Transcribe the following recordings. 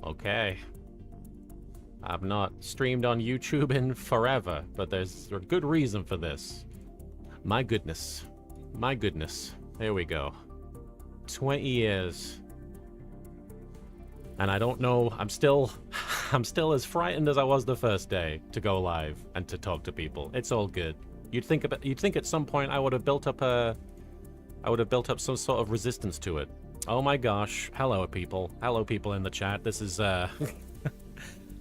Okay. I've not streamed on YouTube in forever, but there's a good reason for this. My goodness. My goodness. There we go. 20 years. And I don't know, I'm still as frightened as I was the first day to go live and to talk to people. It's all good. You'd think at some point I would have built up some sort of resistance to it. Oh my gosh. Hello people. Hello people in the chat. This is I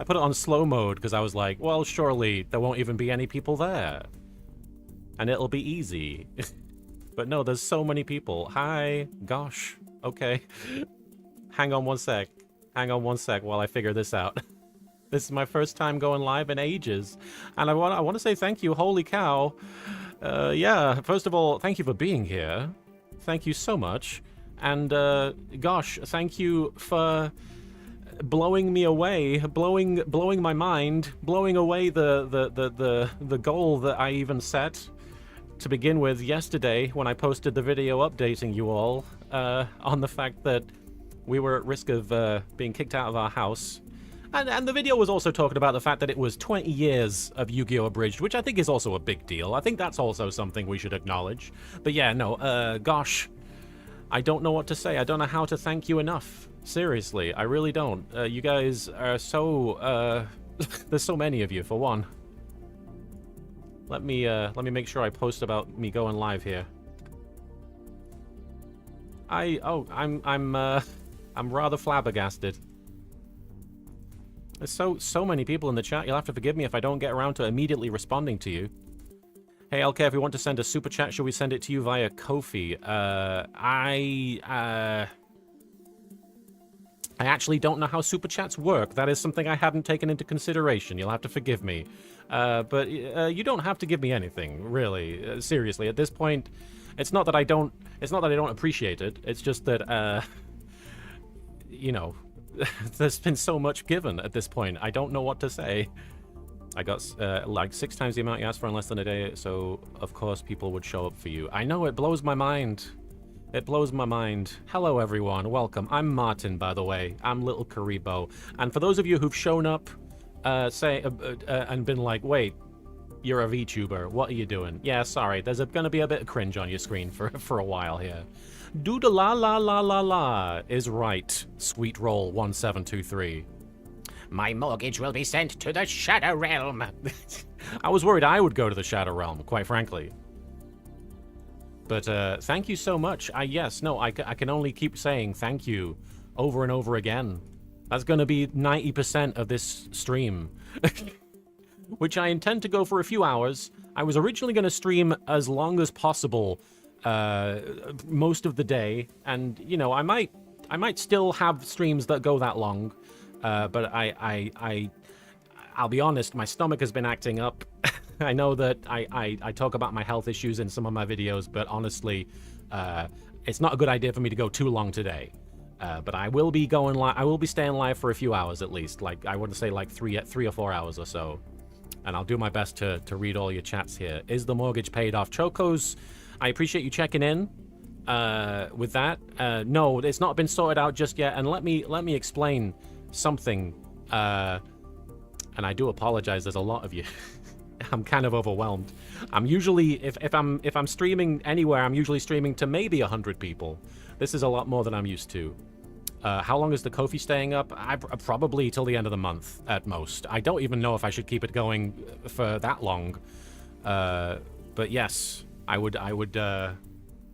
put it on slow mode because I was like, well, surely there won't even be any people there. And it'll be easy. But no, there's so many people. Hi. Gosh. Okay. Hang on one sec. Hang on one sec while I figure this out. This is my first time going live in ages. And I want to say thank you. Holy cow. Yeah, first of all, thank you for being here. Thank you so much. And gosh, thank you for blowing me away, blowing my mind, blowing away the goal that I even set to begin with yesterday when I posted the video updating you all on the fact that we were at risk of being kicked out of our house. And the video was also talking about the fact that it was 20 years of YGO Abridged, which I think is also a big deal. I think that's also something we should acknowledge. But yeah, no, gosh, I don't know what to say. I don't know how to thank you enough. Seriously, I really don't. You guys are so, there's so many of you, for one. Let me make sure I post about me going live here. I'm rather flabbergasted. There's so many people in the chat. You'll have to forgive me if I don't get around to immediately responding to you. Hey, LK, if we want to send a super chat, should we send it to you via Ko-fi? I actually don't know how super chats work. That is something I hadn't taken into consideration. You'll have to forgive me. But you don't have to give me anything, really. Seriously, at this point, it's not that I don't appreciate it. It's just that, you know, there's been so much given at this point. I don't know what to say. I got like 6 times the amount you asked for in less than a day, so of course people would show up for you. I know, it blows my mind. It blows my mind. Hello everyone, welcome. I'm Martin, by the way. I'm little Kuriboh. And for those of you who've shown up and been like, wait, you're a VTuber, what are you doing? Yeah, sorry, there's gonna be a bit of cringe on your screen for a while here. Doodle la la la la la is right, Sweet Roll 1723. My mortgage will be sent to the Shadow Realm. I was worried I would go to the Shadow Realm, quite frankly. But thank you so much. Yes, no, I can only keep saying thank you over and over again. That's going to be 90% of this stream, which I intend to go for a few hours. I was originally going to stream as long as possible most of the day, and you know, I might still have streams that go that long. But I'll be honest, my stomach has been acting up. I know that I talk about my health issues in some of my videos, but honestly, it's not a good idea for me to go too long today. But I will be going live. I will be staying live for a few hours at least. Like I want to say like 3 or 4 hours or so. And I'll do my best to read all your chats here. Is the mortgage paid off? Chocos, I appreciate you checking in. With that, no, it's not been sorted out just yet. And let me explain something, and I do apologize, there's a lot of you. I'm kind of overwhelmed. I'm usually, if I'm streaming anywhere, I'm usually streaming to maybe 100 people. This is a lot more than I'm used to. How long is the Ko-fi staying up? Probably till the end of the month at most. I don't even know if I should keep it going for that long. But yes, I would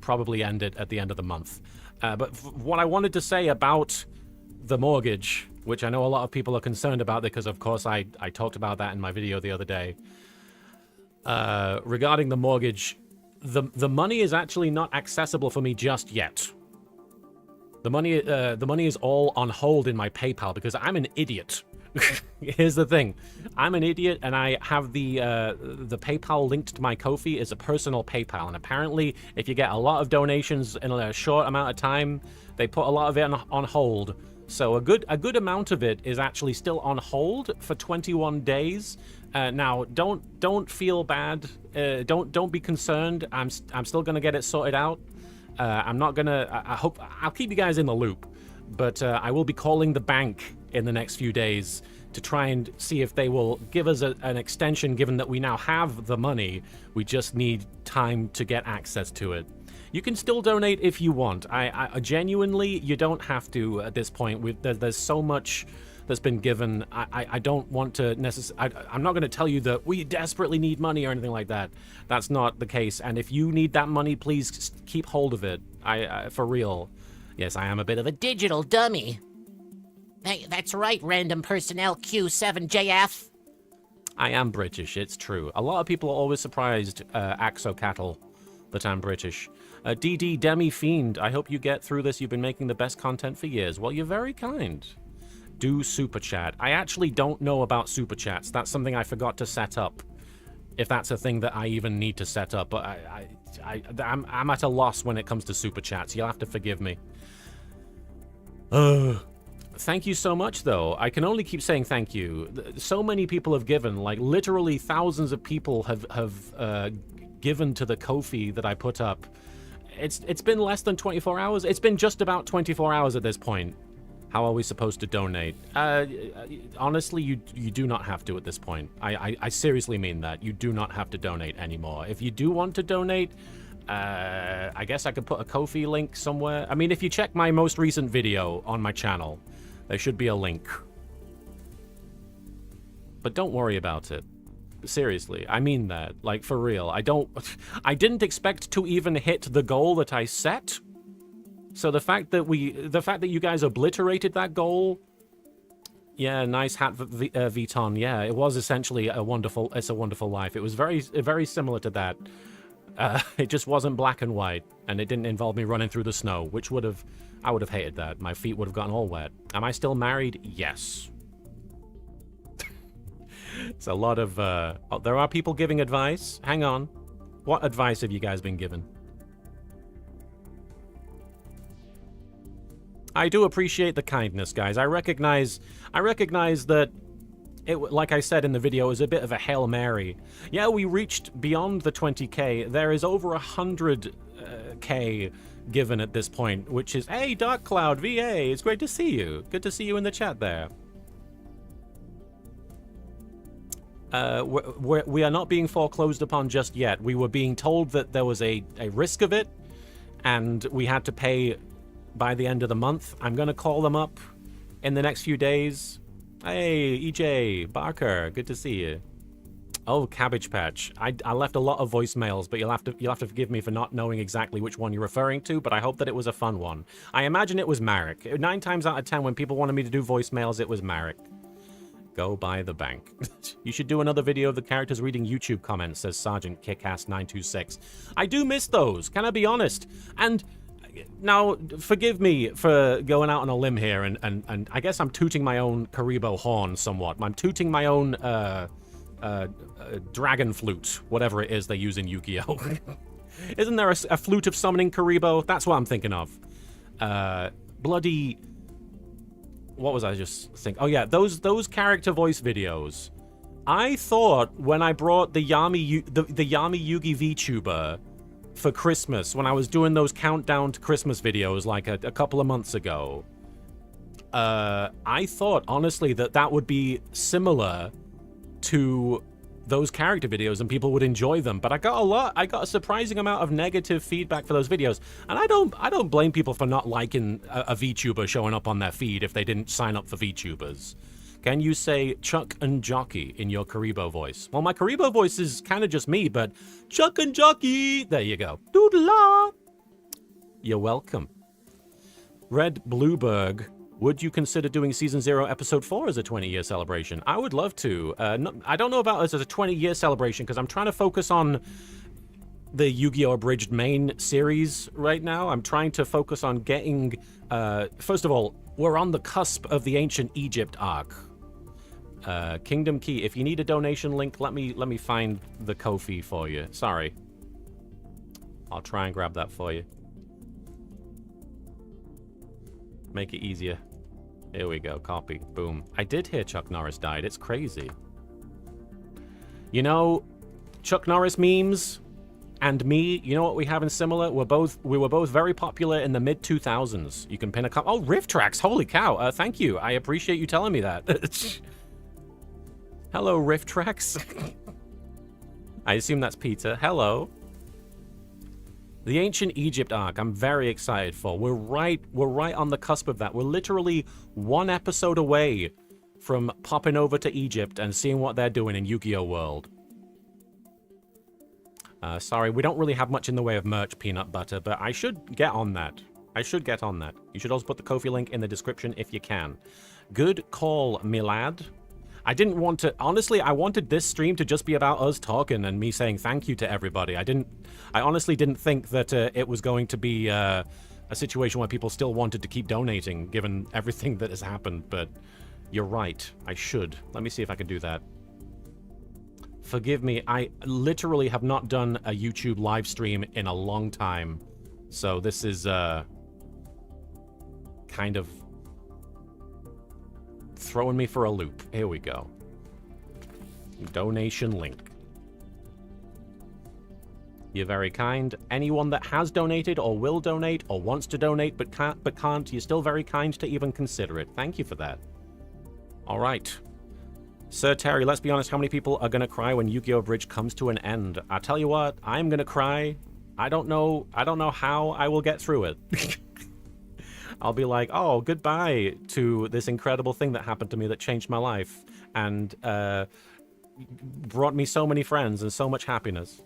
probably end it at the end of the month. But what I wanted to say about the mortgage, which I know a lot of people are concerned about because, of course, I talked about that in my video the other day. Regarding the mortgage, the money is actually not accessible for me just yet. The money is all on hold in my PayPal because I'm an idiot. Here's the thing. I'm an idiot, and I have the PayPal linked to my Ko-fi is a personal PayPal, and apparently if you get a lot of donations in a short amount of time, they put a lot of it on hold. So a good amount of it is actually still on hold for 21 days. Now don't feel bad. Don't be concerned. I'm still gonna get it sorted out. I'm not gonna. I hope I'll keep you guys in the loop. but I will be calling the bank in the next few days to try and see if they will give us an extension, given that we now have the money. We just need time to get access to it. You can still donate if you want. I genuinely, you don't have to at this point. There's so much that's been given. I don't want to I'm not going to tell you that we desperately need money or anything like that. That's not the case. And if you need that money, please keep hold of it. For real. Yes, I am a bit of a digital dummy. Hey, that's right, random personnel Q7JF. I am British, it's true. A lot of people are always surprised, Axo Cattle, that I'm British. DD Demi Fiend, I hope you get through this. You've been making the best content for years. Well, you're very kind. Do Super Chat. I actually don't know about Super Chats. That's something I forgot to set up. If that's a thing that I even need to set up. But I'm at a loss when it comes to Super Chats. You'll have to forgive me. Thank you so much, though. I can only keep saying thank you. So many people have given, like literally thousands of people have given to the Ko-fi that I put up. It's been less than 24 hours. It's been just about 24 hours at this point. How are we supposed to donate? Honestly, you do not have to at this point. I seriously mean that. You do not have to donate anymore. If you do want to donate, I guess I could put a Ko-fi link somewhere. I mean, if you check my most recent video on my channel, there should be a link. But don't worry about it. Seriously, I mean that. Like, for real. I didn't expect to even hit the goal that I set. So the fact that you guys obliterated that goal, yeah, nice hat, Vuitton. Yeah, it was essentially It's a Wonderful Life. It was very similar to that. It just wasn't black and white, and it didn't involve me running through the snow, which I would have hated that. My feet would have gotten all wet. Am I still married? Yes. It's a lot of, there are people giving advice. Hang on. What advice have you guys been given? I do appreciate the kindness, guys. I recognize that like I said in the video, is a bit of a Hail Mary. Yeah, we reached beyond the 20k. There is over 100k given at this point, which is, hey, Dark Cloud VA, it's great to see you. Good to see you in the chat there. We are not being foreclosed upon just yet. We were being told that there was a risk of it, and we had to pay by the end of the month. I'm going to call them up in the next few days. Hey, EJ, Barker, good to see you. Oh, Cabbage Patch. I left a lot of voicemails, but you'll have to forgive me for not knowing exactly which one you're referring to, but I hope that it was a fun one. I imagine it was Marek. 9 times out of 10, when people wanted me to do voicemails, it was Marek. Go buy the bank. You should do another video of the characters reading YouTube comments, says Sergeant Kickass926. I do miss those, can I be honest? And now, forgive me for going out on a limb here, and I guess I'm tooting my own Kuriboh horn somewhat. I'm tooting my own dragon flute, whatever it is they use in Yu-Gi-Oh! Isn't there a flute of summoning Kuriboh? That's what I'm thinking of. Bloody... What was I just thinking? Oh yeah, those character voice videos. I thought when I brought the Yami Yugi VTuber for Christmas, when I was doing those countdown to Christmas videos like a couple of months ago, I thought honestly that would be similar to those character videos and people would enjoy them, but I got a surprising amount of negative feedback for those videos, and I don't blame people for not liking a VTuber showing up on their feed if they didn't sign up for VTubers. Can you say Chuck and Jockey in your Kuriboh voice? Well, my Kuriboh voice is kind of just me, but Chuck and Jockey, there you go. Doodle-la. You're welcome. Red Blueberg, would you consider doing Season 0, Episode 4 as a 20-year celebration? I would love to. I don't know about us as a 20-year celebration, because I'm trying to focus on the Yu-Gi-Oh! Abridged main series right now. I'm trying to focus on getting... first of all, we're on the cusp of the Ancient Egypt arc. Kingdom Key, if you need a donation link, let me find the Ko-fi for you. Sorry. I'll try and grab that for you. Make it easier. Here we go, copy. Boom. I did hear Chuck Norris died. It's crazy. You know, Chuck Norris memes, and me, you know what we have in similar? We were both very popular in the mid 2000s. You can pin a couple. Oh, riff tracks! Holy cow! Thank you. I appreciate you telling me that. Hello, riff tracks. I assume that's Peter. Hello. The Ancient Egypt arc. I'm very excited for. We're right on the cusp of that. We're literally one episode away from popping over to Egypt and seeing what they're doing in Yu-Gi-Oh! World. Sorry, we don't really have much in the way of merch, Peanut Butter, but I should get on that. You should also put the Ko-fi link in the description if you can. Good call, Milad. I didn't want to... Honestly, I wanted this stream to just be about us talking and me saying thank you to everybody. I honestly didn't think that it was going to be a situation where people still wanted to keep donating, given everything that has happened, but you're right. I should. Let me see if I can do that. Forgive me, I literally have not done a YouTube live stream in a long time. So this is, kind of throwing me for a loop. Here we go. Donation link. You're very kind. Anyone that has donated or will donate or wants to donate but can't, you're still very kind to even consider it. Thank you for that. All right. Sir Terry, let's be honest, how many people are going to cry when Yu-Gi-Oh! Abridged comes to an end? I'll tell you what, I'm going to cry. I don't know how I will get through it. I'll be like, oh, goodbye to this incredible thing that happened to me that changed my life and brought me so many friends and so much happiness.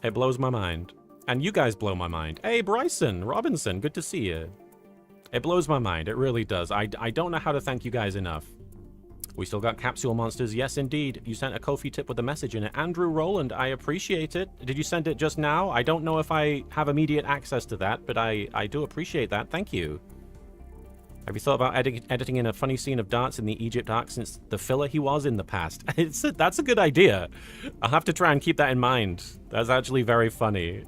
It blows my mind. And you guys blow my mind. Hey, Bryson Robinson, good to see you. It blows my mind, it really does. I don't know how to thank you guys enough. We still got capsule monsters. Yes, indeed. You sent a Ko-fi tip with a message in it. Andrew Rowland, I appreciate it. Did you send it just now? I don't know if I have immediate access to that, but I do appreciate that. Thank you. Have you thought about editing in a funny scene of darts in the Egypt arc since the filler he was in the past? That's a good idea. I'll have to try and keep that in mind. That's actually very funny.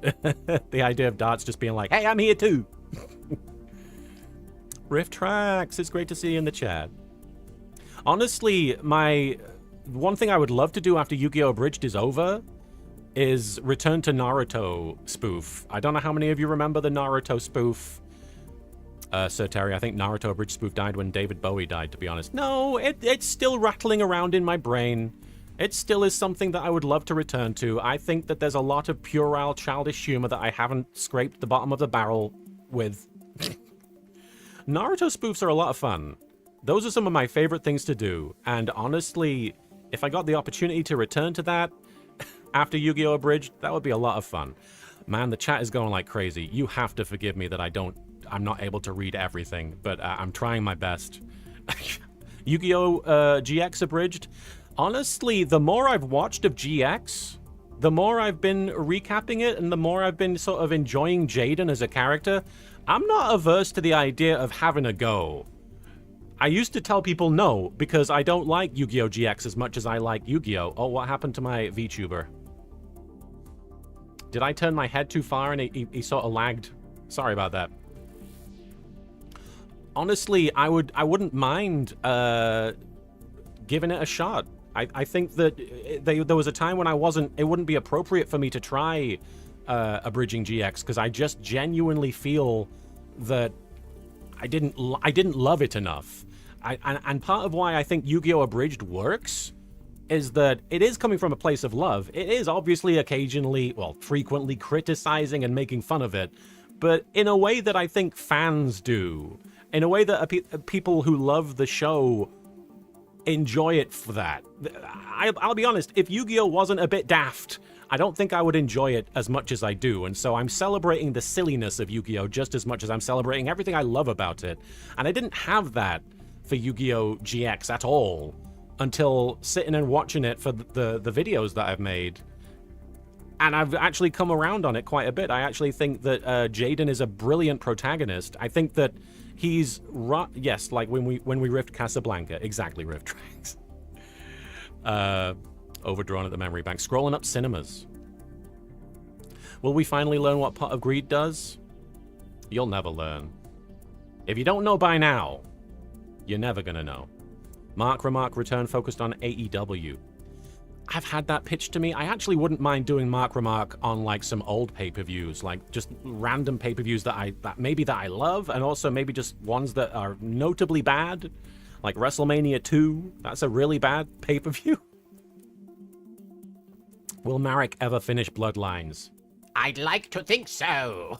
The idea of darts just being like, hey, I'm here too. Riff Tracks, it's great to see you in the chat. Honestly, one thing I would love to do after Yu-Gi-Oh! Abridged is over is return to Naruto spoof. I don't know how many of you remember the Naruto spoof. Sir Terry, I think Naruto Abridged spoof died when David Bowie died, to be honest. No, it's still rattling around in my brain. It still is something that I would love to return to. I think that there's a lot of puerile, childish humor that I haven't scraped the bottom of the barrel with. Naruto spoofs are a lot of fun. Those are some of my favorite things to do, and honestly, if I got the opportunity to return to that after Yu-Gi-Oh! Abridged, that would be a lot of fun. Man, the chat is going like crazy. You have to forgive me that I'm not able to read everything, but I'm trying my best. Yu-Gi-Oh! GX Abridged. Honestly, the more I've watched of GX, the more I've been recapping it, and the more I've been sort of enjoying Jaden as a character, I'm not averse to the idea of having a go. I used to tell people no, because I don't like Yu-Gi-Oh! GX as much as I like Yu-Gi-Oh! Oh, what happened to my VTuber? Did I turn my head too far and he sort of lagged? Sorry about that. Honestly, I wouldn't mind giving it a shot. I think that there was a time when it wouldn't be appropriate for me to try Abridging GX, because I just genuinely feel that I didn't love it enough. And part of why I think Yu-Gi-Oh! Abridged works is that it is coming from a place of love. It is obviously occasionally, well, frequently criticizing and making fun of it, but in a way that I think fans do. In a way that people who love the show enjoy it for that. I'll be honest, if Yu-Gi-Oh! Wasn't a bit daft, I don't think I would enjoy it as much as I do, and so I'm celebrating the silliness of Yu-Gi-Oh! Just as much as I'm celebrating everything I love about it. And I didn't have that for Yu-Gi-Oh! GX at all until sitting and watching it for the videos that I've made. And I've actually come around on it quite a bit. I actually think that Jaden is a brilliant protagonist. I think that he's... Yes, like when we riffed Casablanca. Exactly, Rift Tracks. Overdrawn at the memory bank. Scrolling up cinemas. Will we finally learn what Pot of Greed does? You'll never learn. If you don't know by now, you're never gonna know. Mark Remark return focused on AEW. I've had that pitched to me. I actually wouldn't mind doing Mark Remark on like some old pay-per-views, like just random pay-per-views that I love, and also maybe just ones that are notably bad, like WrestleMania 2. That's a really bad pay-per-view. Will Marek ever finish Bloodlines? I'd like to think so.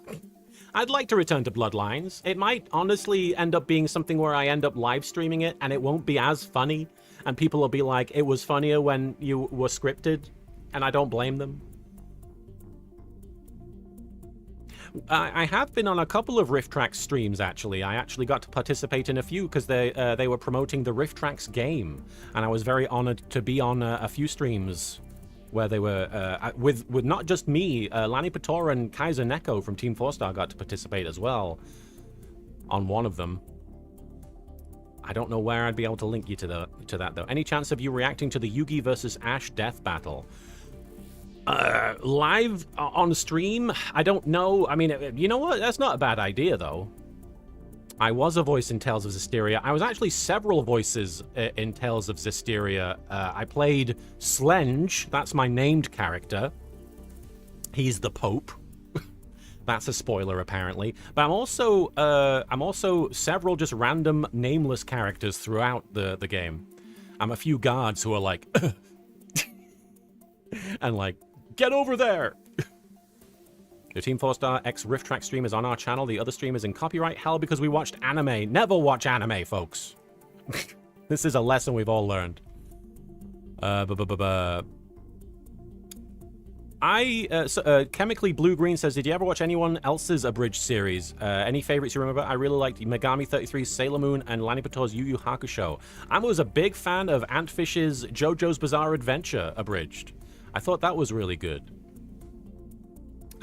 I'd like to return to Bloodlines. It might honestly end up being something where I end up live streaming it, and it won't be as funny. And people will be like, it was funnier when you were scripted, and I don't blame them. I have been on a couple of Rift Tracks streams, actually. I actually got to participate in a few because they were promoting the Rift Tracks game, and I was very honored to be on a few streams where they were with not just me, Lanny Patora and Kaiser Neko from Team 4-Star got to participate as well on one of them. I don't know where I'd be able to link you to that, though. Any chance of you reacting to the Yugi versus Ash death battle? Live on stream? I don't know. I mean, you know what? That's not a bad idea, though. I was a voice in Tales of Zestiria. I was actually several voices in Tales of Zestiria. I played Slenge. That's my named character. He's the Pope. That's a spoiler, apparently. But I'm also several just random nameless characters throughout the game. I'm a few guards who are like, and like, get over there. The Team 4-Star X Rift Track stream is on our channel. The other stream is in copyright hell because we watched anime. Never watch anime, folks. This is a lesson we've all learned. Chemically Blue-Green says, did you ever watch anyone else's Abridged series? Any favorites you remember? I really liked Megami 33's Sailor Moon and Lanny Pator's Yu Yu Hakusho. I was a big fan of Antfish's JoJo's Bizarre Adventure Abridged. I thought that was really good.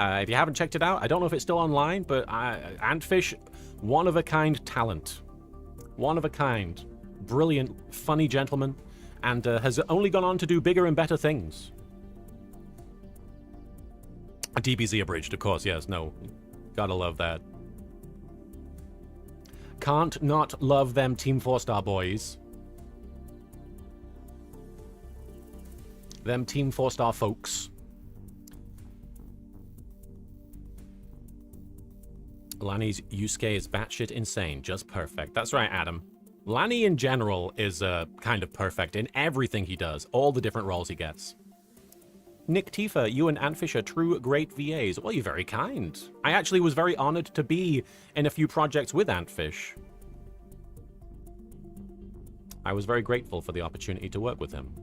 If you haven't checked it out, I don't know if it's still online, but Antfish, one-of-a-kind talent. One-of-a-kind. Brilliant, funny gentleman, and has only gone on to do bigger and better things. DBZ Abridged, of course, yes, no. Gotta love that. Can't not love them Team 4-Star boys. Them Team 4-Star folks. Lanny's Yusuke is batshit insane, just perfect. That's right, Adam. Lanny in general is kind of perfect in everything he does, all the different roles he gets. Nick Tifa, you and Antfish are true great VAs. Well, you're very kind. I actually was very honored to be in a few projects with Antfish. I was very grateful for the opportunity to work with him.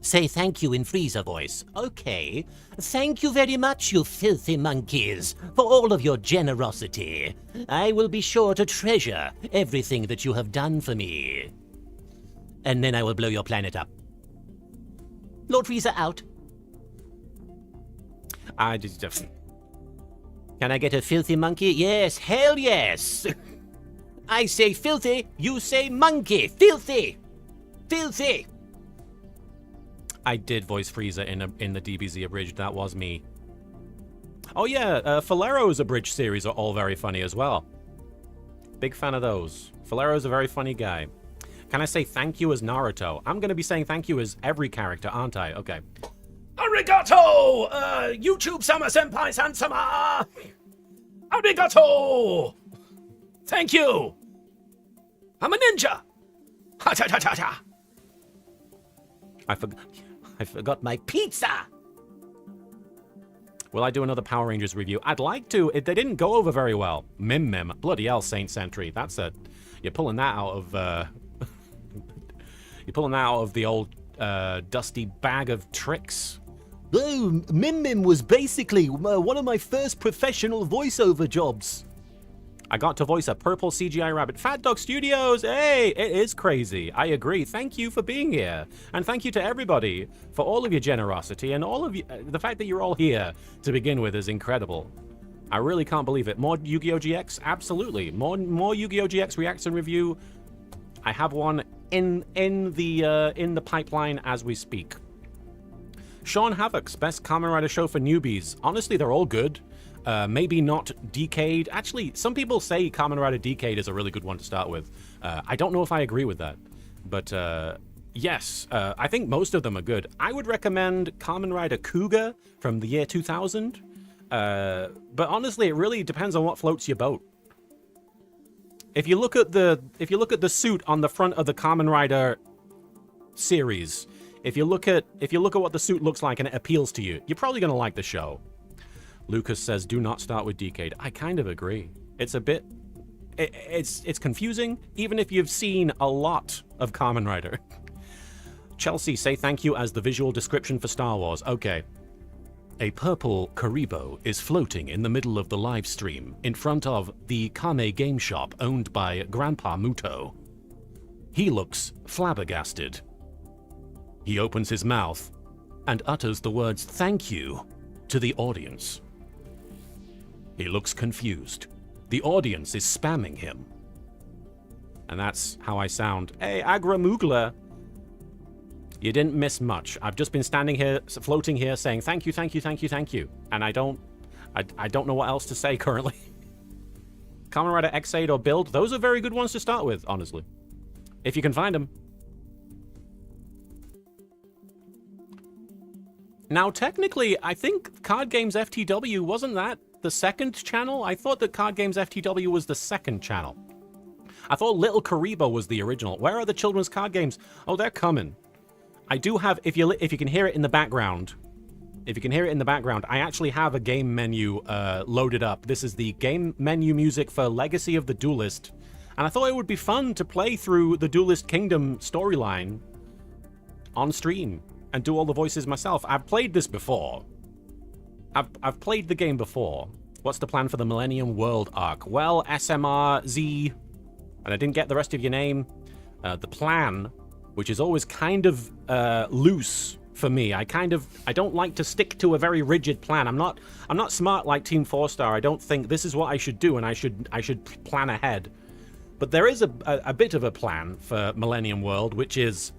Say thank you in Freezer voice. Okay. Thank you very much, you filthy monkeys, for all of your generosity. I will be sure to treasure everything that you have done for me. And then I will blow your planet up. Lord Freezer out. Can I get a filthy monkey? Yes, hell yes. I say filthy, you say monkey. Filthy. Filthy. I did voice Frieza in the DBZ Abridged. That was me. Oh yeah, Falero's Abridged series are all very funny as well. Big fan of those. Falero's a very funny guy. Can I say thank you as Naruto? I'm going to be saying thank you as every character, aren't I? Okay. Arigato! YouTube Sama Senpai Sansama! Arigato! Thank you! I'm a ninja! Ha ta ta ta ta! I forgot my pizza! Will I do another Power Rangers review? I'd like to. They didn't go over very well. Mim Mim. Bloody hell, Saint Sentry. That's a... You're pulling that out of... You're pulling that out of the old dusty bag of tricks. Oh, Mim Mim was basically one of my first professional voiceover jobs. I got to voice a purple CGI rabbit. Fat Dog Studios! Hey, it is crazy. I agree. Thank you for being here. And thank you to everybody for all of your generosity and all of you. The fact that you're all here to begin with is incredible. I really can't believe it. More Yu-Gi-Oh! GX? Absolutely. More Yu-Gi-Oh! GX Reacts and Review. I have one in the pipeline as we speak. Sean Havoc's best Kamen Rider show for newbies. Honestly, they're all good. Maybe not Decade. Actually, some people say Kamen Rider Decade is a really good one to start with. I don't know if I agree with that. But Yes, I think most of them are good. I would recommend Kamen Rider Kuga from the year 2000. But honestly, it really depends on what floats your boat. If you look at the suit on the front of the Kamen Rider series, if you look at what the suit looks like and it appeals to you, you're probably going to like the show. Lucas says, "Do not start with Decade." I kind of agree. It's a bit it's confusing even if you've seen a lot of Kamen Rider. Chelsea, say thank you as the visual description for Star Wars. Okay. A purple Kuriboh is floating in the middle of the live stream in front of the Kame game shop owned by Grandpa Muto. He looks flabbergasted. He opens his mouth and utters the words "thank you" to the audience. He looks confused. The audience is spamming him. And that's how I sound. Hey, Agra Moogla. You didn't miss much. I've just been standing here, floating here, saying thank you, thank you, thank you, thank you. And I don't know what else to say currently. Kamen Rider X8 or Build, those are very good ones to start with, honestly. If you can find them. Now, technically, I think Card Games FTW, wasn't that the second channel? I thought that Card Games FTW was the second channel. I thought Little Kuriboh was the original. Where are the children's card games? Oh, they're coming. I do have, if you can hear it in the background, I actually have a game menu loaded up. This is the game menu music for Legacy of the Duelist. And I thought it would be fun to play through the Duelist Kingdom storyline on stream and do all the voices myself. I've played this before. I've played the game before. What's the plan for the Millennium World arc? Well, SMRZ, and I didn't get the rest of your name. The plan, which is always kind of loose for me. I don't like to stick to a very rigid plan. I'm not smart like Team 4-Star. I don't think this is what I should do and I should plan ahead. But there is a bit of a plan for Millennium World, which is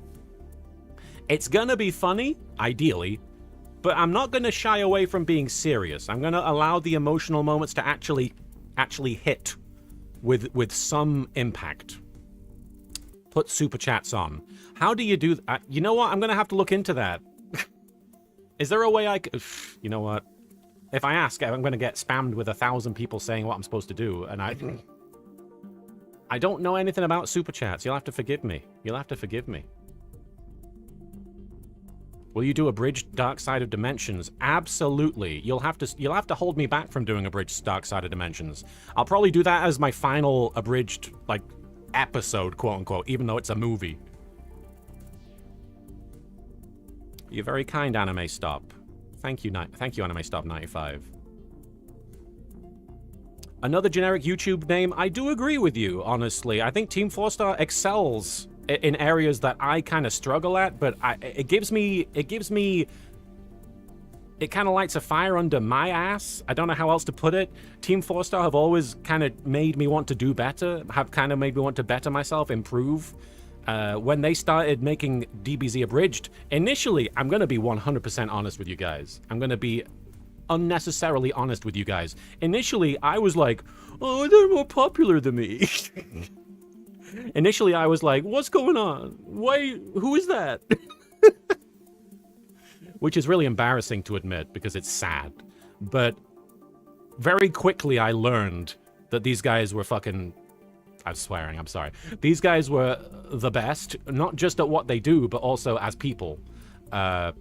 it's gonna be funny, ideally, but I'm not gonna shy away from being serious. I'm gonna allow the emotional moments to actually hit with some impact. Put super chats on. How do you do that? You know what? I'm going to have to look into that. Is there a way I could... You know what? If I ask, I'm going to get spammed with 1,000 people saying what I'm supposed to do, and I don't know anything about super chats. You'll have to forgive me. You'll have to forgive me. Will you do Abridged Dark Side of Dimensions? Absolutely. You'll have to hold me back from doing Abridged Dark Side of Dimensions. I'll probably do that as my final Abridged, like, episode, quote unquote, even though it's a movie. You're very kind, Anime Stop. Thank you, Anime Stop 95. Another generic YouTube name. I do agree with you, honestly. I think Team 4-Star excels in areas that I kind of struggle at, but it kind of lights a fire under my ass. I don't know how else to put it. Team 4-Star have always kind of made me want to do better, have kind of made me want to better myself, improve. When they started making DBZ Abridged, initially, I'm going to be 100% honest with you guys. I'm going to be unnecessarily honest with you guys. Initially, I was like, oh, they're more popular than me. Initially, I was like, what's going on? Why? Who is that? Which is really embarrassing to admit because it's sad. But very quickly I learned that these guys were fucking... I'm swearing, I'm sorry. These guys were the best, not just at what they do, but also as people. And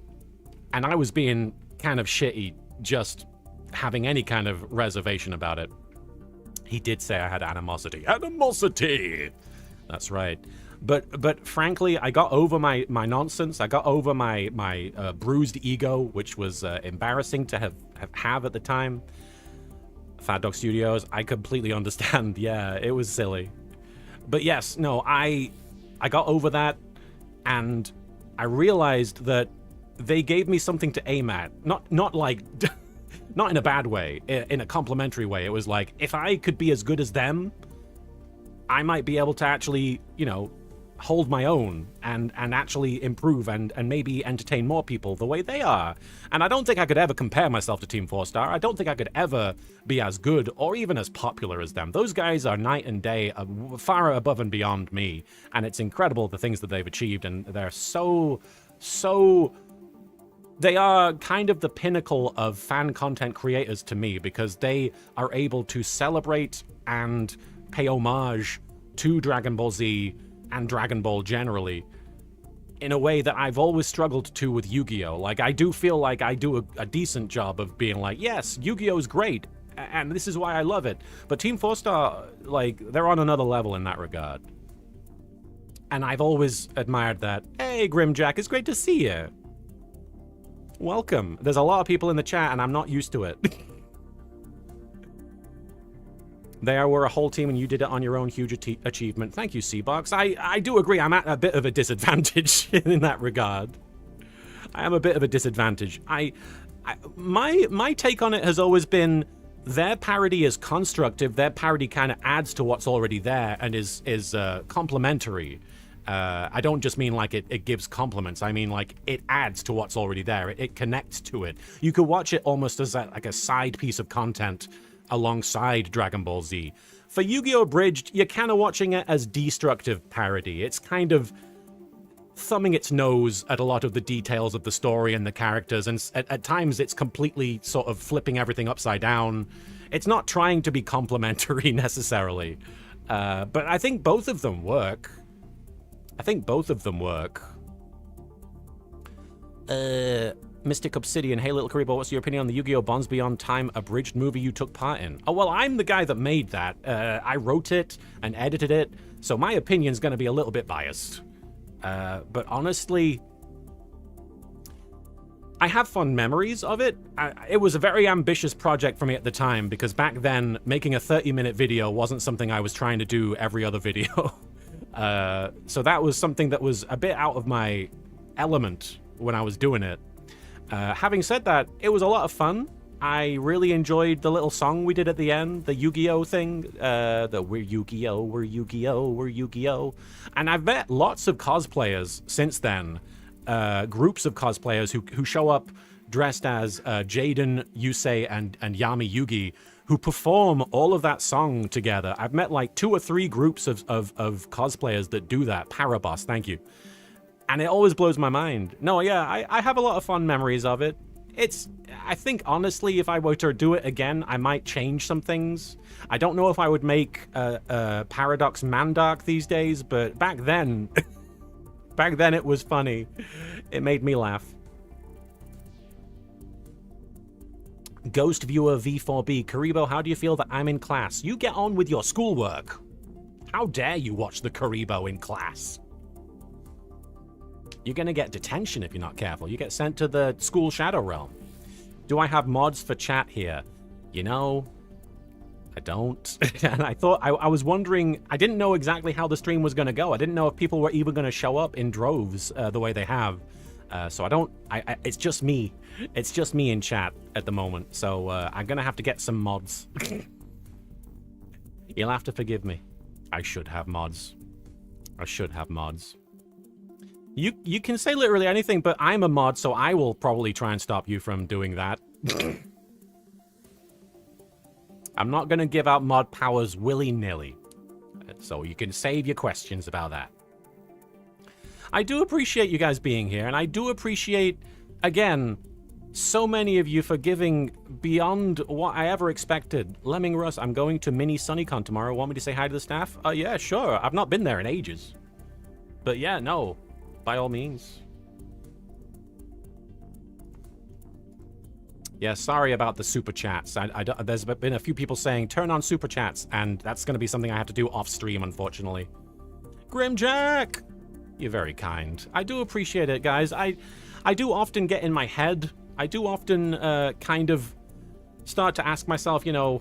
I was being kind of shitty just having any kind of reservation about it. He did say I had animosity. Animosity! That's right. But frankly, I got over my nonsense. I got over my bruised ego, which was embarrassing to have at the time. Fat Dog Studios, I completely understand. Yeah, it was silly. But yes, no, I got over that, and I realized that they gave me something to aim at. Not like... not in a bad way, in a complimentary way. It was like, if I could be as good as them, I might be able to actually, you know, hold my own and actually improve and maybe entertain more people the way they are. And I don't think I could ever compare myself to Team 4-Star. I don't think I could ever be as good or even as popular as them. Those guys are night and day, far above and beyond me. And it's incredible the things that they've achieved. And they're so... They are kind of the pinnacle of fan content creators to me, because they are able to celebrate and pay homage to Dragon Ball Z and Dragon Ball generally in a way that I've always struggled to with Yu-Gi-Oh! Like, I do feel like I do a decent job of being like, yes, Yu-Gi-Oh! Is great, and this is why I love it. But Team 4-Star, like, they're on another level in that regard. And I've always admired that. Hey, Grimjack, it's great to see you. Welcome. There's a lot of people in the chat, and I'm not used to it. They were a whole team, and you did it on your own. Huge achievement. Thank you, C-Box. I do agree. I'm at a bit of a disadvantage in that regard. I am a bit of a disadvantage. My take on it has always been their parody is constructive. Their parody kind of adds to what's already there and is complementary. I don't just mean like it gives compliments. I mean like it adds to what's already there. It connects to it. You could watch it almost as like a side piece of content alongside Dragon Ball Z. For Yu-Gi-Oh! Abridged, you're kind of watching it as destructive parody. It's kind of thumbing its nose at a lot of the details of the story and the characters, and at times it's completely sort of flipping everything upside down. It's not trying to be complimentary necessarily. But I think both of them work. Mystic Obsidian, hey little Kuriboh, what's your opinion on the Yu-Gi-Oh! Bonds Beyond Time abridged movie you took part in? Oh, well, I'm the guy that made that. I wrote it and edited it, so my opinion's gonna be a little bit biased. But honestly, I have fond memories of it. It was a very ambitious project for me at the time, because back then, making a 30-minute video wasn't something I was trying to do every other video. So that was something that was a bit out of my element when I was doing it. Having said that, it was a lot of fun. I really enjoyed the little song we did at the end, the Yu-Gi-Oh! Thing. The we're Yu-Gi-Oh!, we're Yu-Gi-Oh!, we're Yu-Gi-Oh! And I've met lots of cosplayers since then, groups of cosplayers who show up dressed as Jaden, Yusei, and Yami Yugi, who perform all of that song together. I've met like 2 or 3 groups of cosplayers that do that. Paraboss, thank you. And it always blows my mind. No, yeah, I have a lot of fond memories of it. I think, honestly, if I were to do it again, I might change some things. I don't know if I would make Paradox Mandark these days, but back then, it was funny. It made me laugh. Ghost Viewer V4B, Kuriboh, how do you feel that I'm in class? You get on with your schoolwork. How dare you watch the Kuriboh in class? You're gonna get detention if you're not careful. You get sent to the school shadow realm. Do I have mods for chat here? You know, I don't. And I thought, I was wondering, I didn't know exactly how the stream was gonna go. I didn't know if people were even gonna show up in droves the way they have. So it's just me. It's just me in chat at the moment. So I'm gonna have to get some mods. You'll have to forgive me. I should have mods. You can say literally anything, but I'm a mod, so I will probably try and stop you from doing that. I'm not going to give out mod powers willy-nilly. So you can save your questions about that. I do appreciate you guys being here, and I do appreciate, again, so many of you for giving beyond what I ever expected. Lemming Russ, I'm going to Mini SunnyCon tomorrow. Want me to say hi to the staff? Yeah, sure. I've not been there in ages. But yeah, no. By all means. Yeah, sorry about the super chats. There's been a few people saying, turn on super chats, and that's going to be something I have to do off stream, unfortunately. Grimjack! You're very kind. I do appreciate it, guys. I do often get in my head. I do often kind of start to ask myself, you know,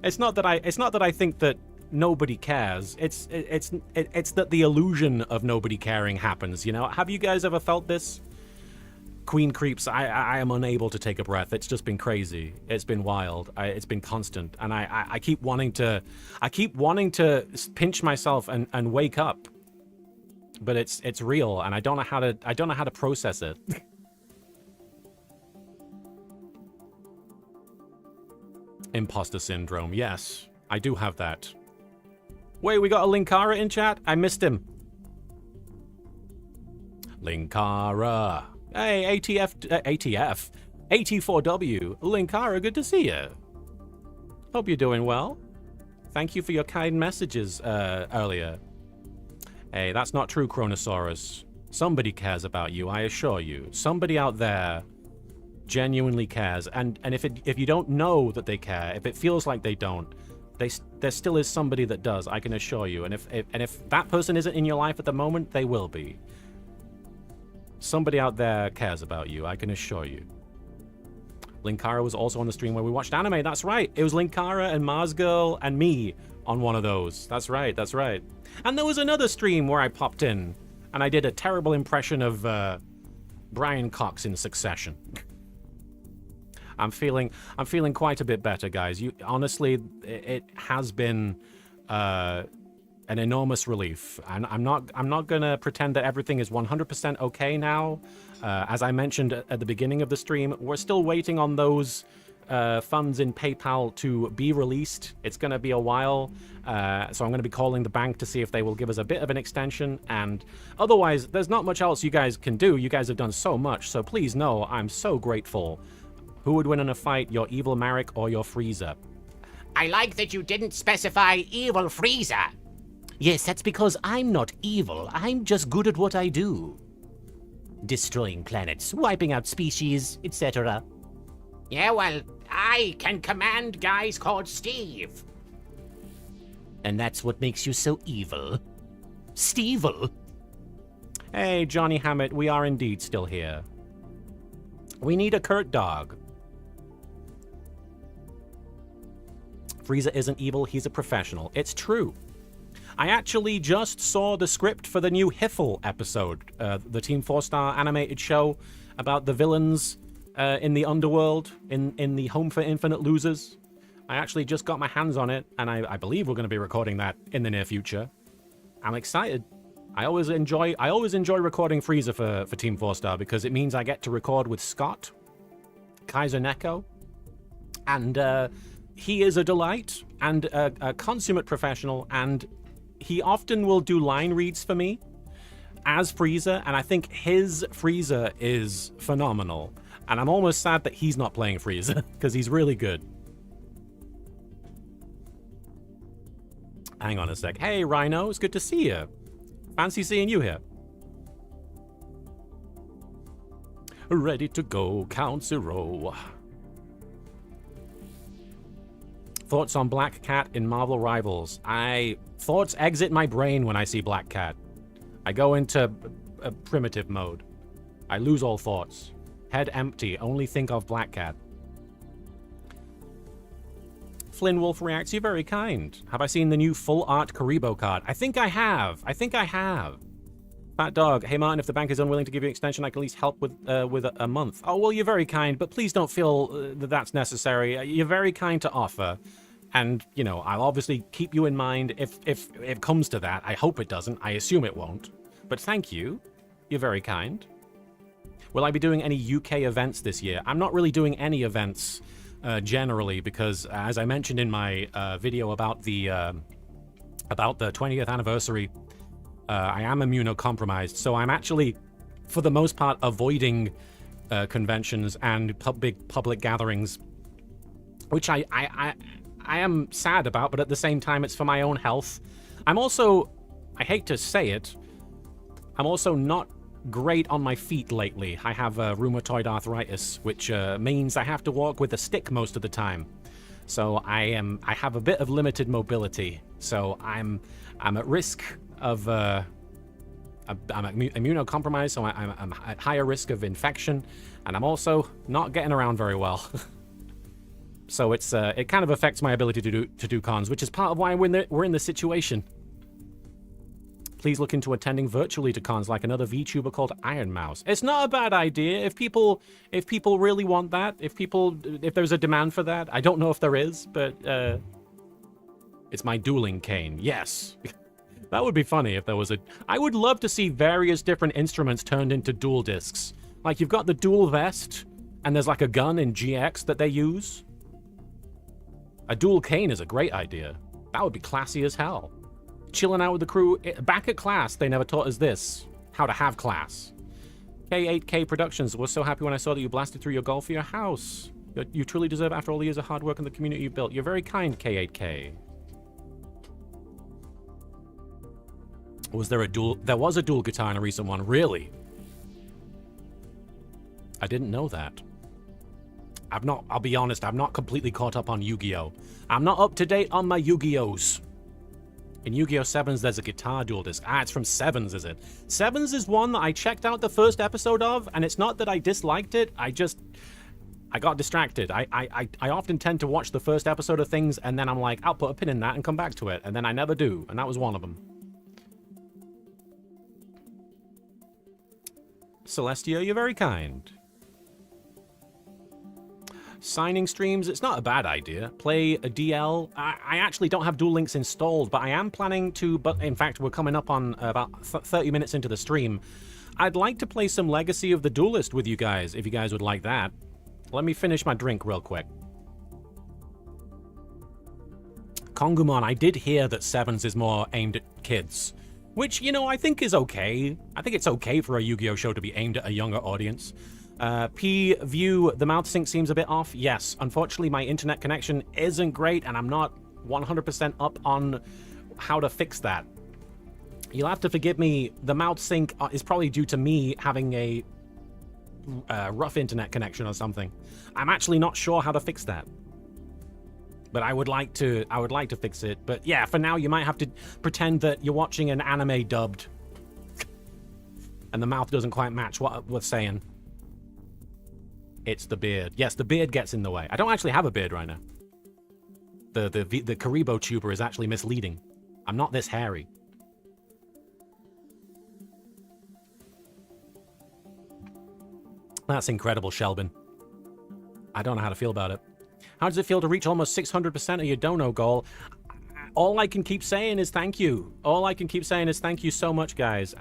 it's not that I think that nobody cares. It's that the illusion of nobody caring happens, you know? Have you guys ever felt this? Queen creeps, I am unable to take a breath. It's just been crazy. It's been wild. It's been constant. And I keep wanting to pinch myself and wake up. but it's real, and I don't know how to process it. Imposter syndrome. Yes, I do have that. Wait, we got a Linkara in chat? I missed him. Linkara. Hey, ATF. 84W. Linkara, good to see you. Hope you're doing well. Thank you for your kind messages earlier. Hey, that's not true, Chronosaurus. Somebody cares about you, I assure you. Somebody out there genuinely cares. And if you don't know that they care, if it feels like they don't, there still is somebody that does, I can assure you. And if that person isn't in your life at the moment, they will be. Somebody out there cares about you, I can assure you. Linkara was also on the stream where we watched anime. That's right. It was Linkara and Mars Girl and me on one of those. That's right. That's right. And there was another stream where I popped in and I did a terrible impression of Brian Cox in Succession. I'm feeling quite a bit better, guys. Honestly, it has been an enormous relief. And I'm not gonna pretend that everything is 100% okay now. As I mentioned at the beginning of the stream, we're still waiting on those funds in PayPal to be released. It's gonna be a while, so I'm gonna be calling the bank to see if they will give us a bit of an extension. And otherwise, there's not much else you guys can do. You guys have done so much, so please know I'm so grateful. Who would win in a fight, your evil Marek or your Frieza? I like that you didn't specify evil Frieza. Yes, that's because I'm not evil. I'm just good at what I do. Destroying planets, wiping out species, etc. Yeah, well, I can command guys called Steve. And that's what makes you so evil. Stevel. Hey, Johnny Hammett, we are indeed still here. We need a Kurt dog. Frieza isn't evil, he's a professional. It's true. I actually just saw the script for the new Hiffle episode, the Team 4-Star animated show about the villains in the underworld, in the Home for Infinite Losers. I actually just got my hands on it, and I believe we're going to be recording that in the near future. I'm excited. I always enjoy recording Frieza for Team 4-Star because it means I get to record with Scott, Kaiser Neko, and he is a delight and a consummate professional, and he often will do line reads for me as Frieza, and I think his Frieza is phenomenal. And I'm almost sad that he's not playing Frieza, because he's really good. Hang on a sec. Hey, Rhino, it's good to see you. Fancy seeing you here. Ready to go, count 0. Thoughts on Black Cat in Marvel Rivals? Thoughts exit my brain when I see Black Cat. I go into a primitive mode. I lose all thoughts. Head empty, only think of Black Cat. Flynn Wolf reacts, you're very kind. Have I seen the new full art Kuriboh card? I think I have. Fat Dog, hey Martin, if the bank is unwilling to give you an extension, I can at least help with a month. Oh, well, you're very kind, but please don't feel that that's necessary. You're very kind to offer. And, you know, I'll obviously keep you in mind if it comes to that. I hope it doesn't. I assume it won't. But thank you. You're very kind. Will I be doing any UK events this year? I'm not really doing any events generally because, as I mentioned in my video about the 20th anniversary, I am immunocompromised. So I'm actually, for the most part, avoiding conventions and big public gatherings, which I am sad about, but at the same time, it's for my own health. I'm also, I hate to say it, I'm also not great on my feet lately. I have rheumatoid arthritis, which means I have to walk with a stick most of the time. So I have a bit of limited mobility. So I'm at risk of I'm immunocompromised, so I'm at higher risk of infection, and I'm also not getting around very well. So it kind of affects my ability to do cons, which is part of why we're in this situation. Please look into attending virtually to cons like another VTuber called Iron Mouse. It's not a bad idea if people really want that, if there's a demand for that. I don't know if there is, but it's my dueling cane. Yes. That would be funny if there was a... I would love to see various different instruments turned into dual discs. Like, you've got the dual vest, and there's like a gun in GX that they use. A dual cane is a great idea. That would be classy as hell. Chilling out with the crew. Back at class, they never taught us this. How to have class. K8K Productions was so happy when I saw that you blasted through your goal for your house. You truly deserve after all the years of hard work and the community you've built. You're very kind, K8K. Was there a dual... There was a dual guitar in a recent one. Really? I didn't know that. I'll be honest, I'm not completely caught up on Yu-Gi-Oh! I'm not up to date on my Yu-Gi-Ohs. In Yu-Gi-Oh! 7s, there's a guitar dual disc. Ah, it's from 7s, is it? 7s is one that I checked out the first episode of, and it's not that I disliked it, I got distracted. I often tend to watch the first episode of things, and then I'm like, I'll put a pin in that and come back to it, and then I never do, and that was one of them. Celestia, you're very kind. Signing streams, it's not a bad idea. Play a DL. I actually don't have Duel Links installed, but I am planning to, but in fact, we're coming up on about 30 minutes into the stream. I'd like to play some Legacy of the Duelist with you guys, if you guys would like that. Let me finish my drink real quick. Kongumon, I did hear that 7s is more aimed at kids, which, you know, I think is okay. I think it's okay for a Yu-Gi-Oh! Show to be aimed at a younger audience. P-View, the mouth sync seems a bit off. Yes, unfortunately, my internet connection isn't great, and I'm not 100% up on how to fix that. You'll have to forgive me. The mouth sync is probably due to me having a rough internet connection or something. I'm actually not sure how to fix that. But I would like to fix it. But yeah, for now, you might have to pretend that you're watching an anime dubbed. And the mouth doesn't quite match what we're saying. It's the beard. Yes, the beard gets in the way. I don't actually have a beard right now. The Kuriboh tuber is actually misleading. I'm not this hairy. That's incredible, Shelbin. I don't know how to feel about it. How does it feel to reach almost 600% of your dono goal? All I can keep saying is thank you. All I can keep saying is thank you so much, guys.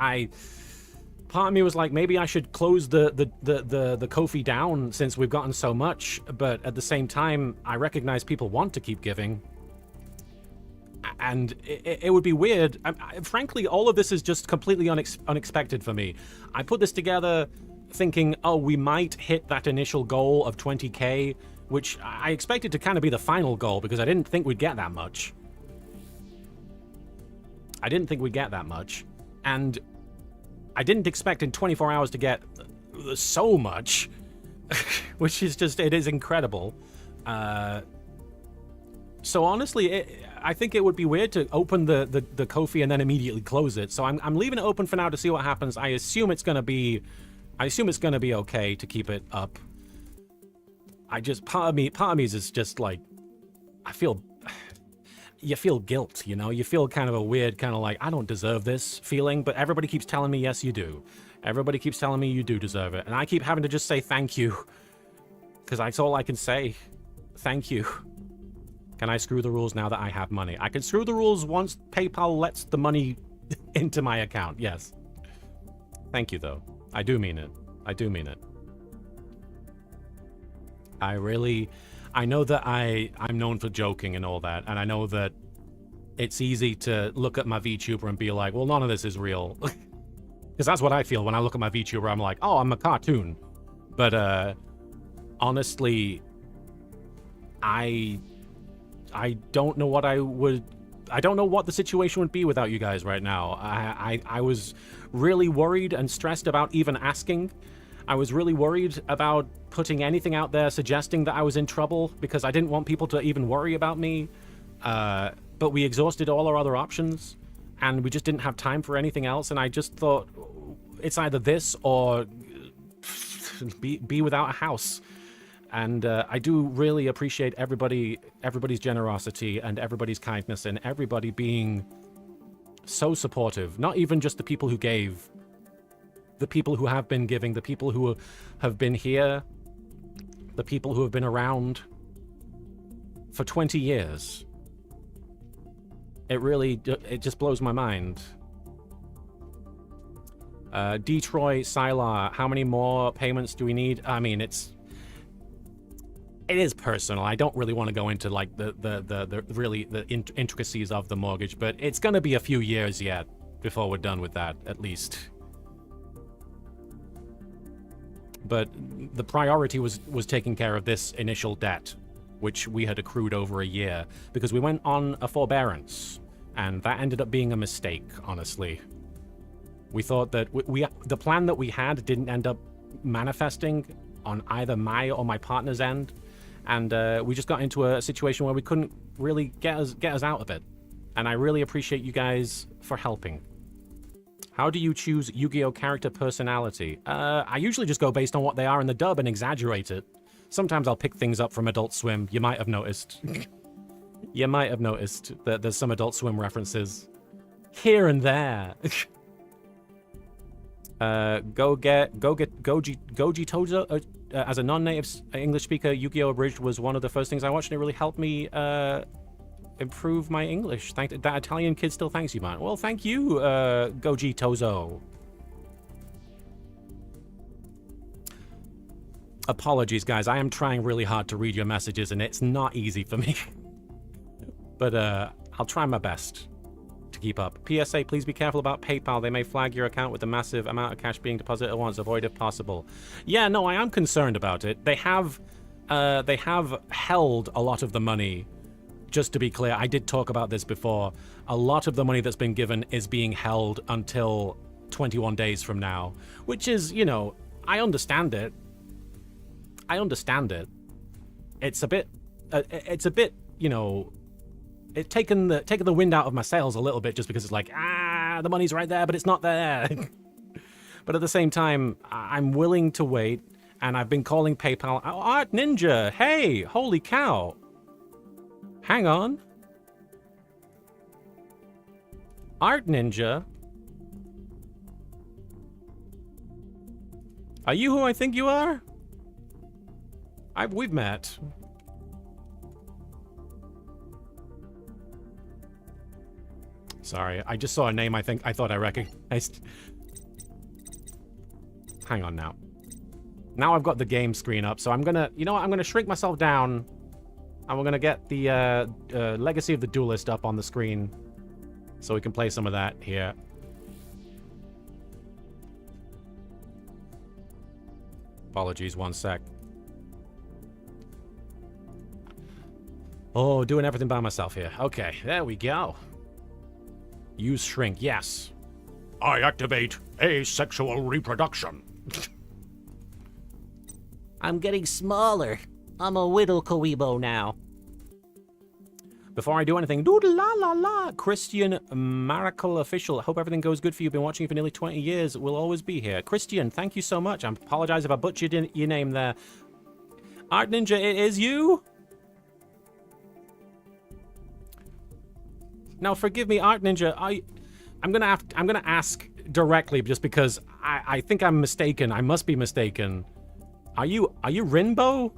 Part of me was like, maybe I should close the Ko-fi down since we've gotten so much, but at the same time, I recognize people want to keep giving. And it would be weird. Frankly, all of this is just completely unexpected for me. I put this together thinking, oh, we might hit that initial goal of 20k, which I expected to kind of be the final goal because I didn't think we'd get that much. And I didn't expect in 24 hours to get so much, which is just, it is incredible. So honestly, I think it would be weird to open the Ko-fi and then immediately close it. So I'm leaving it open for now to see what happens. I assume it's gonna be okay to keep it up. Part of me is just like, you feel guilt, you know? You feel kind of a weird, kind of like, I don't deserve this feeling, but everybody keeps telling me, yes, you do. Everybody keeps telling me you do deserve it. And I keep having to just say thank you. Because that's all I can say. Thank you. Can I screw the rules now that I have money? I can screw the rules once PayPal lets the money into my account, yes. Thank you, though. I do mean it. I do mean it. I know that I'm known for joking and all that, and I know that it's easy to look at my VTuber and be like, well, none of this is real. Because that's what I feel when I look at my VTuber. I'm like, oh, I'm a cartoon. But honestly, I don't know what I don't know what the situation would be without you guys right now. I was really worried and stressed about even asking. I was really worried about putting anything out there suggesting that I was in trouble because I didn't want people to even worry about me. But we exhausted all our other options and we just didn't have time for anything else. And I just thought it's either this or be without a house. And I do really appreciate everybody's generosity and everybody's kindness and everybody being so supportive. Not even just the people who gave, the people who have been giving, the people who have been here, the people who have been around for 20 years. It really, it just blows my mind. Detroit, Sylar, how many more payments do we need? I mean, it is personal. I don't really want to go into like the intricacies of the mortgage, but it's gonna be a few years yet before we're done with that, at least. But the priority was taking care of this initial debt, which we had accrued over a year, because we went on a forbearance, and that ended up being a mistake, honestly. We thought that the plan that we had didn't end up manifesting on either my or my partner's end, and we just got into a situation where we couldn't really get us out of it. And I really appreciate you guys for helping. How do you choose Yu-Gi-Oh character personality? I usually just go based on what they are in the dub and exaggerate it. Sometimes I'll pick things up from Adult Swim. You might have noticed. You might have noticed that there's some Adult Swim references here and there. Goji Tozo, as a non-native English speaker, Yu-Gi-Oh! Abridged was one of the first things I watched, and it really helped me improve my English. That Italian kid still thanks you, man. Well, thank you, Goji Tozo. Apologies, guys. I am trying really hard to read your messages, and it's not easy for me. But I'll try my best to keep up. PSA, please be careful about PayPal. They may flag your account with a massive amount of cash being deposited at once. Avoid if possible. Yeah, no, I am concerned about it. They have held a lot of the money. Just to be clear, I did talk about this before. A lot of the money that's been given is being held until 21 days from now, which is, you know, I understand it. I understand it. It's a bit, you know, it's taken the wind out of my sails a little bit, just because it's like, the money's right there, but it's not there. But at the same time, I'm willing to wait, and I've been calling PayPal. Oh, Art Ninja, hey, holy cow. Hang on. Art Ninja? Are you who I think you are? We've met. Sorry, I just saw a name I thought I recognized. Hang on now. Now I've got the game screen up, so I'm gonna, you know what, I'm gonna shrink myself down. And we're gonna get the Legacy of the Duelist up on the screen, so we can play some of that here. Apologies, one sec. Oh, doing everything by myself here. Okay, there we go. Use shrink, yes. I activate asexual reproduction. I'm getting smaller. I'm a little Kuriboh now. Before I do anything, doodle la la la, Christian Miracle Official. Hope everything goes good for you. Been watching you for nearly 20 years. Will always be here. Christian, thank you so much. I apologize if I butchered your name there. Art Ninja, it is you? Now, forgive me, Art Ninja. I'm gonna ask directly, just because I think I'm mistaken. I must be mistaken. Are you Rinbo?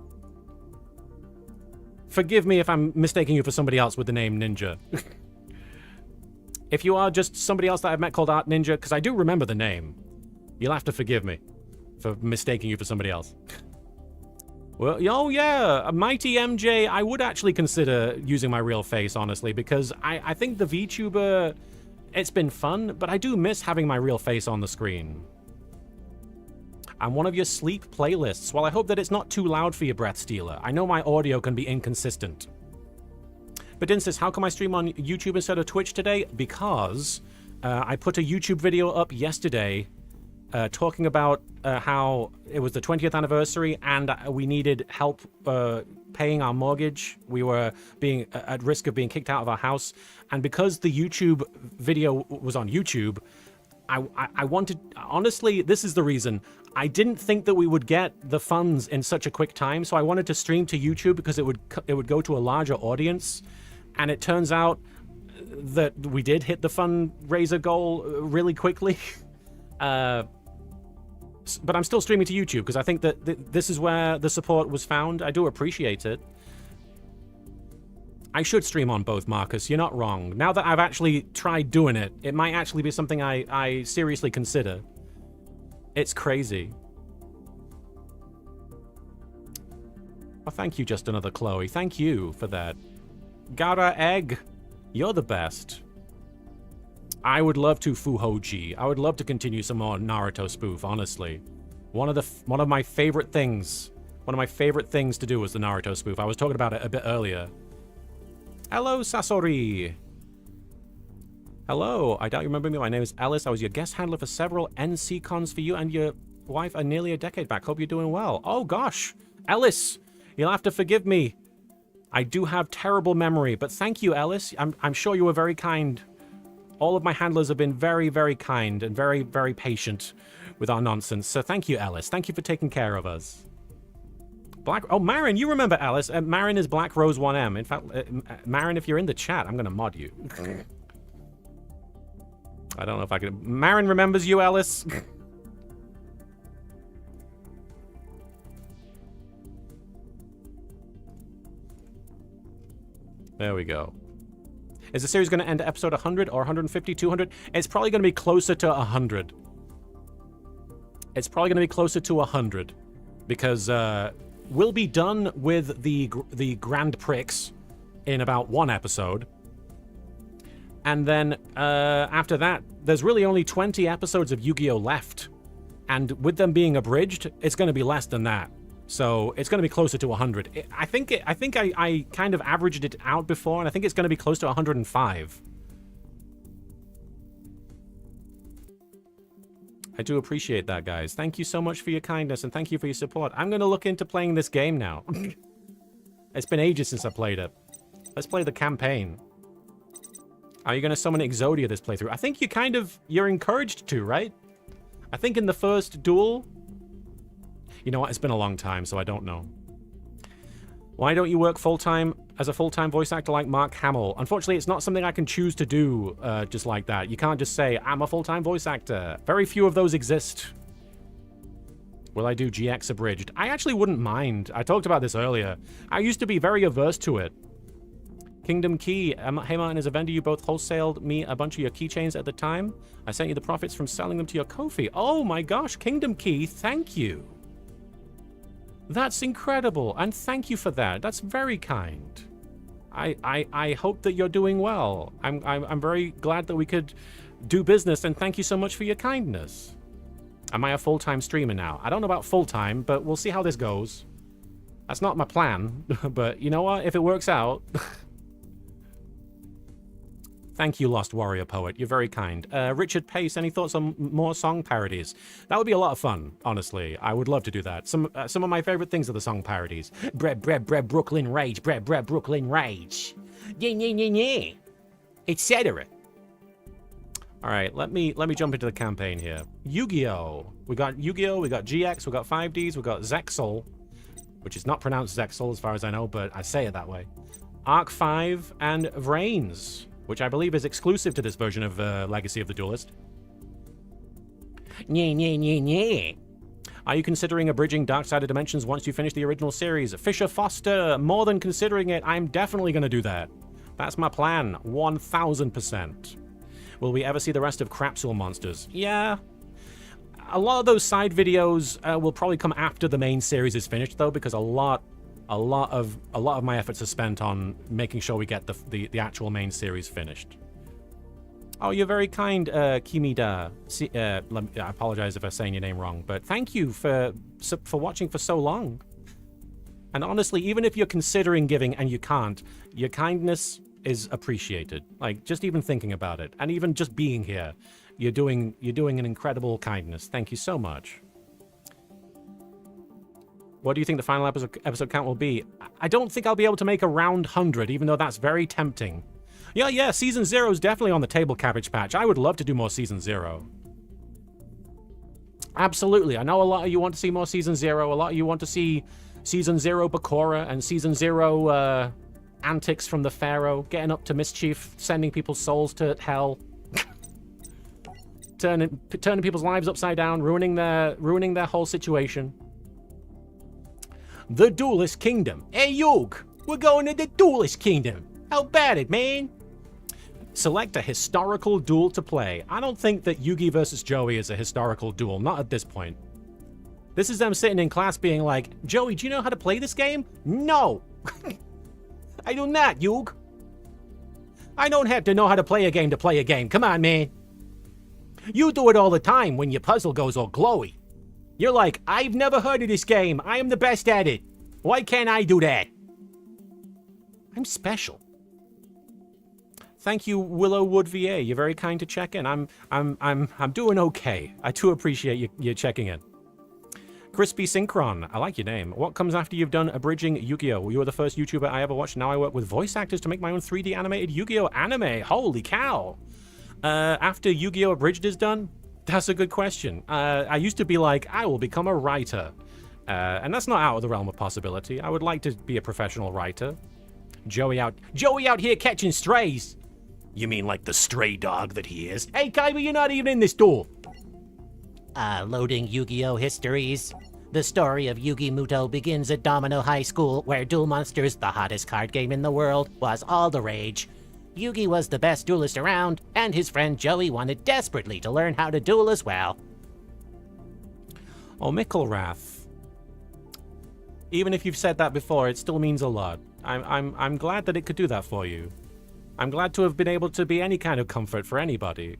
Forgive me if I'm mistaking you for somebody else with the name Ninja. If you are just somebody else that I've met called Art Ninja, because I do remember the name, you'll have to forgive me for mistaking you for somebody else. Well, oh yeah, a Mighty MJ, I would actually consider using my real face, honestly, because I think the VTuber, it's been fun, but I do miss having my real face on the screen. I'm one of your sleep playlists. Well, I hope that it's not too loud for you, Breath Stealer. I know my audio can be inconsistent. But Insis, how come I stream on YouTube instead of Twitch today? Because I put a YouTube video up yesterday talking about how it was the 20th anniversary and we needed help paying our mortgage. We were being at risk of being kicked out of our house. And because the YouTube video was on YouTube, I wanted, honestly, this is the reason. I didn't think that we would get the funds in such a quick time, so I wanted to stream to YouTube because it would go to a larger audience. And it turns out that we did hit the fundraiser goal really quickly. But I'm still streaming to YouTube because I think that this is where the support was found. I do appreciate it. I should stream on both, Marcus. You're not wrong. Now that I've actually tried doing it, it might actually be something I seriously consider. It's crazy. Oh, thank you, Just Another Chloe. Thank you for that. Gara Egg, you're the best. I would love to Fuhoji. I would love to continue some more Naruto spoof, honestly. One of my favorite things. One of my favorite things to do was the Naruto spoof. I was talking about it a bit earlier. Hello, Sasori. Hello, I doubt you remember me. My name is Alice. I was your guest handler for several NC cons for you and your wife nearly a decade back. Hope you're doing well. Oh gosh, Ellis, you'll have to forgive me. I do have terrible memory, but thank you, Ellis. I'm sure you were very kind. All of my handlers have been very, very kind and very, very patient with our nonsense. So thank you, Ellis. Thank you for taking care of us. Marin, you remember Alice. Marin is Black Rose 1M. In fact, Marin, if you're in the chat, I'm going to mod you. I don't know if I can... Marin remembers you, Alice. There we go. Is the series going to end at episode 100 or 150, 200? It's probably going to be closer to 100. It's probably going to be closer to 100. Because, we'll be done with the Grand Prix in about one episode. And then, after that, there's really only 20 episodes of Yu-Gi-Oh! Left. And with them being abridged, it's going to be less than that. So, it's going to be closer to 100. I think I kind of averaged it out before, and I think it's going to be close to 105. I do appreciate that, guys. Thank you so much for your kindness, and thank you for your support. I'm going to look into playing this game now. It's been ages since I played it. Let's play the campaign. Are you going to summon Exodia this playthrough? I think you're encouraged to, right? I think in the first duel... You know what? It's been a long time, so I don't know. Why don't you work full-time as a full-time voice actor like Mark Hamill? Unfortunately, it's not something I can choose to do just like that. You can't just say, I'm a full-time voice actor. Very few of those exist. Will I do GX Abridged? I actually wouldn't mind. I talked about this earlier. I used to be very averse to it. Kingdom Key. Hey Martin, as a vendor, you both wholesaled me a bunch of your keychains at the time. I sent you the profits from selling them to your Ko-fi. Oh my gosh, Kingdom Key, thank you. That's incredible, and thank you for that. That's very kind. I hope that you're doing well. I'm very glad that we could do business, and thank you so much for your kindness. Am I a full-time streamer now? I don't know about full-time, but we'll see how this goes. That's not my plan, but you know what? If it works out... Thank you, Lost Warrior Poet. You're very kind. Richard Pace, any thoughts on more song parodies? That would be a lot of fun, honestly. I would love to do that. Some of my favorite things are the song parodies. Bread, Brooklyn Rage. Bread, Brooklyn Rage. Yeah. Etc. All right, let me jump into the campaign here. Yu-Gi-Oh! We got Yu-Gi-Oh! We got GX, we got 5Ds, we got Zexal, which is not pronounced Zexal as far as I know, but I say it that way. Arc 5 and Vrains, which I believe is exclusive to this version of Legacy of the Duelist. Yeah. Are you considering abridging Dark Side of Dimensions once you finish the original series? Fisher Foster, more than considering it, I'm definitely going to do that. That's my plan, 1000%. Will we ever see the rest of Crapsule Monsters? Yeah. A lot of those side videos will probably come after the main series is finished, though, because a lot of my efforts are spent on making sure we get the actual main series finished. Oh, you're very kind, Kimida. I apologize if I'm saying your name wrong, but thank you for watching for so long. And honestly, even if you're considering giving and you can't, your kindness is appreciated. Like, just even thinking about it, and even just being here, you're doing an incredible kindness. Thank you so much. What do you think the final episode count will be? I don't think I'll be able to make around 100, even though that's very tempting. Yeah, Season 0 is definitely on the table, Cabbage Patch. I would love to do more Season 0. Absolutely. I know a lot of you want to see more Season 0. A lot of you want to see Season 0 Bakura and Season 0 antics from the Pharaoh, getting up to mischief, sending people's souls to hell. turning people's lives upside down, ruining their whole situation. The Duelist Kingdom. Hey, Yug! We're going to the Duelist Kingdom. How about it, man? Select a historical duel to play. I don't think that Yugi versus Joey is a historical duel, not at this point. This is them sitting in class being like, Joey, do you know how to play this game? No! I do not, Yug. I don't have to know how to play a game. Come on, man. You do it all the time when your puzzle goes all glowy. You're like, I've never heard of this game. I am the best at it. Why can't I do that? I'm special. Thank you, Willowwood VA. You're very kind to check in. I'm doing okay. I do appreciate you checking in. Crispy Synchron, I like your name. What comes after you've done abridging Yu-Gi-Oh? You were the first YouTuber I ever watched. Now I work with voice actors to make my own 3D animated Yu-Gi-Oh anime. Holy cow! After Yu-Gi-Oh Abridged is done? That's a good question. I used to be like, I will become a writer. And that's not out of the realm of possibility. I would like to be a professional writer. Joey out here catching strays. You mean like the stray dog that he is? Hey, Kaiba, you're not even in this duel. Loading Yu-Gi-Oh! Histories. The story of Yugi Muto begins at Domino High School, where Duel Monsters, the hottest card game in the world, was all the rage. Yugi was the best duelist around, and his friend Joey wanted desperately to learn how to duel as well. Oh, Mickelrath. Even if you've said that before, it still means a lot. I'm glad that it could do that for you. I'm glad to have been able to be any kind of comfort for anybody.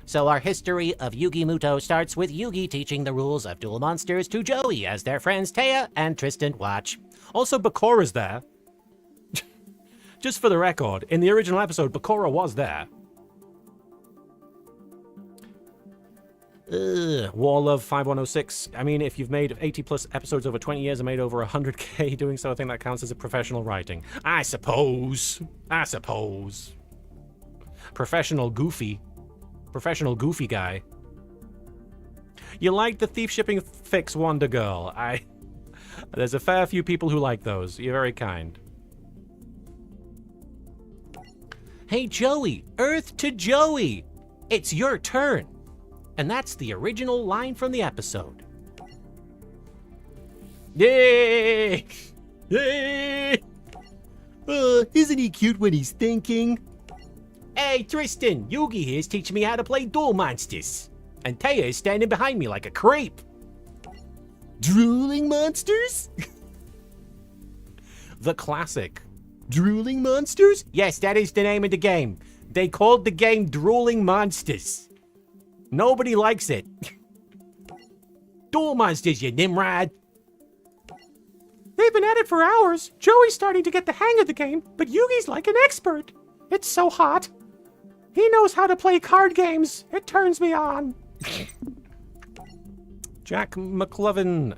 So our history of Yugi Muto starts with Yugi teaching the rules of Duel Monsters to Joey as their friends Taya and Tristan watch. Also, Bakura's there. Just for the record, in the original episode, Bakura was there. Warlove 5106. I mean, if you've made 80 plus episodes over 20 years and made over 100k doing so, I think that counts as a professional writing. I suppose. Professional goofy guy. You like the thief shipping fix, Wonder Girl. There's a fair few people who like those. You're very kind. Hey Joey, Earth to Joey! It's your turn! And that's the original line from the episode. Yay! Yay! Isn't he cute when he's thinking? Hey, Tristan, Yugi here's teaching me how to play Duel Monsters. And Taya is standing behind me like a creep. Drooling monsters? The classic. Drooling monsters? Yes, that is the name of the game. They called the game Drooling Monsters. Nobody likes it. Duel Monsters, you Nimrod. They've been at it for hours. Joey's starting to get the hang of the game, but Yugi's like an expert. It's so hot. He knows how to play card games. It turns me on. Jack McLaughlin,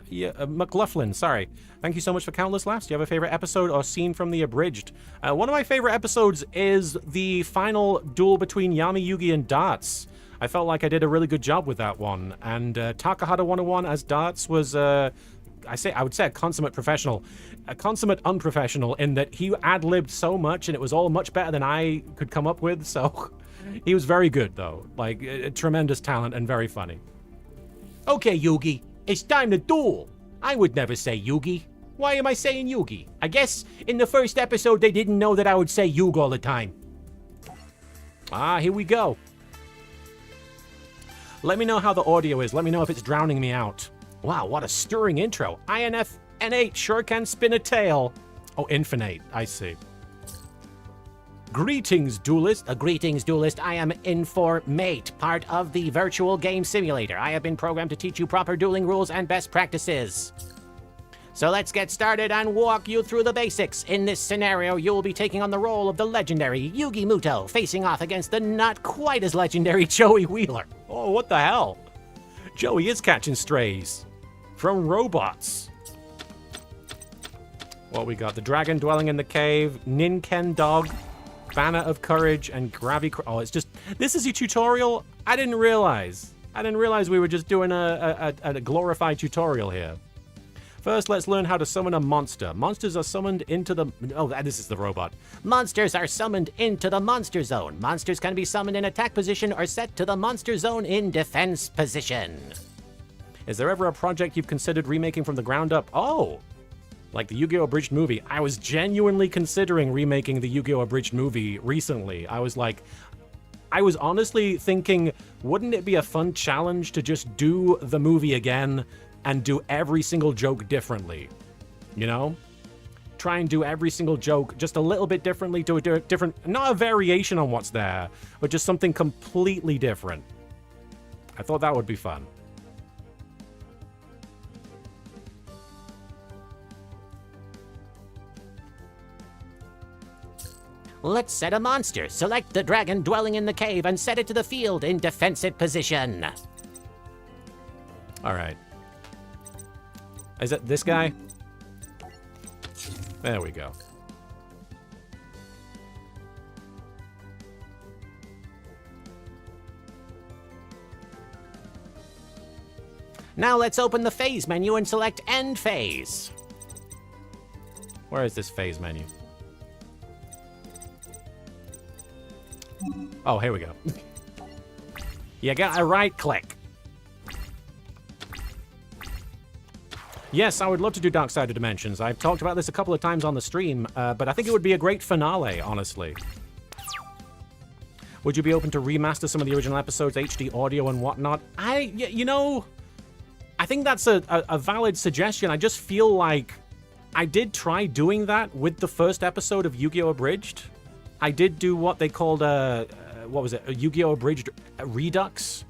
sorry. Thank you so much for countless laughs. Do you have a favorite episode or scene from the Abridged? One of my favorite episodes is the final duel between Yami, Yugi, and Darts. I felt like I did a really good job with that one. And Takahata 101 as Darts was, I would say a consummate professional. A consummate unprofessional in that he ad-libbed so much and it was all much better than I could come up with, so... He was very good, though. Like, tremendous talent and very funny. Okay, Yugi, it's time to duel. I would never say Yugi. Why am I saying Yugi? I guess in the first episode they didn't know that I would say Yug all the time. Ah, here we go. Let me know how the audio is. Let me know if it's drowning me out. Wow, what a stirring intro. INFN8 sure can spin a tail. Oh, Infinite, I see. Greetings, Duelist. Greetings, Duelist. I am Informate, part of the virtual game simulator. I have been programmed to teach you proper dueling rules and best practices. So let's get started and walk you through the basics. In this scenario, you will be taking on the role of the legendary Yugi Muto, facing off against the not quite as legendary Joey Wheeler. Oh, what the hell? Joey is catching strays. From robots. What we got? The dragon dwelling in the cave, Ninken dog, Banner of Courage, and Oh, it's just... This is your tutorial? I didn't realize. We were just doing a glorified tutorial here. First, let's learn how to summon a monster. Monsters are summoned into the... Oh, this is the robot. Monsters are summoned into the monster zone. Monsters can be summoned in attack position or set to the monster zone in defense position. Is there ever a project you've considered remaking from the ground up? Oh! Like the Yu-Gi-Oh! Abridged movie. I was genuinely considering remaking the Yu-Gi-Oh! Abridged movie recently. I was honestly thinking, wouldn't it be a fun challenge to just do the movie again and do every single joke differently? You know? Try and do every single joke just a little bit differently, do a different, not a variation on what's there, but just something completely different. I thought that would be fun. Let's set a monster. Select the dragon dwelling in the cave and set it to the field in defensive position. All right. Is it this guy? There we go. Now let's open the phase menu and select end phase. Where is this phase menu? Oh, here we go. You got a right click. Yes, I would love to do Dark Side of Dimensions. I've talked about this a couple of times on the stream, but I think it would be a great finale, honestly. Would you be open to remaster some of the original episodes, HD audio and whatnot? You know, I think that's a valid suggestion. I just feel like I did try doing that with the first episode of Yu-Gi-Oh! Abridged. I did do what they called what was it? A Yu-Gi-Oh! Abridged Redux.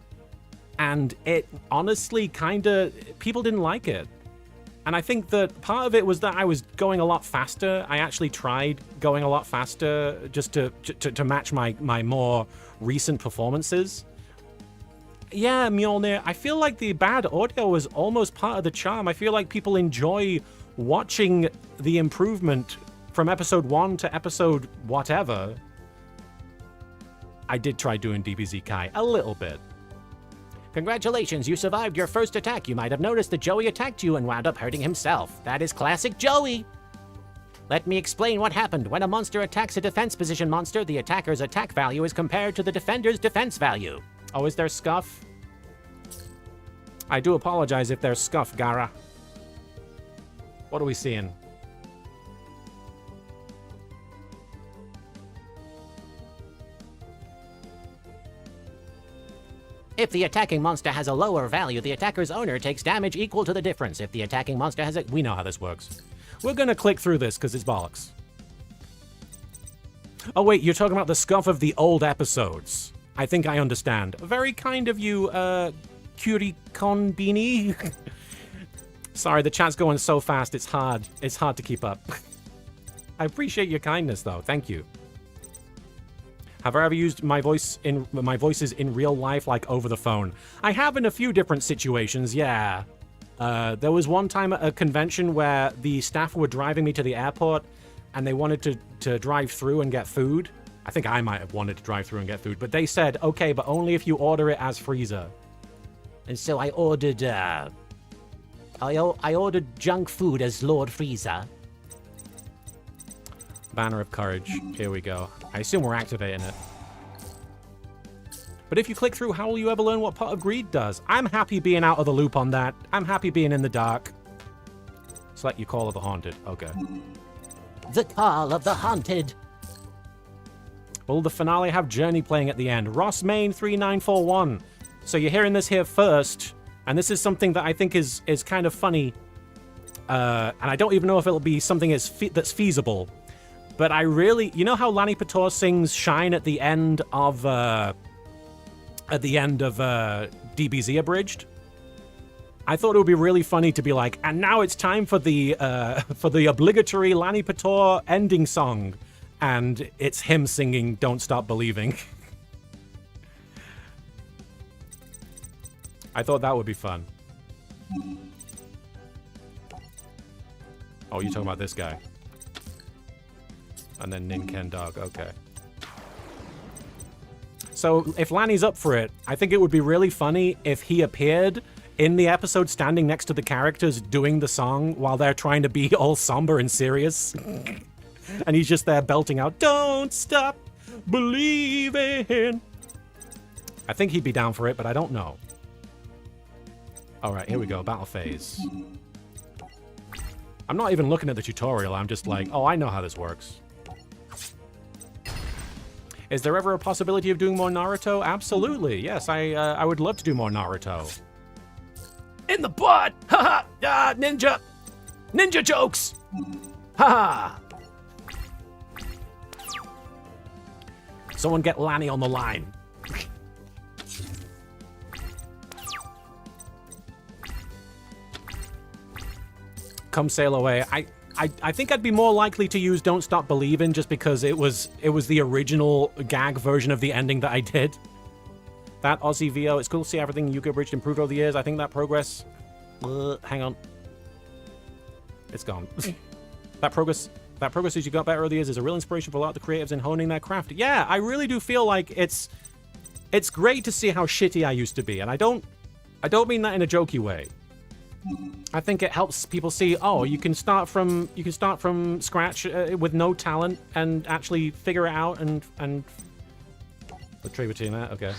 And it honestly people didn't like it. And I think that part of it was that I was going a lot faster. I actually tried going a lot faster just to match my more recent performances. Yeah, Mjolnir, I feel like the bad audio was almost part of the charm. I feel like people enjoy watching the improvement from episode 1 to episode whatever. I did try doing DBZ Kai a little bit. Congratulations, you survived your first attack. You might have noticed that Joey attacked you and wound up hurting himself. That is classic Joey. Let me explain what happened. When a monster attacks a defense position monster, the attacker's attack value is compared to the defender's defense value. Oh, is there scuff? I do apologize if there's scuff, Gara. What are we seeing? If the attacking monster has a lower value, the attacker's owner takes damage equal to the difference. If the attacking monster has a... We know how this works. We're gonna click through this because it's bollocks. Oh wait, you're talking about the scuff of the old episodes. I think I understand. Very kind of you, Kuriboh. Sorry, the chat's going so fast, it's hard to keep up. I appreciate your kindness though, thank you. Have I ever used my voices in real life, like over the phone? I have in a few different situations, yeah. There was one time at a convention where the staff were driving me to the airport and they wanted to drive through and get food. I think I might have wanted to drive through and get food, but they said, okay, but only if you order it as Frieza. And so I ordered, I ordered junk food as Lord Frieza. Banner of Courage. Here we go. I assume we're activating it. But if you click through, how will you ever learn what Pot of Greed does? I'm happy being out of the loop on that. I'm happy being in the dark. Select your Call of the Haunted. Okay. The Call of the Haunted. Will the finale have Journey playing at the end? Ross Main 3941. So you're hearing this here first, and this is something that I think is kind of funny. And I don't even know if it'll be something that's feasible. But I really, you know how Lanny Pator sings "Shine" at the end of DBZ Abridged? I thought it would be really funny to be like, and now it's time for the obligatory Lanny Pator ending song, and it's him singing "Don't Stop Believing." I thought that would be fun. Oh, you're talking about this guy. And then Ninken Dog, okay. So, if Lanny's up for it, I think it would be really funny if he appeared in the episode standing next to the characters doing the song while they're trying to be all somber and serious. And he's just there belting out, "Don't stop believing." I think he'd be down for it, but I don't know. Alright, here we go, battle phase. I'm not even looking at the tutorial. I'm just like, oh, I know how this works. Is there ever a possibility of doing more Naruto? Absolutely. Yes, I would love to do more Naruto. In the butt! Haha! Ah, ninja! Ninja jokes! Haha! Someone get Lanny on the line. Come sail away. I think I'd be more likely to use Don't Stop Believin' just because it was the original gag version of the ending that I did. That Aussie VO, it's cool to see everything YGO Abridged improved over the years. I think that progress... hang on. It's gone. that progress as you got better over the years is a real inspiration for a lot of the creatives in honing their craft. Yeah, I really do feel like it's great to see how shitty I used to be, and I don't mean that in a jokey way. I think it helps people see, oh, you can start from scratch with no talent and actually figure it out and the trade between that. Okay.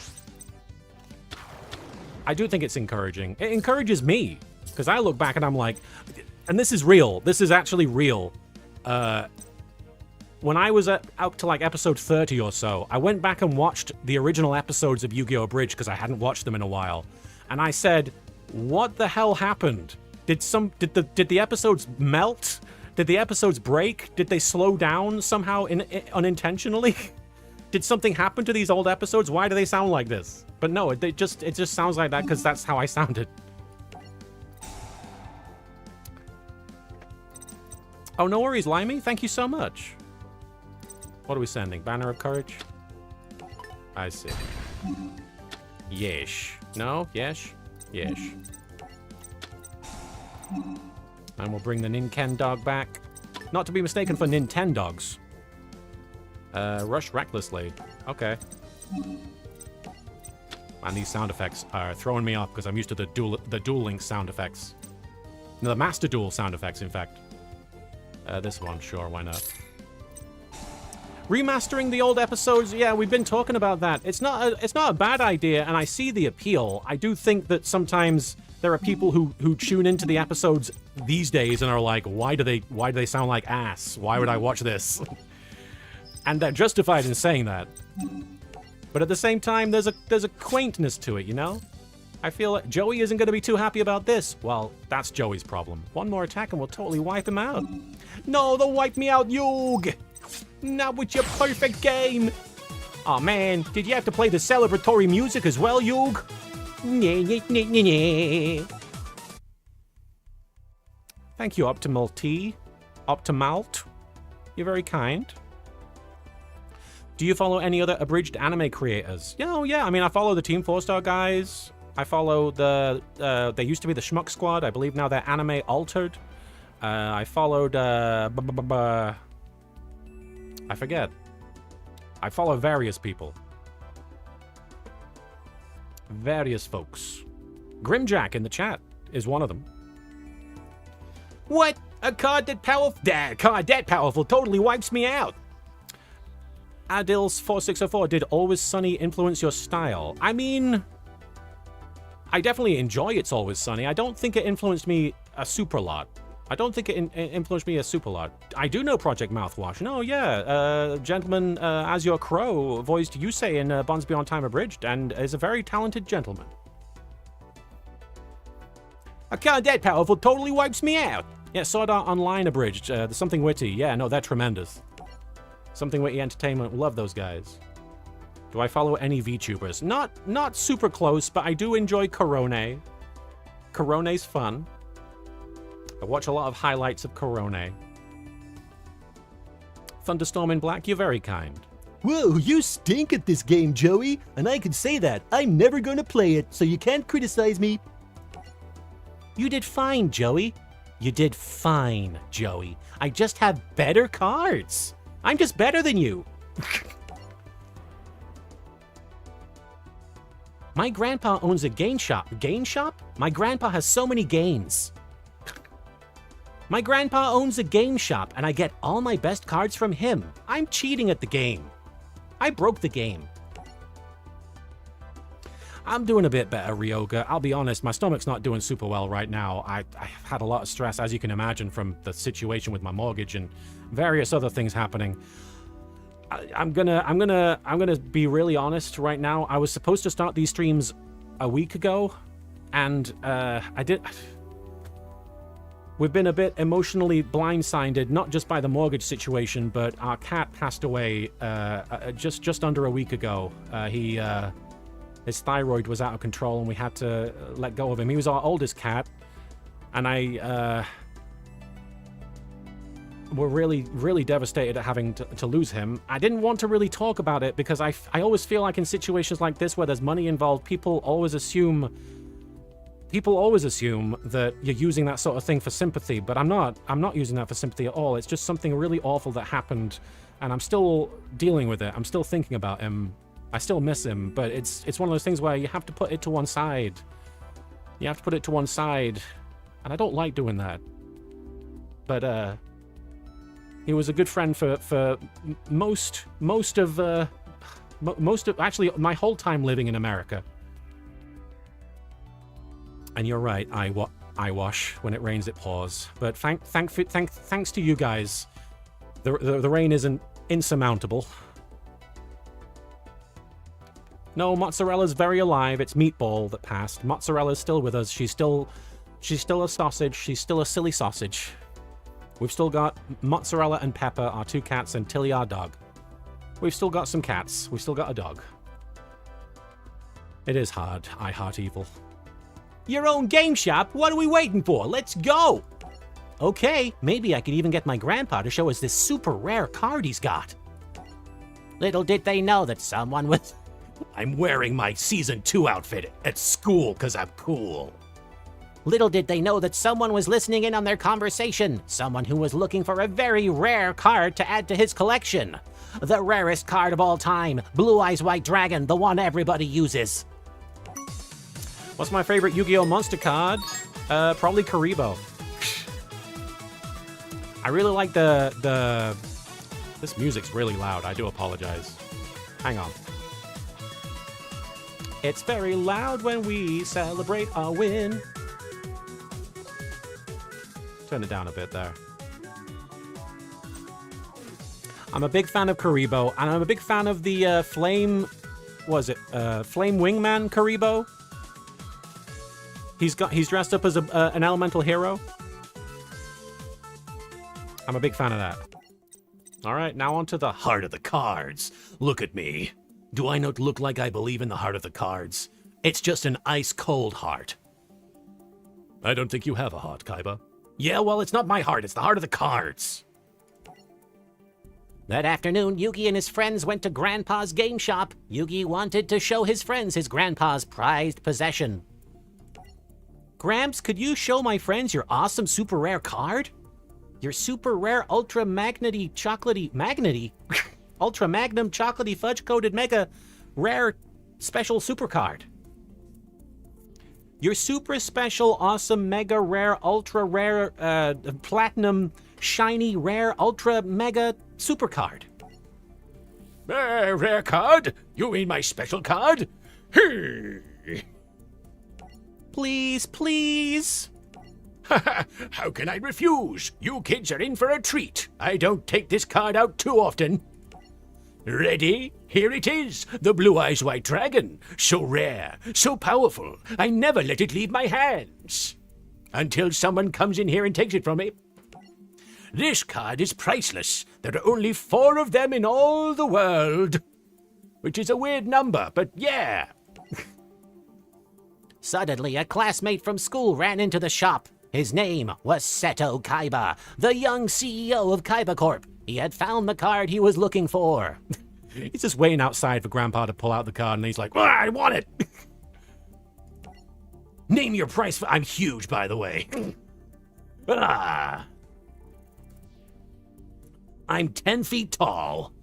I do think it's encouraging. It encourages me because I look back and I'm like, and this is real. This is actually real. When I was out to like episode 30 or so, I went back and watched the original episodes of YGO Abridged because I hadn't watched them in a while, and I said, what the hell happened? Did the episodes melt? Did the episodes break? Did they slow down somehow unintentionally? Did something happen to these old episodes? Why do they sound like this? But no, it just sounds like that because that's how I sounded. Oh, no worries, Limey. Thank you so much. What are we sending? Banner of Courage? I see. Yesh. No? Yesh? Yesh. And we'll bring the Nintendog back. Not to be mistaken for Nintendogs. Rush recklessly. Okay. And these sound effects are throwing me off because I'm used to the Duel Link sound effects. No, the Master Duel sound effects, in fact. This one, sure, why not? Remastering the old episodes, yeah, we've been talking about that. It's not a bad idea, and I see the appeal. I do think that sometimes there are people who tune into the episodes these days and are like, why do they sound like ass? Why would I watch this? And they're justified in saying that. But at the same time, there's a quaintness to it, you know? I feel like Joey isn't going to be too happy about this. Well, that's Joey's problem. One more attack and we'll totally wipe him out. No, don't wipe me out, Yug! Not with your perfect game! Aw, oh, man, did you have to play the celebratory music as well, Yug? Thank you, Optimal T. Optimalt. You're very kind. Do you follow any other abridged anime creators? Yeah, I mean, I follow the Team 4-Star guys. I follow they used to be the Schmuck Squad. I believe now they're Anime Altered. I followed, I forget. I follow various people. Various folks. Grimjack in the chat is one of them. What? A card that powerful totally wipes me out. Adils4604, did Always Sunny influence your style? I mean, I definitely enjoy It's Always Sunny. I don't think it influenced me a super lot. I don't think it influenced me a super lot. I do know Project Mouthwash. No, yeah. Gentleman Azure Crow voiced Yusei in Bonds Beyond Time Abridged and is a very talented gentleman. A card that powerful totally wipes me out. Yeah, Sword Art Online Abridged. The Something Witty. Yeah, no, they're tremendous. Something Witty Entertainment. Love those guys. Do I follow any VTubers? Not super close, but I do enjoy Korone. Korone's fun. I watch a lot of highlights of Korone. Thunderstorm in Black, you're very kind. Whoa, you stink at this game, Joey. And I can say that. I'm never gonna play it, so you can't criticize me. You did fine, Joey. You did fine, Joey. I just have better cards. I'm just better than you. My grandpa owns a game shop. Game shop? My grandpa has so many games. My grandpa owns a game shop, and I get all my best cards from him. I'm cheating at the game. I broke the game. I'm doing a bit better, Ryoga. I'll be honest, my stomach's not doing super well right now. I've had a lot of stress, as you can imagine, from the situation with my mortgage and various other things happening. I'm gonna be really honest right now. I was supposed to start these streams a week ago, and I did. We've been a bit emotionally blindsided, not just by the mortgage situation, but our cat passed away just under a week ago. His thyroid was out of control, and we had to let go of him. He was our oldest cat, and we're really devastated at having to lose him. I didn't want to really talk about it because I always feel like in situations like this where there's money involved, people always assume that you're using that sort of thing for sympathy, but I'm not using that for sympathy at all. It's just something really awful that happened, and I'm still dealing with it. I'm still thinking about him. I still miss him, but it's one of those things where you have to put it to one side. You have to put it to one side, and I don't like doing that. But he was a good friend for most of actually my whole time living in America. And you're right, I wash. When it rains, it pours. But thanks to you guys, the rain isn't insurmountable. No, Mozzarella's very alive. It's Meatball that passed. Mozzarella's still with us. She's still a sausage. She's still a silly sausage. We've still got Mozzarella and Pepper, our two cats, and Tilly, our dog. We've still got some cats. We've still got a dog. It is hard. I heart evil. Your own game shop? What are we waiting for? Let's go! Okay, maybe I could even get my grandpa to show us this super rare card he's got. Little did they know that someone was... I'm wearing my Season 2 outfit at school because I'm cool. Little did they know that someone was listening in on their conversation. Someone who was looking for a very rare card to add to his collection. The rarest card of all time. Blue Eyes White Dragon, the one everybody uses. What's my favorite Yu-Gi-Oh! Monster card? Probably Kuriboh. I really like the... This music's really loud. I do apologize. Hang on. It's very loud when we celebrate our win. Turn it down a bit there. I'm a big fan of Kuriboh, and I'm a big fan of the Flame... Was it? Flame Wingman Kuriboh? He's dressed up as an elemental hero. I'm a big fan of that. All right, now on to the Heart of the cards. Look at me. Do I not look like I believe in the heart of the cards? It's just an ice-cold heart. I don't think you have a heart, Kaiba. Yeah, well, it's not my heart. It's the heart of the cards. That afternoon, Yugi and his friends went to Grandpa's game shop. Yugi wanted to show his friends his grandpa's prized possession. Gramps, could you show my friends your awesome super rare card? Your super rare ultra magnety chocolatey magnety ultra magnum chocolatey fudge coated mega rare special super card. Your super special awesome mega rare ultra rare platinum shiny rare ultra mega super card. Rare card? You mean my special card? Please, please. How can I refuse? You kids are in for a treat. I don't take this card out too often. Ready? Here it is, the Blue Eyes White Dragon. So rare, so powerful, I never let it leave my hands. Until someone comes in here and takes it from me. This card is priceless. There are only 4 of them in all the world. Which is a weird number, but yeah. Suddenly, a classmate from school ran into the shop. His name was Seto Kaiba, the young CEO of Kaiba Corp. He had found the card he was looking for. He's just waiting outside for Grandpa to pull out the card, and he's like, I want it! Name your price for... I'm huge, by the way. I'm 10 feet tall.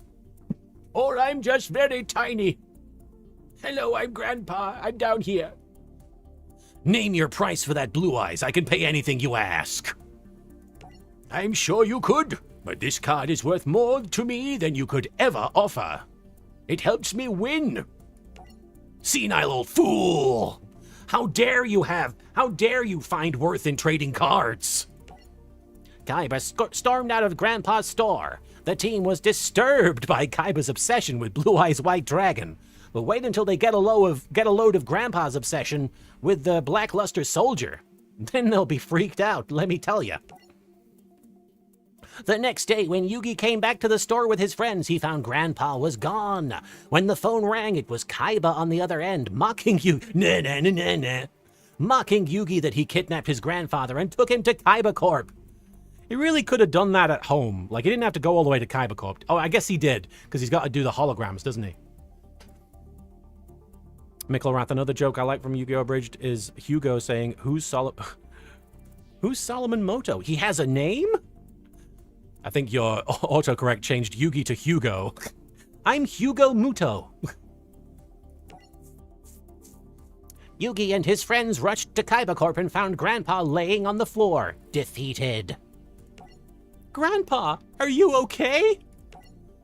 Or I'm just very tiny. Hello, I'm Grandpa. I'm down here. Name your price for that Blue Eyes. I can pay anything you ask. I'm sure you could, but this card is worth more to me than you could ever offer. It helps me win. Senile old fool! How dare you find worth in trading cards? Kaiba stormed out of Grandpa's store. The team was disturbed by Kaiba's obsession with Blue Eyes White Dragon. But wait until they get a load of Grandpa's obsession with the Blackluster Soldier. Then they'll be freaked out, let me tell you. The next day, when Yugi came back to the store with his friends, he found Grandpa was gone. When the phone rang, it was Kaiba on the other end, mocking mocking Yugi that he kidnapped his grandfather and took him to Kaiba Corp. He really could have done that at home. Like, he didn't have to go all the way to Kaiba Corp. Oh, I guess he did, because he's got to do the holograms, doesn't he? Mikkelrath, another joke I like from YGO Abridged is Hugo saying, Who's Solomon Moto? He has a name? I think your autocorrect changed Yugi to Hugo. I'm Hugo Muto. Yugi and his friends rushed to Kaiba Corp and found Grandpa laying on the floor, defeated. Grandpa, are you okay?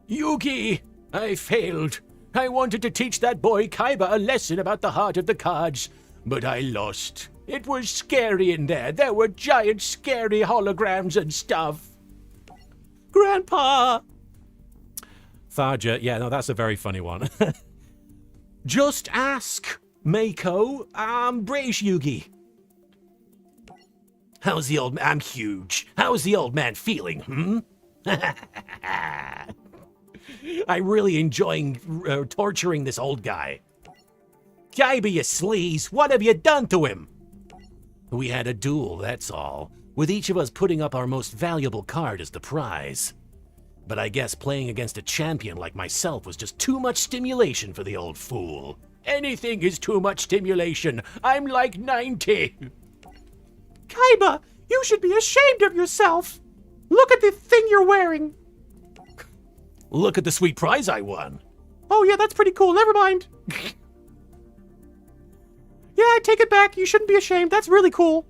Yugi, I failed. I wanted to teach that boy Kaiba a lesson about the heart of the cards, but I lost. It was scary in there. There were giant scary holograms and stuff. Grandpa! Tharja, yeah, no, that's a very funny one. Just ask, Mako. British Yugi. How's the old man? I'm huge. How's the old man feeling, I'm really enjoying torturing this old guy. Kaiba, you sleaze, what have you done to him? We had a duel, that's all, with each of us putting up our most valuable card as the prize. But I guess playing against a champion like myself was just too much stimulation for the old fool. Anything is too much stimulation. I'm like 90. Kaiba, you should be ashamed of yourself. Look at the thing you're wearing. Look at the sweet prize I won. Oh yeah, that's pretty cool. Never mind. Yeah, I take it back. You shouldn't be ashamed. That's really cool.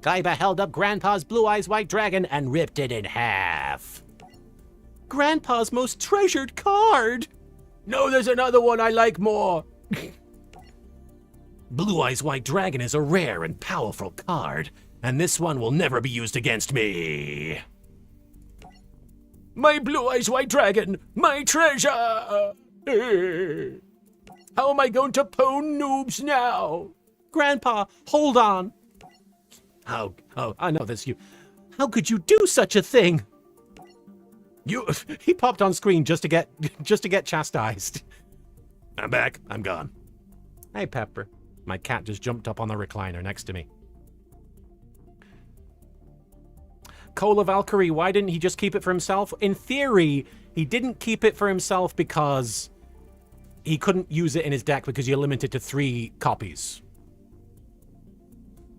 Kaiba held up Grandpa's Blue Eyes White Dragon and ripped it in half. Grandpa's most treasured card. No, there's another one I like more. Blue Eyes White Dragon is a rare and powerful card, and this one will never be used against me. My Blue Eyes White Dragon, my treasure! How am I going to pwn noobs now? Grandpa, hold on. Oh, I know this. How could you do such a thing? He popped on screen just to get chastised. I'm back. I'm gone. Hey, Pepper. My cat just jumped up on the recliner next to me. Cola Valkyrie, why didn't he just keep it for himself? In theory, he didn't keep it for himself because he couldn't use it in his deck because you're limited to 3 copies.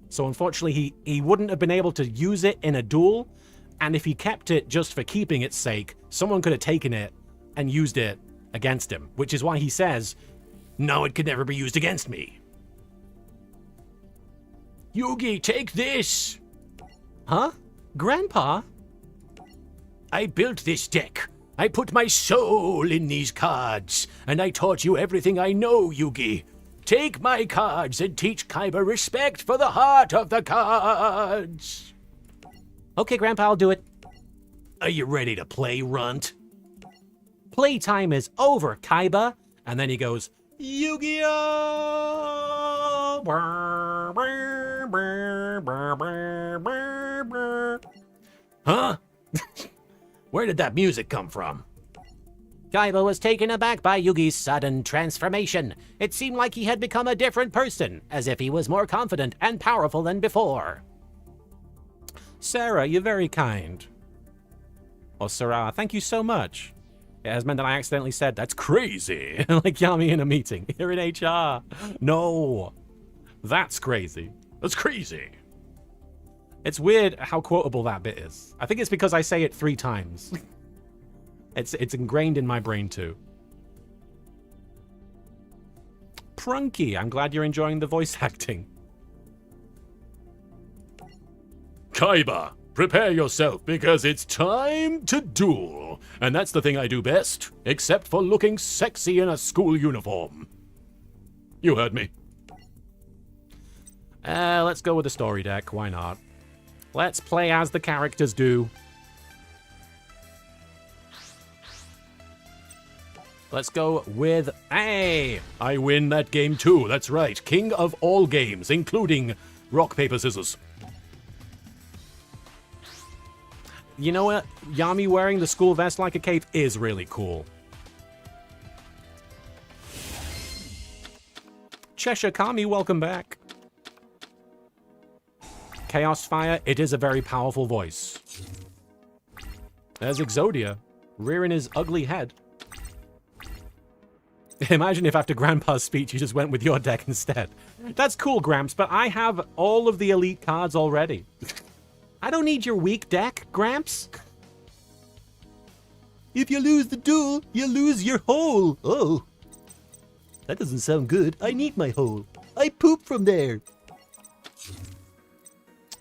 So unfortunately, he wouldn't have been able to use it in a duel, and if he kept it just for keeping its sake, someone could have taken it and used it against him, which is why he says, no, it could never be used against me. Yugi, take this! Huh? Grandpa? I built this deck. I put my soul in these cards, and I taught you everything I know, Yugi. Take my cards and teach Kaiba respect for the heart of the cards. Okay, Grandpa, I'll do it. Are you ready to play, runt? Playtime is over, Kaiba. And then he goes, Yu-Gi-Oh! Huh? Where did that music come from? Kaiba was taken aback by Yugi's sudden transformation. It seemed like he had become a different person, as if he was more confident and powerful than before. Sarah, you're very kind. Oh, Sarah, thank you so much. It has meant that I accidentally said, that's crazy, like Yami in a meeting. You're in HR. No, that's crazy. That's crazy. It's weird how quotable that bit is. I think it's because I say it 3 times. It's ingrained in my brain too. Prunky, I'm glad you're enjoying the voice acting. Kaiba, prepare yourself because it's time to duel. And that's the thing I do best, except for looking sexy in a school uniform. You heard me. Let's go with the story deck. Why not? Let's play as the characters do. Let's go with... Hey! I win that game too, that's right. King of all games, including rock, paper, scissors. You know what? Yami wearing the school vest like a cape is really cool. Cheshire Kami, welcome back. Chaos Fire, it is a very powerful voice. There's Exodia, rearing his ugly head. Imagine if after Grandpa's speech you just went with your deck instead. That's cool, Gramps, but I have all of the elite cards already. I don't need your weak deck, Gramps. If you lose the duel, you lose your hole. Oh. That doesn't sound good. I need my hole. I poop from there.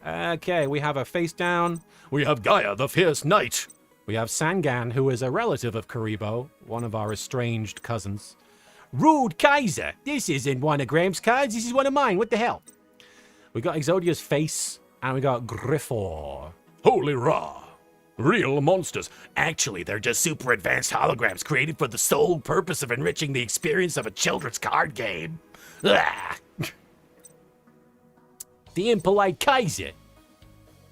Okay, we have a face down. We have Gaia, the fierce knight. We have Sangan, who is a relative of Kuriboh, one of our estranged cousins. Rude Kaiser! This isn't one of Graham's cards, this is one of mine, what the hell? We got Exodia's face, and we got Griffor. Holy raw. Real monsters. Actually, they're just super advanced holograms created for the sole purpose of enriching the experience of a children's card game. Ah. The impolite Kaiser!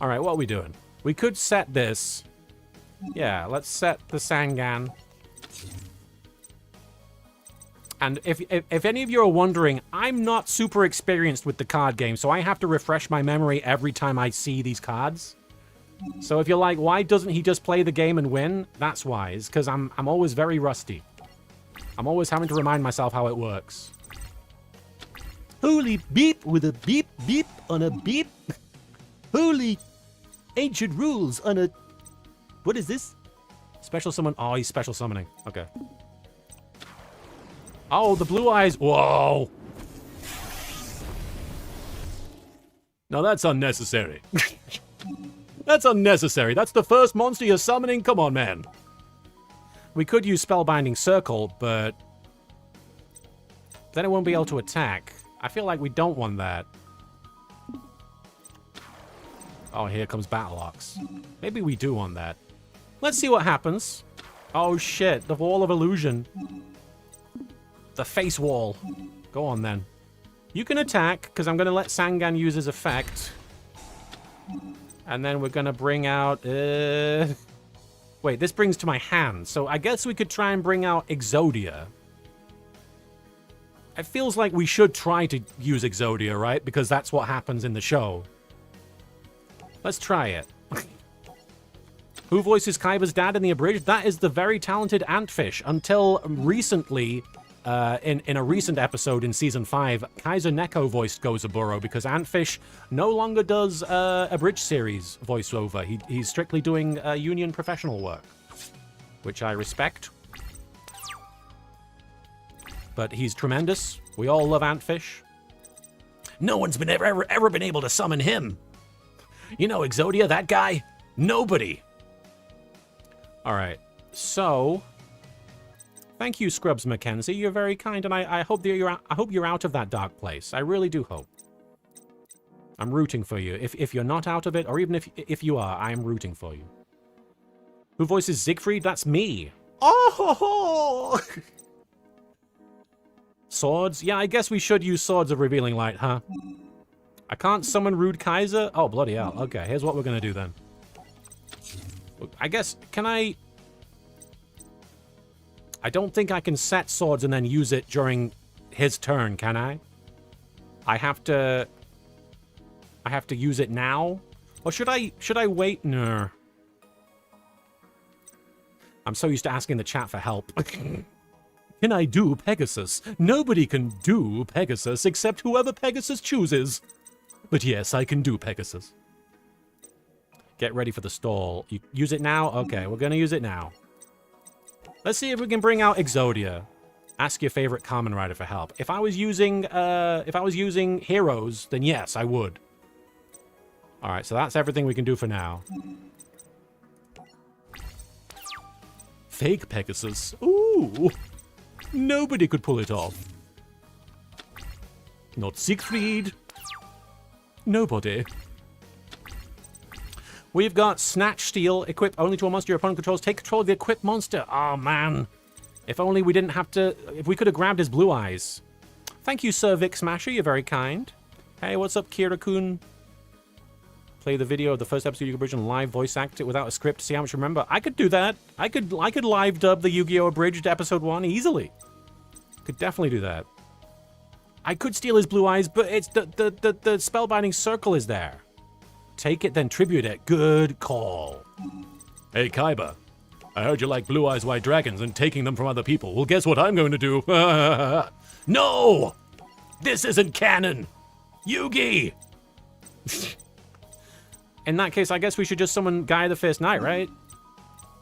Alright, what are we doing? We could set this. Yeah, let's set the Sangan. And if any of you are wondering, I'm not super experienced with the card game, so I have to refresh my memory every time I see these cards. So if you're like, why doesn't he just play the game and win? That's why, it's because I'm always very rusty. I'm always having to remind myself how it works. Holy beep with a beep beep on a beep. Holy ancient rules on a... What is this? Special summon. Oh, he's special summoning. Okay. Oh, the blue eyes. Whoa. Now that's unnecessary. That's unnecessary. That's the first monster you're summoning? Come on, man. We could use Spellbinding Circle, but then it won't be able to attack. I feel like we don't want that. Oh, here comes Battle Ox. Maybe we do want that. Let's see what happens. Oh shit, the Wall of Illusion. The face wall. Go on then. You can attack, because I'm going to let Sangan use his effect. And then we're going to bring out... Wait, this brings to my hand. So I guess we could try and bring out Exodia. It feels like we should try to use Exodia, right? Because that's what happens in the show. Let's try it. Who voices Kaiba's dad in the Abridged? That is the very talented Antfish. Until recently, in a recent episode in Season 5, Kaiser Neko voiced Gozaburo because Antfish no longer does Abridged series voiceover. He's strictly doing union professional work, which I respect. But he's tremendous. We all love Antfish. No one's been ever been able to summon him. You know, Exodia, that guy? Nobody. All right. So, thank you, Scrubs Mackenzie. You're very kind, and I hope that you're out of that dark place. I really do hope. I'm rooting for you. If you're not out of it, or even if you are, I am rooting for you. Who voices Siegfried? That's me. Oh ho ho! Swords? Yeah, I guess we should use Swords of Revealing Light, huh? I can't summon Rude Kaiser? Oh, bloody hell. Okay, here's what we're gonna do then. I guess, can I don't think I can set Swords and then use it during his turn, can I? I have to use it now? Or should I wait? No. I'm so used to asking the chat for help. Can I do Pegasus? Nobody can do Pegasus except whoever Pegasus chooses. But yes, I can do Pegasus. Get ready for the stall. You use it now? Okay, we're gonna use it now. Let's see if we can bring out Exodia. Ask your favorite Kamen Rider for help. If I was using heroes, then yes, I would. Alright, so that's everything we can do for now. Fake Pegasus. Ooh! Nobody could pull it off. Not Siegfried. Nobody. We've got Snatch Steal, equip only to a monster your opponent controls. Take control of the equipped monster. Oh, man. If only we didn't have to... If we could have grabbed his blue eyes. Thank you, Sir Vic Smasher. You're very kind. Hey, what's up, Kira-kun? Play the video of the first episode of YGO Abridged and live voice act it without a script to see how much you remember. I could do that. I could live dub the YGO Abridged episode 1 easily. Could definitely do that. I could steal his blue eyes, but it's the spellbinding circle is there. Take it, then tribute it. Good call. Hey, Kaiba. I heard you like Blue Eyes White Dragons and taking them from other people. Well, guess what I'm going to do? No! This isn't canon! Yugi! In that case, I guess we should just summon Guy the Fierce Knight, right?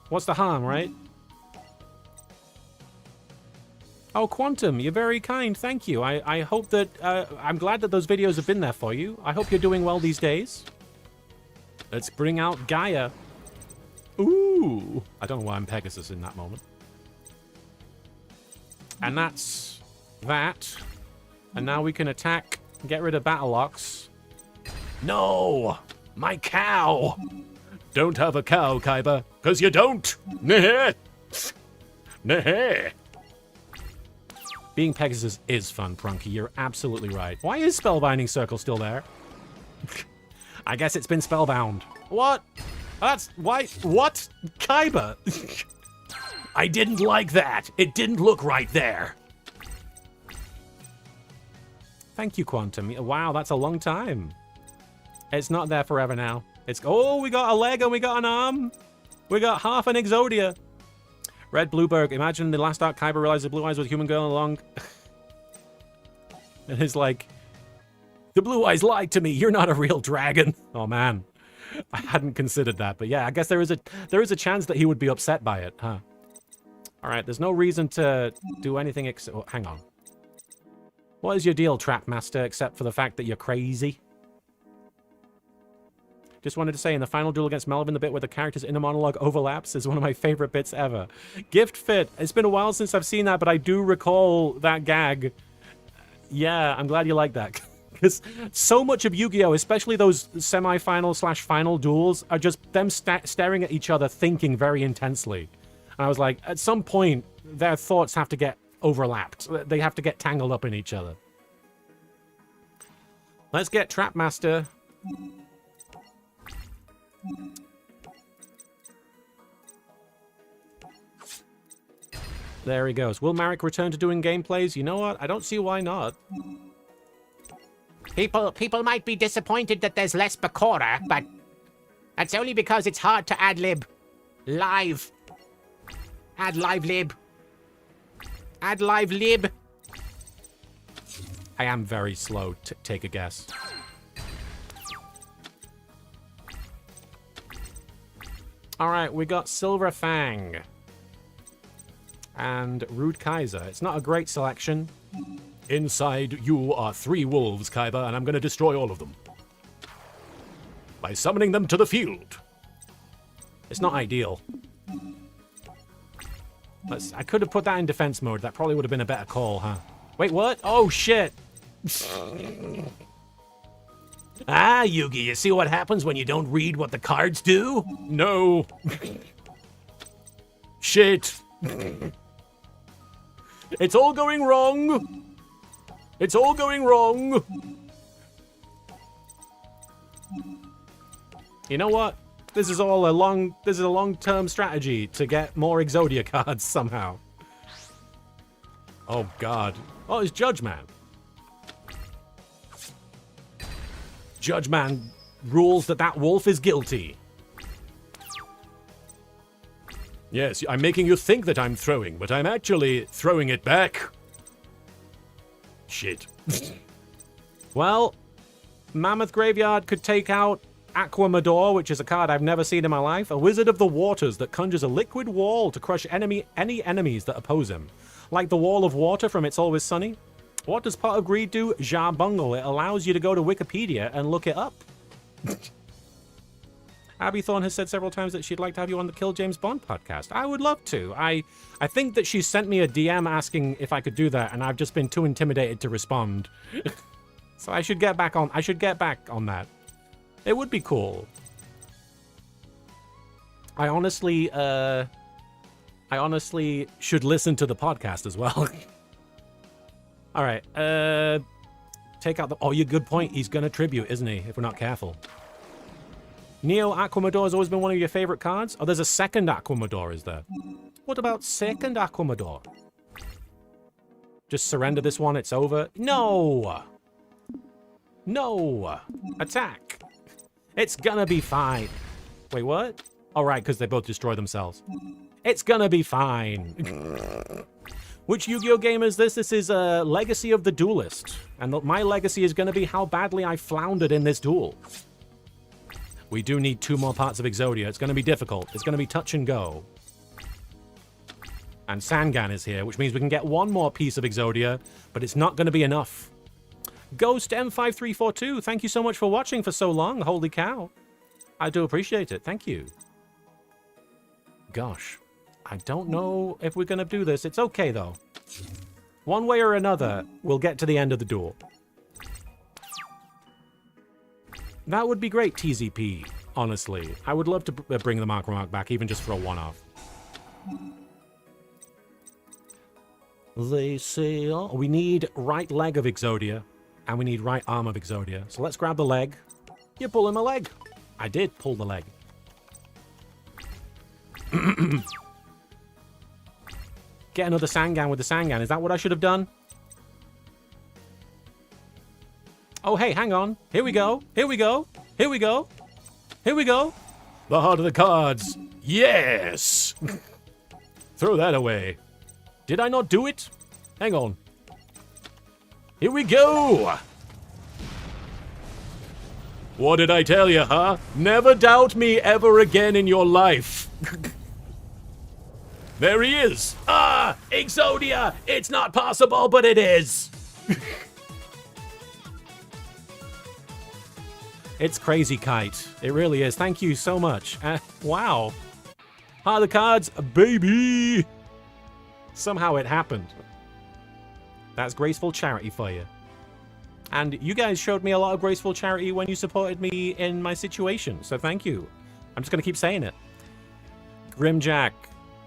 What's the harm, right? Oh, Quantum, you're very kind. Thank you. I hope that... I'm glad that those videos have been there for you. I hope you're doing well these days. Let's bring out Gaia. Ooh. I don't know why I'm Pegasus in that moment. And that's that. And now we can attack, get rid of Battle Locks. No! My cow! Don't have a cow, Kaiba, because you don't. Nah. Nah. Being Pegasus is fun, Prunky. You're absolutely right. Why is Spellbinding Circle still there? I guess it's been spellbound. What? That's... Why? What? Kaiba? I didn't like that. It didn't look right there. Thank you, Quantum. Wow, that's a long time. It's not there forever now. It's... Oh, we got a leg and we got an arm. We got half an Exodia. Red Blueberg, imagine the last arc Kaiba realized the blue eyes was a human girl along. And it's like, the blue eyes lied to me. You're not a real dragon. Oh man, I hadn't considered that, but yeah, I guess there is a chance that he would be upset by it, huh? All right, there's no reason to do anything except. Oh, hang on. What is your deal, Trap Master? Except for the fact that you're crazy. Just wanted to say, in the final duel against Melvin, the bit where the character's inner monologue overlaps is one of my favorite bits ever. Gift Fit. It's been a while since I've seen that, but I do recall that gag. Yeah, I'm glad you like that. Because so much of Yu-Gi-Oh!, especially those semi-final/final duels, are just them staring at each other, thinking very intensely. And I was like, at some point, their thoughts have to get overlapped. They have to get tangled up in each other. Let's get Trap Master... There he goes. Will Marek return to doing gameplays? You know what? I don't see why not. People might be disappointed that there's less Bakura, but that's only because it's hard to ad-lib. Live. Add live lib. Add live lib. I am very slow. Take a guess. Alright, we got Silver Fang. And Rude Kaiser. It's not a great selection. Inside you are 3 wolves, Kaiba, and I'm going to destroy all of them. By summoning them to the field. It's not ideal. I could have put that in defense mode. That probably would have been a better call, huh? Wait, what? Oh, shit. Ah, Yugi, you see what happens when you don't read what the cards do? No. Shit. It's all going wrong. It's all going wrong. You know what? This is a long-term strategy to get more Exodia cards somehow. Oh god. Oh, it's Judge Man. Judge Man rules that wolf is guilty. Yes, I'm making you think that I'm throwing, but I'm actually throwing it back. Shit. Well, Mammoth Graveyard could take out Aquamador, which is a card I've never seen in my life. A Wizard of the Waters that conjures a liquid wall to crush any enemies that oppose him. Like the Wall of Water from It's Always Sunny. What does Pot of Greed do? Jarbungle. It allows you to go to Wikipedia and look it up. Abby Thorne has said several times that she'd like to have you on the Kill James Bond podcast. I would love to. I think that she sent me a DM asking if I could do that, and I've just been too intimidated to respond. So I should get back on that. It would be cool. I honestly should listen to the podcast as well. All right. Take out the... Oh, you good point. He's going to tribute, isn't he? If we're not careful. Neo Aquamador has always been one of your favorite cards. Oh, there's a second Aquamador, is there? What about second Aquamador? Just surrender this one. It's over. No. No. Attack. It's gonna be fine. Wait, what? All right, because they both destroy themselves. It's gonna be fine. Which Yu-Gi-Oh game is this? This is Legacy of the Duelist. And my legacy is gonna be how badly I floundered in this duel. We do need 2 more parts of Exodia. It's gonna be difficult. It's gonna be touch and go. And Sangan is here, which means we can get 1 more piece of Exodia, but it's not gonna be enough. Ghost M5342, thank you so much for watching for so long. Holy cow. I do appreciate it. Thank you. Gosh. I don't know if we're going to do this. It's okay, though. One way or another, we'll get to the end of the duel. That would be great, TZP, honestly. I would love to bring the Mark Remark back, even just for a one-off. They say, oh, we need right leg of Exodia, and we need right arm of Exodia. So let's grab the leg. You're pulling my leg. I did pull the leg. Get another Sangan with the Sangan. Is that what I should have done? Oh, hey, hang on. Here we go. Here we go. Here we go. Here we go. The heart of the cards. Yes! Throw that away. Did I not do it? Hang on. Here we go! What did I tell you, huh? Never doubt me ever again in your life. There he is! Ah! Exodia! It's not possible, but it is! It's crazy, Kite. It really is. Thank you so much. Wow. Heart of the cards, baby! Somehow it happened. That's graceful charity for you. And you guys showed me a lot of graceful charity when you supported me in my situation, so thank you. I'm just going to keep saying it. Grimjack,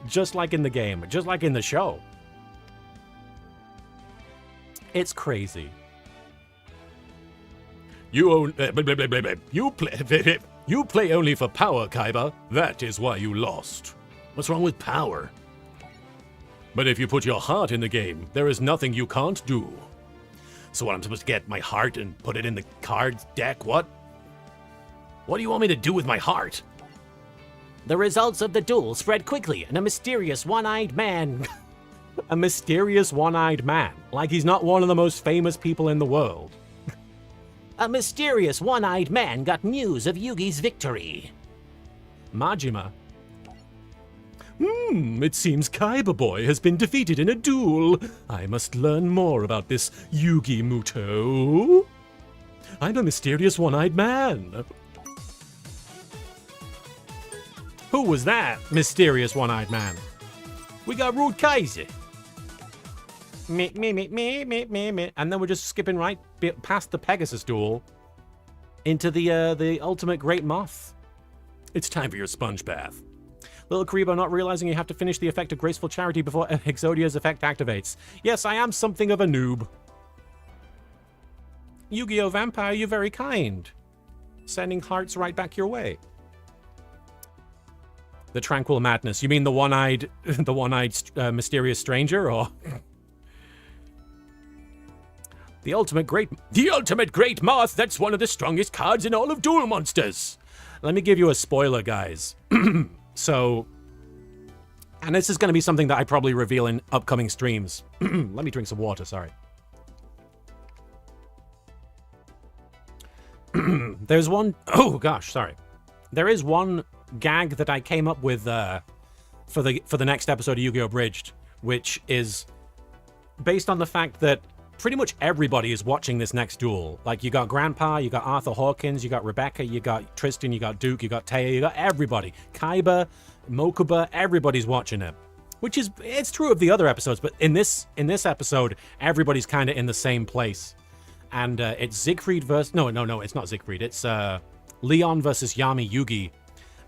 just like in the game, just like in the show. It's crazy. You play only for power, Kaiba. That is why you lost. What's wrong with power? But if you put your heart in the game, there is nothing you can't do. So what, I'm supposed to get my heart and put it in the cards deck? What? What do you want me to do with my heart? The results of the duel spread quickly, and a mysterious one-eyed man... A mysterious one-eyed man. Like he's not one of the most famous people in the world. A mysterious one-eyed man got news of Yugi's victory. Majima. It seems Kaiba Boy has been defeated in a duel. I must learn more about this Yugi Muto. I'm a mysterious one-eyed man. Who was that mysterious one-eyed man? We got Rude Kaiser. Me. And then we're just skipping right past the Pegasus duel into the ultimate great moth. It's time for your sponge bath. Little Kuriboh not realizing you have to finish the effect of Graceful Charity before Exodia's effect activates. Yes, I am something of a noob. Yu-Gi-Oh! Vampire, you're very kind. Sending hearts right back your way. The Tranquil Madness. You mean the one-eyed mysterious stranger, or... The ultimate great moth, that's one of the strongest cards in all of Duel Monsters. Let me give you a spoiler, guys. So, and this is going to be something that I probably reveal in upcoming streams. Let me drink some water, sorry. There's one, oh gosh, sorry. There is one gag that I came up with for the next episode of Yu-Gi-Oh! Abridged, which is based on the fact that pretty much everybody is watching this next duel. Like, you got Grandpa, you got Arthur Hawkins, you got Rebecca, you got Tristan, you got Duke, you got Taya, you got everybody. Kaiba, Mokuba, everybody's watching it. Which is, it's true of the other episodes, but in this episode, everybody's kind of in the same place. and it's Siegfried versus... No, it's not Siegfried. It's Leon versus Yami Yugi.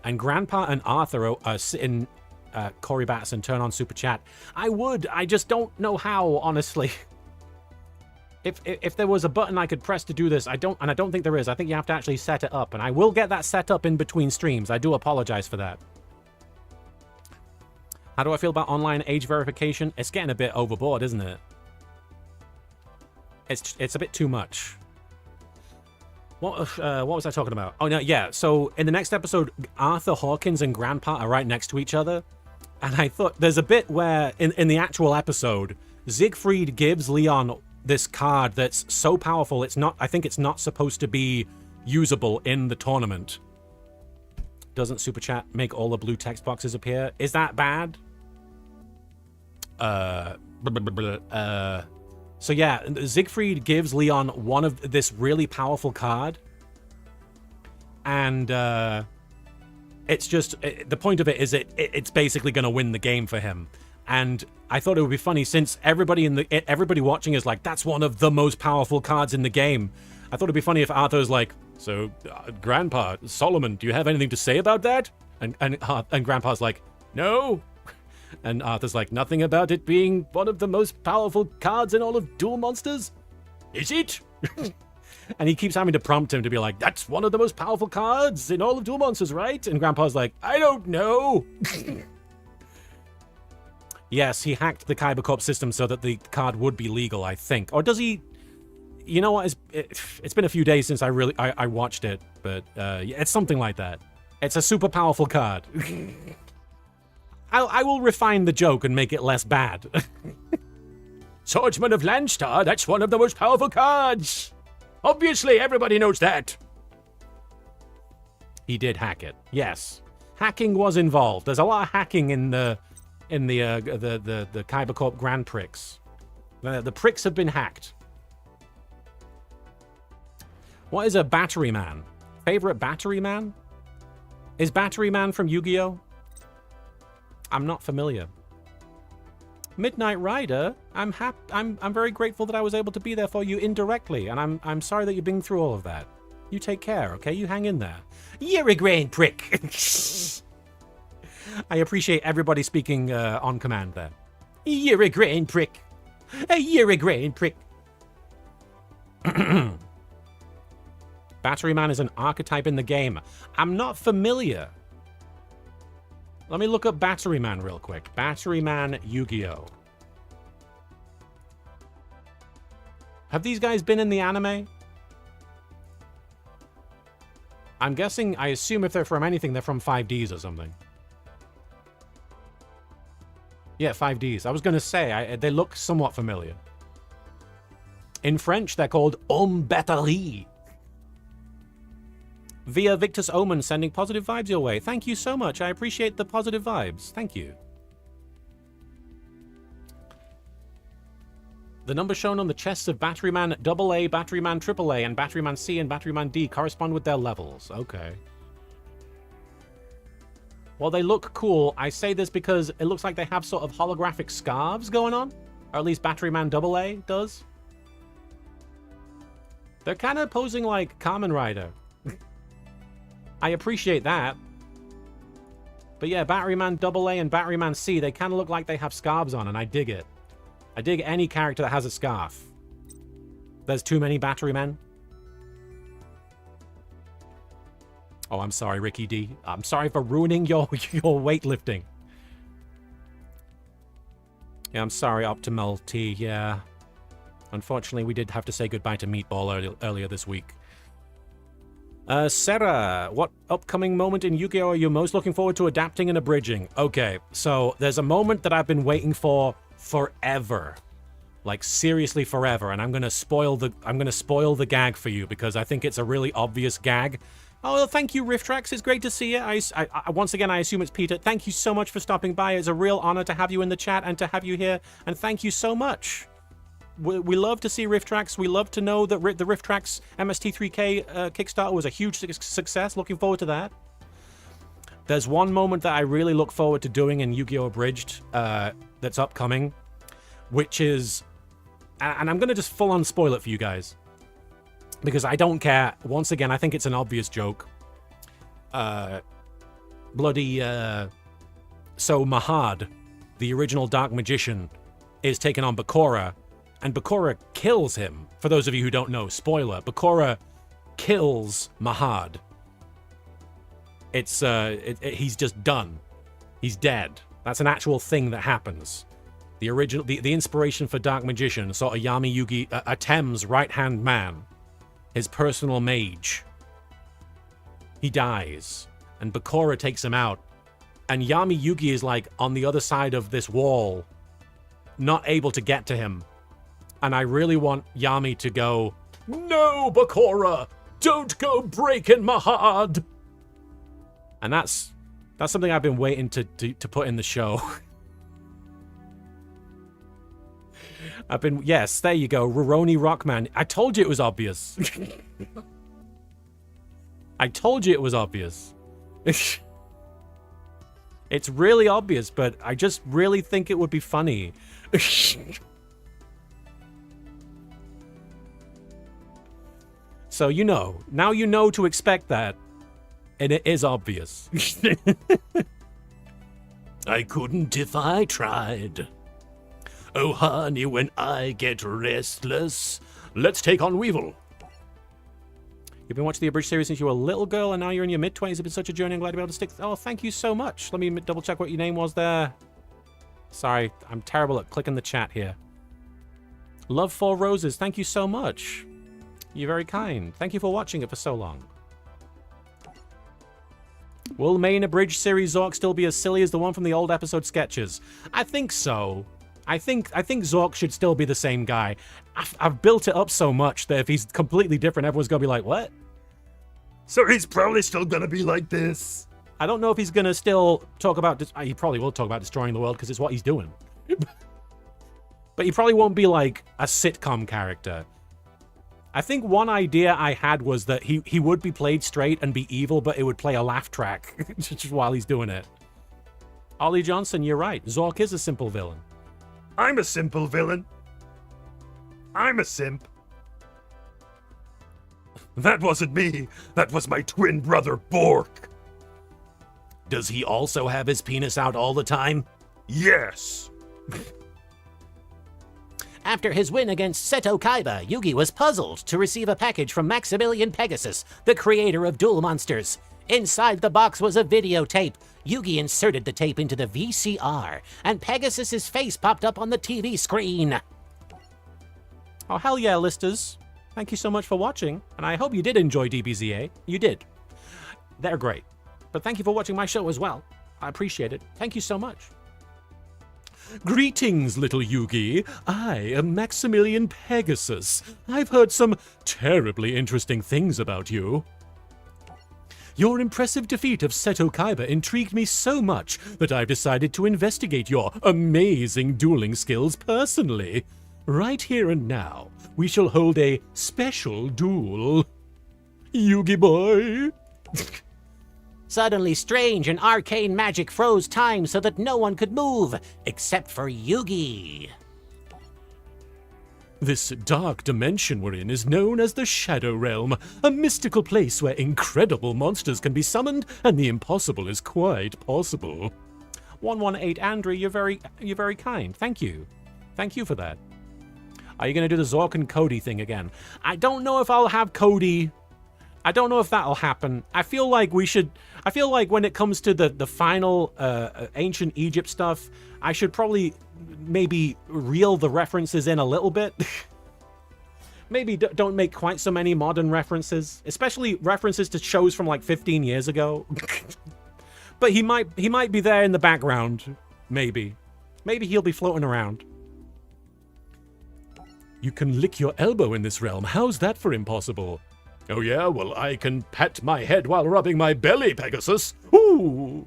And Grandpa and Arthur are sitting... Corey Batson, turn on Super Chat. I just don't know how, honestly. If there was a button I could press to do this, I don't think there is. I think you have to actually set it up, and I will get that set up in between streams. I do apologize for that. How do I feel about online age verification? It's getting a bit overboard, isn't it? It's a bit too much. What was I talking about? Oh, no, yeah. So in the next episode, Arthur Hawkins and Grandpa are right next to each other. And I thought there's a bit where in the actual episode, Siegfried gives Leon this card that's so powerful, I think it's not supposed to be usable in the tournament. Doesn't Super Chat make all the blue text boxes appear? Is that bad? So yeah, Siegfried gives Leon one of this really powerful card. And it's just, the point of it is it's basically going to win the game for him. And I thought it would be funny, since everybody watching is like, that's one of the most powerful cards in the game. I thought it'd be funny if Arthur's like, so Grandpa, Solomon, do you have anything to say about that? And Grandpa's like, no. And Arthur's like, nothing about it being one of the most powerful cards in all of Duel Monsters? Is it? And he keeps having to prompt him to be like, that's one of the most powerful cards in all of Duel Monsters, right? And Grandpa's like, I don't know. Yes, he hacked the Kyber Corp system so that the card would be legal, I think. Or does he... You know what? It's been a few days since I watched it, but yeah, it's something like that. It's a super powerful card. I will refine the joke and make it less bad. Swordsman of Landstar, that's one of the most powerful cards. Obviously, everybody knows that. He did hack it. Yes. Hacking was involved. There's a lot of hacking in the Kyber Corp Grand Prix. The pricks have been hacked. What is a Battery Man? Favorite Battery Man? Is Battery Man from Yu-Gi-Oh? I'm not familiar. Midnight Rider, I'm very grateful that I was able to be there for you indirectly, and I'm sorry that you've been through all of that. You take care, okay? You hang in there. You're a grain prick. I appreciate everybody speaking on command there. You're a grain prick. You're a grain prick. Battery Man is an archetype in the game. I'm not familiar. Let me look up Battery Man real quick. Battery Man Yu-Gi-Oh! Have these guys been in the anime? I'm guessing, I assume if they're from anything, they're from 5Ds or something. Yeah, 5Ds. I was going to say, they look somewhat familiar. In French, they're called Homme Batterie. Via Victus Omen sending positive vibes your way. Thank you so much. I appreciate the positive vibes. Thank you. The numbers shown on the chests of Battery Man AA, Battery Man AAA, and Battery Man C and Battery Man D correspond with their levels. Okay. While they look cool, I say this because it looks like they have sort of holographic scarves going on. Or at least Battery Man AA does. They're kind of posing like Kamen Rider. I appreciate that. But yeah, Battery Man AA and Battery Man C, they kind of look like they have scarves on, and I dig it. I dig any character that has a scarf. There's too many Battery Men. Oh, I'm sorry, Ricky D. I'm sorry for ruining your weightlifting. Yeah, I'm sorry, Optimal T. Yeah. Unfortunately, we did have to say goodbye to Meatball earlier this week. Sarah, what upcoming moment in Yu-Gi-Oh! Are you most looking forward to adapting and abridging? Okay, so there's a moment that I've been waiting for forever. Like, seriously forever, and I'm gonna spoil the gag for you because I think it's a really obvious gag. Oh, well, thank you, Rifftrax. It's great to see you. I once again, I assume it's Peter. Thank you so much for stopping by. It's a real honor to have you in the chat and to have you here, and thank you so much. We love to see Rifftrax. We love to know that the Rifftrax MST3K Kickstarter was a huge success. Looking forward to that. There's one moment that I really look forward to doing in Yu-Gi-Oh! Abridged that's upcoming, which is... And I'm going to just full-on spoil it for you guys. Because I don't care. Once again, I think it's an obvious joke. So Mahad, the original Dark Magician, is taken on Bakura, and Bakura kills him. For those of you who don't know, spoiler, Bakura kills Mahad. He's just done. He's dead. That's an actual thing that happens. The inspiration for Dark Magician, sort of Yami Yugi, Atem's right-hand man, his personal mage. He dies, and Bakura takes him out, and Yami Yugi is like on the other side of this wall, not able to get to him. And I really want Yami to go, "No, Bakura, don't go breaking Mahad." And that's something I've been waiting to put in the show. Yes, there you go, Roroni Rockman. I told you it was obvious. I told you it was obvious. It's really obvious, but I just really think it would be funny. So now you know to expect that. And it is obvious. I couldn't if I tried. Oh, honey, when I get restless, let's take on Weevil. You've been watching the Abridged series since you were a little girl, and now you're in your mid-20s. It's been such a journey. I'm glad to be able to stick. Oh, thank you so much. Let me double-check what your name was there. Sorry, I'm terrible at clicking the chat here. Love 4 Roses, thank you so much. You're very kind. Thank you for watching it for so long. Will main Abridged series Zork still be as silly as the one from the old episode sketches? I think so. I think Zork should still be the same guy. I've built it up so much that if he's completely different, everyone's gonna be like, what? So he's probably still gonna be like this. I don't know if he's gonna still talk about... He probably will talk about destroying the world because it's what he's doing. But he probably won't be like a sitcom character. I think one idea I had was that he would be played straight and be evil, but it would play a laugh track just while he's doing it. Ollie Johnson, you're right. Zork is a simple villain. I'm a simple villain. I'm a simp. That wasn't me. That was my twin brother, Bork. Does he also have his penis out all the time? Yes. After his win against Seto Kaiba, Yugi was puzzled to receive a package from Maximilian Pegasus, the creator of Duel Monsters. Inside the box was a videotape. Yugi inserted the tape into the VCR, and Pegasus's face popped up on the TV screen. Oh, hell yeah, listers. Thank you so much for watching, and I hope you did enjoy DBZA. You did. They're great. But thank you for watching my show as well. I appreciate it. Thank you so much. Greetings, little Yugi. I am Maximilian Pegasus. I've heard some terribly interesting things about you. Your impressive defeat of Seto Kaiba intrigued me so much that I've decided to investigate your amazing dueling skills personally. Right here and now, we shall hold a special duel. Yugi boy. Suddenly, strange and arcane magic froze time so that no one could move, except for Yugi. This dark dimension we're in is known as the Shadow Realm, a mystical place where incredible monsters can be summoned and the impossible is quite possible. 118 Andrew, you're very kind. Thank you. Thank you for that. Are you going to do the Zork and Cody thing again? I don't know if I'll have Cody. I don't know if that'll happen. I feel like when it comes to the final ancient Egypt stuff, I should probably maybe reel the references in a little bit. Maybe don't make quite so many modern references, especially references to shows from like 15 years ago. But he might be there in the background. Maybe he'll be floating around. You can lick your elbow in this realm. How's that for impossible? Oh yeah, well I can pat my head while rubbing my belly, Pegasus. Ooh!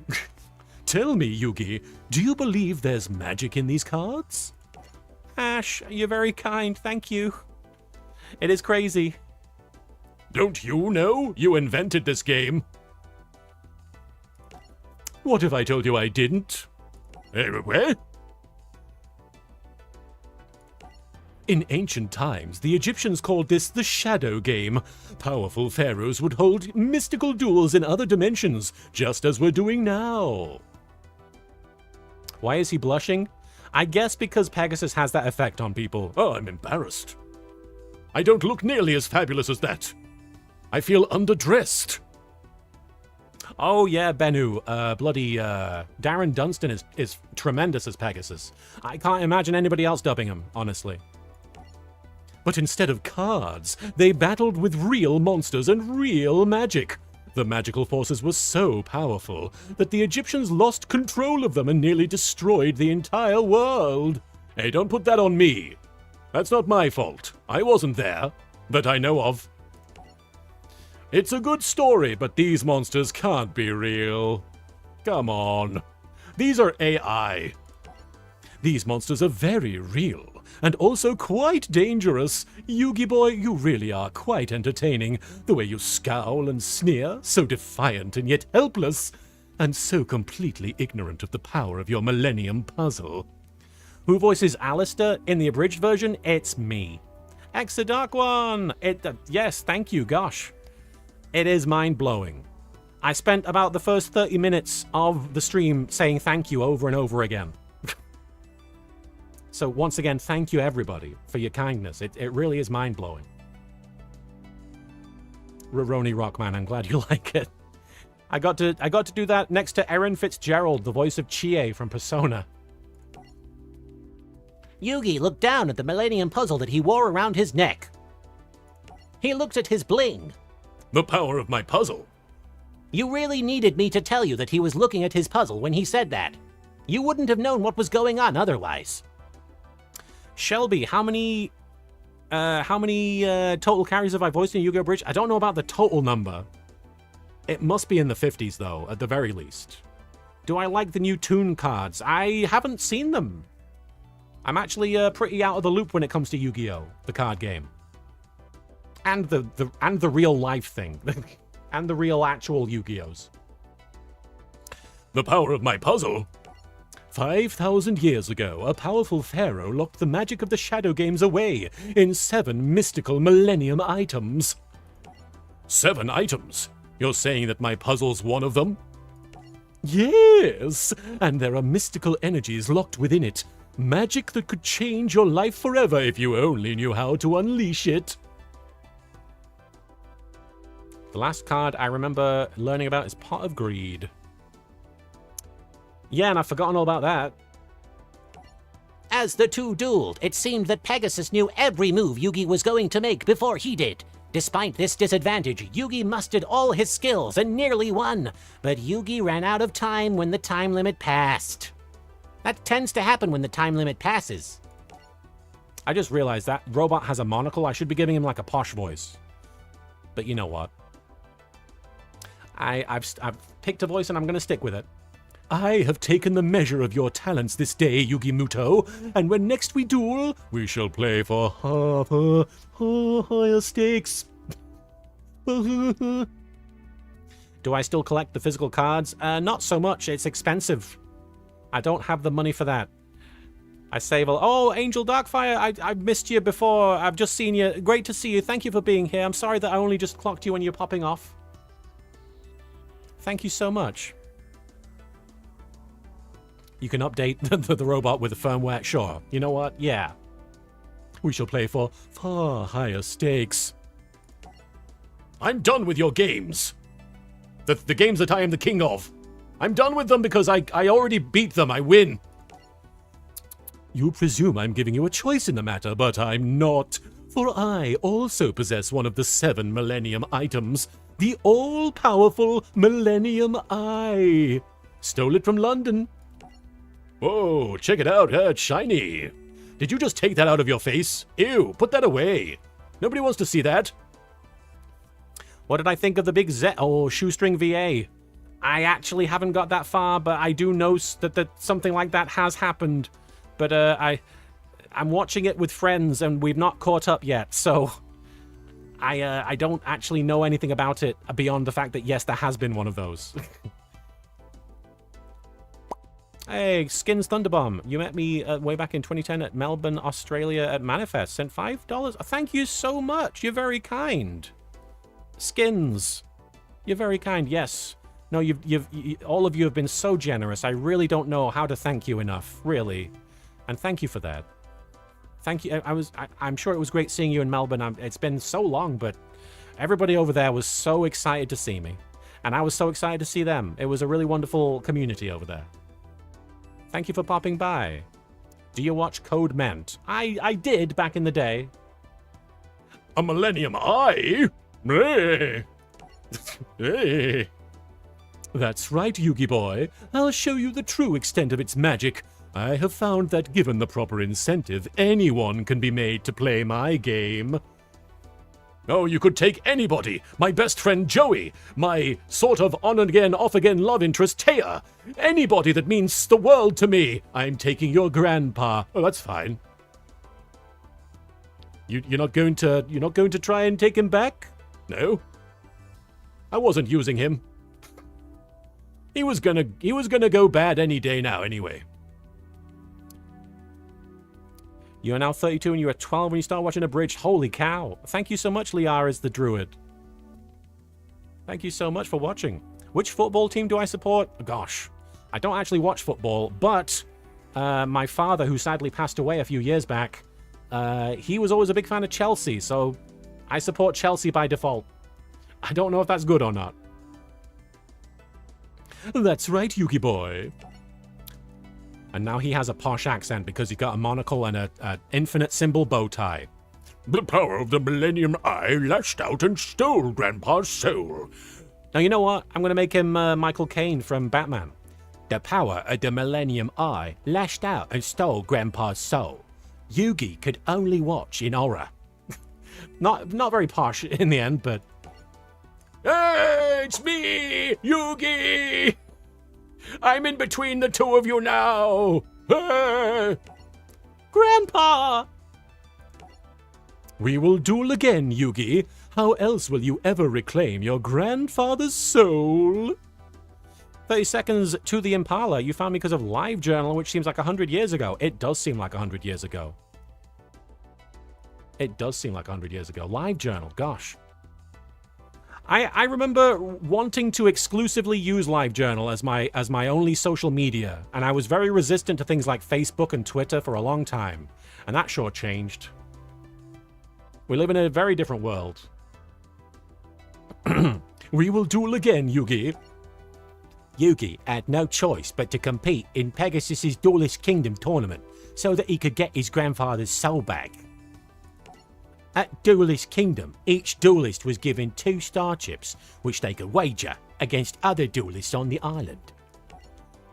Tell me, Yugi, do you believe there's magic in these cards? Ash, you're very kind, thank you. It is crazy. Don't you know? You invented this game. What if I told you I didn't? Where? In ancient times, the Egyptians called this the shadow game. Powerful pharaohs would hold mystical duels in other dimensions, just as we're doing now. Why is he blushing? I guess because Pegasus has that effect on people. Oh, I'm embarrassed. I don't look nearly as fabulous as that. I feel underdressed. Oh yeah, Bennu. Darren Dunstan is tremendous as Pegasus. I can't imagine anybody else dubbing him, honestly. But instead of cards, they battled with real monsters and real magic. The magical forces were so powerful that the Egyptians lost control of them and nearly destroyed the entire world. Hey, don't put that on me. That's not my fault. I wasn't there, that I know of. It's a good story, but these monsters can't be real. Come on. These are AI. These monsters are very real, and also quite dangerous. Yugi boy, you really are quite entertaining. The way you scowl and sneer, so defiant and yet helpless, and so completely ignorant of the power of your Millennium Puzzle. Who voices Alistair in the abridged version? It's me. Dark One! Yes, thank you, gosh. It is mind-blowing. I spent about the first 30 minutes of the stream saying thank you over and over again. So once again, thank you everybody for your kindness. It really is mind-blowing. Roroni Rockman, I'm glad you like it. I got to do that next to Erin Fitzgerald, the voice of Chie from Persona. Yugi looked down at the Millennium Puzzle that he wore around his neck. He looked at his bling. The power of my puzzle. You really needed me to tell you that he was looking at his puzzle when he said that. You wouldn't have known what was going on otherwise. Shelby, how many total carries have I voiced in YGO Abridged? I don't know about the total number. It must be in the 50s, though, at the very least. Do I like the new Toon cards? I haven't seen them. I'm actually pretty out of the loop when it comes to Yu-Gi-Oh, the card game. And the real life thing. And the real actual Yu-Gi-Ohs. The power of my puzzle? 5,000 years ago, a powerful pharaoh locked the magic of the Shadow Games away in 7 mystical Millennium items. 7 items? You're saying that my puzzle's one of them? Yes, and there are mystical energies locked within it. Magic that could change your life forever if you only knew how to unleash it. The last card I remember learning about is Pot of Greed. Yeah, and I've forgotten all about that. As the two dueled, it seemed that Pegasus knew every move Yugi was going to make before he did. Despite this disadvantage, Yugi mustered all his skills and nearly won, but Yugi ran out of time when the time limit passed. That tends to happen when the time limit passes. I just realized that robot has a monocle. I should be giving him like a posh voice. But you know what? I've picked a voice and I'm going to stick with it. I have taken the measure of your talents this day, Yugi Muto, and when next we duel, we shall play for higher stakes. Do I still collect the physical cards? Not so much. It's expensive. I don't have the money for that. I save a... Oh, Angel Darkfire, I missed you before. I've just seen you. Great to see you. Thank you for being here. I'm sorry that I only just clocked you when you're popping off. Thank you so much. You can update the robot with the firmware. Sure. You know what? Yeah. We shall play for far higher stakes. I'm done with your games. The games that I am the king of. I'm done with them because I already beat them. I win. You presume I'm giving you a choice in the matter, but I'm not. For I also possess one of the 7 Millennium items. The all-powerful Millennium Eye. Stole it from London. Whoa, check it out, it's shiny. Did you just take that out of your face? Ew, put that away. Nobody wants to see that. What did I think of the big Shoestring VA? I actually haven't got that far, but I do know that something like that has happened. But I'm watching it with friends, and we've not caught up yet, so I don't actually know anything about it beyond the fact that, yes, there has been one of those. Hey, Skins Thunderbomb. You met me way back in 2010 at Melbourne, Australia at Manifest. Sent $5. Thank you so much. You're very kind. Skins. You're very kind. Yes. No, all of you have been so generous. I really don't know how to thank you enough. Really. And thank you for that. Thank you. I'm sure it was great seeing you in Melbourne. It's been so long, but everybody over there was so excited to see me. And I was so excited to see them. It was a really wonderful community over there. Thank you for popping by. Do you watch Code Ment? I did back in the day. A Millennium Eye? Hey. Hey. That's right, Yugi boy. I'll show you the true extent of its magic. I have found that given the proper incentive, anyone can be made to play my game. Oh, you could take anybody. My best friend Joey. My sort of on-again, off-again love interest Taya. Anybody that means the world to me. I'm taking your grandpa. Oh, that's fine. You're not going to try and take him back? No. I wasn't using him. He was gonna go bad any day now anyway. You are now 32 and you were 12 when you started watching Abridged. Holy cow. Thank you so much, Liara's the Druid. Thank you so much for watching. Which football team do I support? Gosh, I don't actually watch football, but my father, who sadly passed away a few years back, he was always a big fan of Chelsea, so I support Chelsea by default. I don't know if that's good or not. That's right, Yugi boy. And now he has a posh accent because he got a monocle and an infinite symbol bow tie. The power of the Millennium Eye lashed out and stole Grandpa's soul. Now, you know what? I'm going to make him Michael Caine from Batman. The power of the Millennium Eye lashed out and stole Grandpa's soul. Yugi could only watch in horror. Not very posh in the end, but... Hey, it's me, Yugi! I'm in between the two of you now! Grandpa! We will duel again, Yugi. How else will you ever reclaim your grandfather's soul? 30 seconds to the Impala. You found me because of LiveJournal, which seems like 100 years ago. It does seem like 100 years ago. It does seem like 100 years ago. LiveJournal, gosh. I remember wanting to exclusively use LiveJournal as my only social media, and I was very resistant to things like Facebook and Twitter for a long time, and that sure changed. We live in a very different world. We will duel again, Yugi. Yugi had no choice but to compete in Pegasus's Duelist Kingdom tournament so that he could get his grandfather's soul back. At Duelist Kingdom, each duelist was given 2 star chips, which they could wager against other duelists on the island.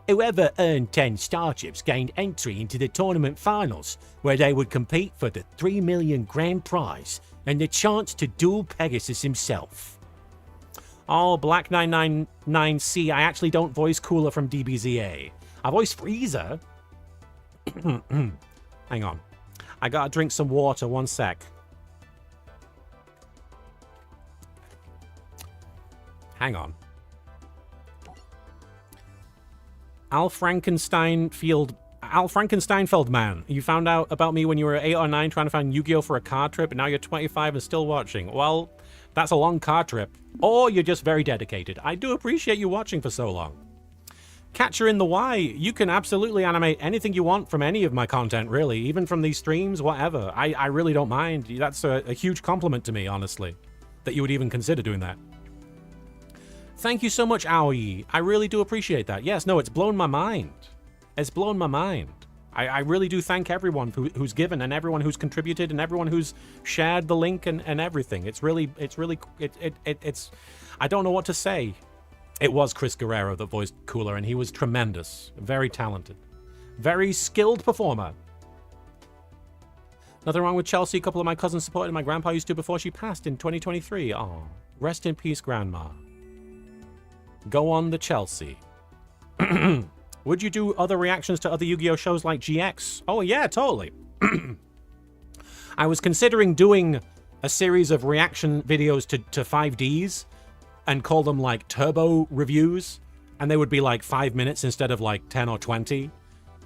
Whoever earned 10 star chips gained entry into the tournament finals, where they would compete for the 3 million grand prize and the chance to duel Pegasus himself. Oh, Black999C, I actually don't voice Cooler from DBZA. I voice Freezer. Hang on. I gotta drink some water, 1 sec. Hang on. Al Frankensteinfeld man, you found out about me when you were 8 or 9 trying to find Yu-Gi-Oh! For a card trip, and now you're 25 and still watching. Well, that's a long card trip. Or you're just very dedicated. I do appreciate you watching for so long. Catcher in the Y, you can absolutely animate anything you want from any of my content, really. Even from these streams, whatever. I really don't mind. That's a huge compliment to me, honestly, that you would even consider doing that. Thank you so much, Aoi. I really do appreciate that. Yes, no, it's blown my mind. It's blown my mind. I really do thank everyone who's given and everyone who's contributed and everyone who's shared the link and everything. It's I don't know what to say. It was Chris Guerrero that voiced Cooler, and he was tremendous. Very talented. Very skilled performer. Nothing wrong with Chelsea. A couple of my cousins supported my grandpa used to before she passed in 2023. Oh, rest in peace, Grandma. Go on the Chelsea. Would you do other reactions to other Yu-Gi-Oh! Shows like GX? Oh, yeah, totally. I was considering doing a series of reaction videos to 5Ds and call them like turbo reviews. and they would be like 5 minutes instead of like 10 or 20.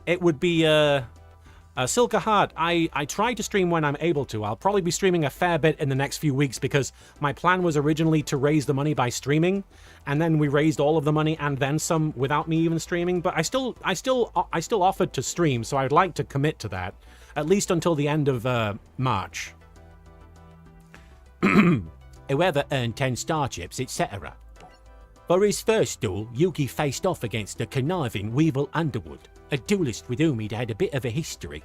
It would be Silka Heart. I try to stream when I'm able to. I'll probably be streaming a fair bit in the next few weeks because my plan was originally to raise the money by streaming, and then we raised all of the money and then some without me even streaming. But I still offered to stream, so I'd like to commit to that at least until the end of March. Whoever earned 10 starships, etc. For his first duel, Yugi faced off against the conniving Weevil Underwood, a duelist with whom he'd had a bit of a history.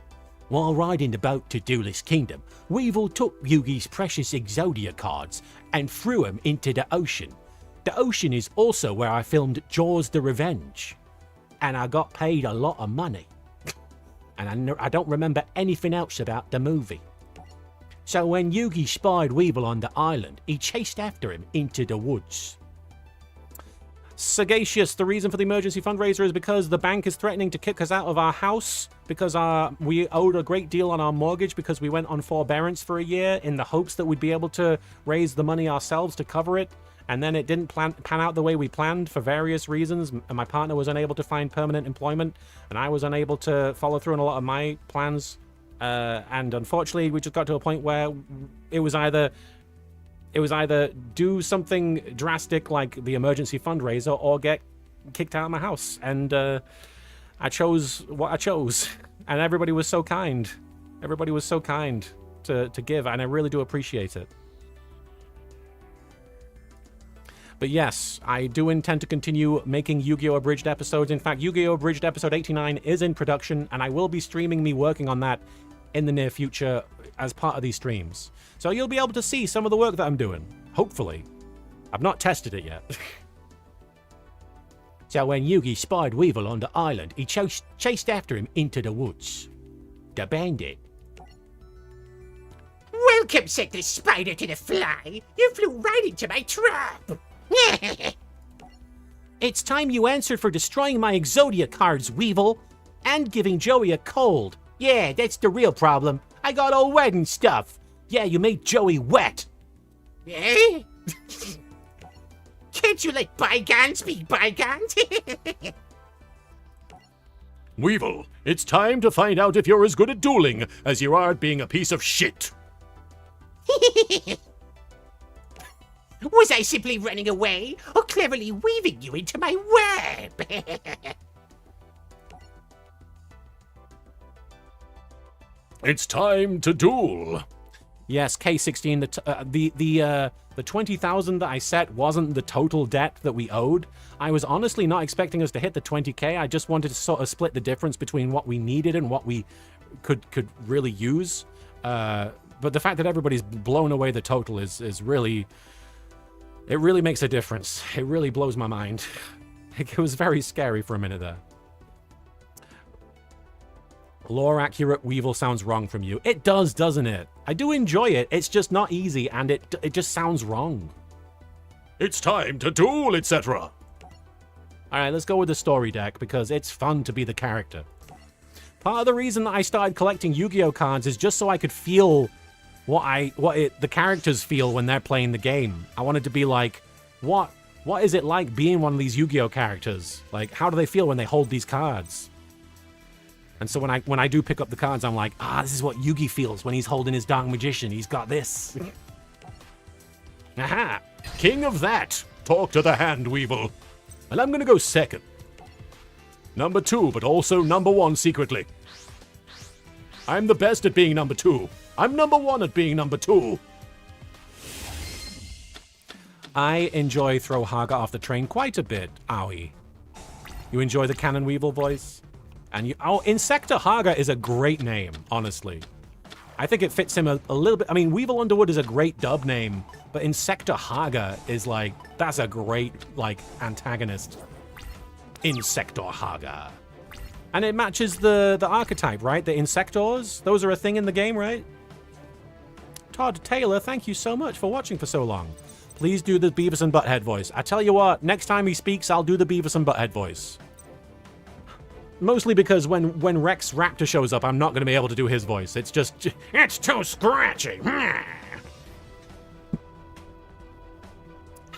While riding the boat to Duelist Kingdom, Weevil took Yugi's precious Exodia cards and threw them into the ocean. The ocean is also where I filmed Jaws the Revenge, and I got paid a lot of money. And I don't remember anything else about the movie. So when Yugi spied Weevil on the island, he chased after him into the woods. Sagacious, the reason for the emergency fundraiser is because the bank is threatening to kick us out of our house because we owed a great deal on our mortgage because we went on forbearance for a year in the hopes that we'd be able to raise the money ourselves to cover it. And then it didn't pan out the way we planned for various reasons. And my partner was unable to find permanent employment, and I was unable to follow through on a lot of my plans. And unfortunately, we just got to a point where it was either do something drastic like the emergency fundraiser or get kicked out of my house. And I chose what I chose. And everybody was so kind. Everybody was so kind to give, and I really do appreciate it. But yes, I do intend to continue making Yu-Gi-Oh! Abridged episodes. In fact, Yu-Gi-Oh! Abridged episode 89 is in production, and I will be streaming me working on that in the near future as part of these streams. So you'll be able to see some of the work that I'm doing, hopefully. I've not tested it yet. So when Yugi spied Weevil on the island, he chased after him into the woods. The bandit. Welcome, said the spider to the fly. You flew right into my trap. It's time you answered for destroying my Exodia cards, Weevil, and giving Joey a cold. Yeah, that's the real problem. I got all wet and stuff. Yeah, you made Joey wet. Eh? Can't you let bygones be bygones? Weevil, it's time to find out if you're as good at dueling as you are at being a piece of shit. Was I simply running away or cleverly weaving you into my web? It's time to duel. Yes, K16, the 20,000 that I set wasn't the total debt that we owed. I was honestly not expecting us to hit the 20k. I just wanted to sort of split the difference between what we needed and what we could really use. But the fact that everybody's blown away the total is really... It really makes a difference. It really blows my mind. It was very scary for a minute there. Lore accurate Weevil sounds wrong from you. It does, doesn't it? I do enjoy it. It's just not easy, and it just sounds wrong. It's time to duel, etc. Alright, let's go with the story deck, because it's fun to be the character. Part of the reason that I started collecting Yu-Gi-Oh! Cards is just so I could feel the characters feel when they're playing the game. I wanted to be like, what is it like being one of these Yu-Gi-Oh! Characters? Like, how do they feel when they hold these cards? And so when I do pick up the cards, I'm like, this is what Yugi feels when he's holding his Dark Magician. He's got this. Aha! King of that! Talk to the hand, Weevil. And I'm gonna go second. Number 2, but also number 1 secretly. I'm the best at being number 2. I'm number 1 at being number 2. I enjoy Throw Haga off the train quite a bit, Owie. You enjoy the Cannon Weevil voice? And Insector Haga is a great name, honestly. I think it fits him a little bit. I mean, Weevil Underwood is a great dub name, but Insector Haga is like, that's a great, like, antagonist. Insector Haga. And it matches the archetype, right? The Insectors? Those are a thing in the game, right? Todd Taylor, thank you so much for watching for so long. Please do the Beavis and Butthead voice. I tell you what, next time he speaks, I'll do the Beavis and Butthead voice. Mostly because when Rex Raptor shows up, I'm not going to be able to do his voice. It's just... It's too scratchy.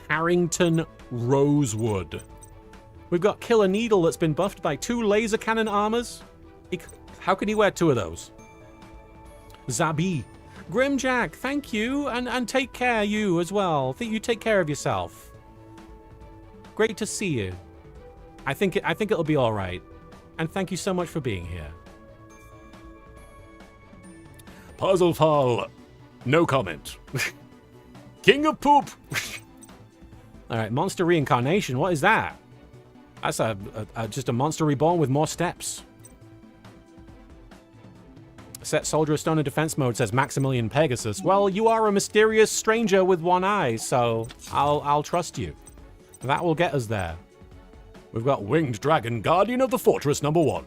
Harrington Rosewood. We've got Killer Needle that's been buffed by 2 laser cannon armors. How can he wear 2 of those? Zabi. Grimjack, thank you, and take care, you as well. You take care of yourself. Great to see you. I think it'll be all right. And thank you so much for being here. Puzzlefall, no comment. King of Poop. All right, monster reincarnation. What is that? That's just a monster reborn with more steps. Set Soldier of Stone in defense mode, says Maximilian Pegasus. Well, you are a mysterious stranger with one eye, so I'll trust you. That will get us there. We've got Winged Dragon, Guardian of the Fortress #1.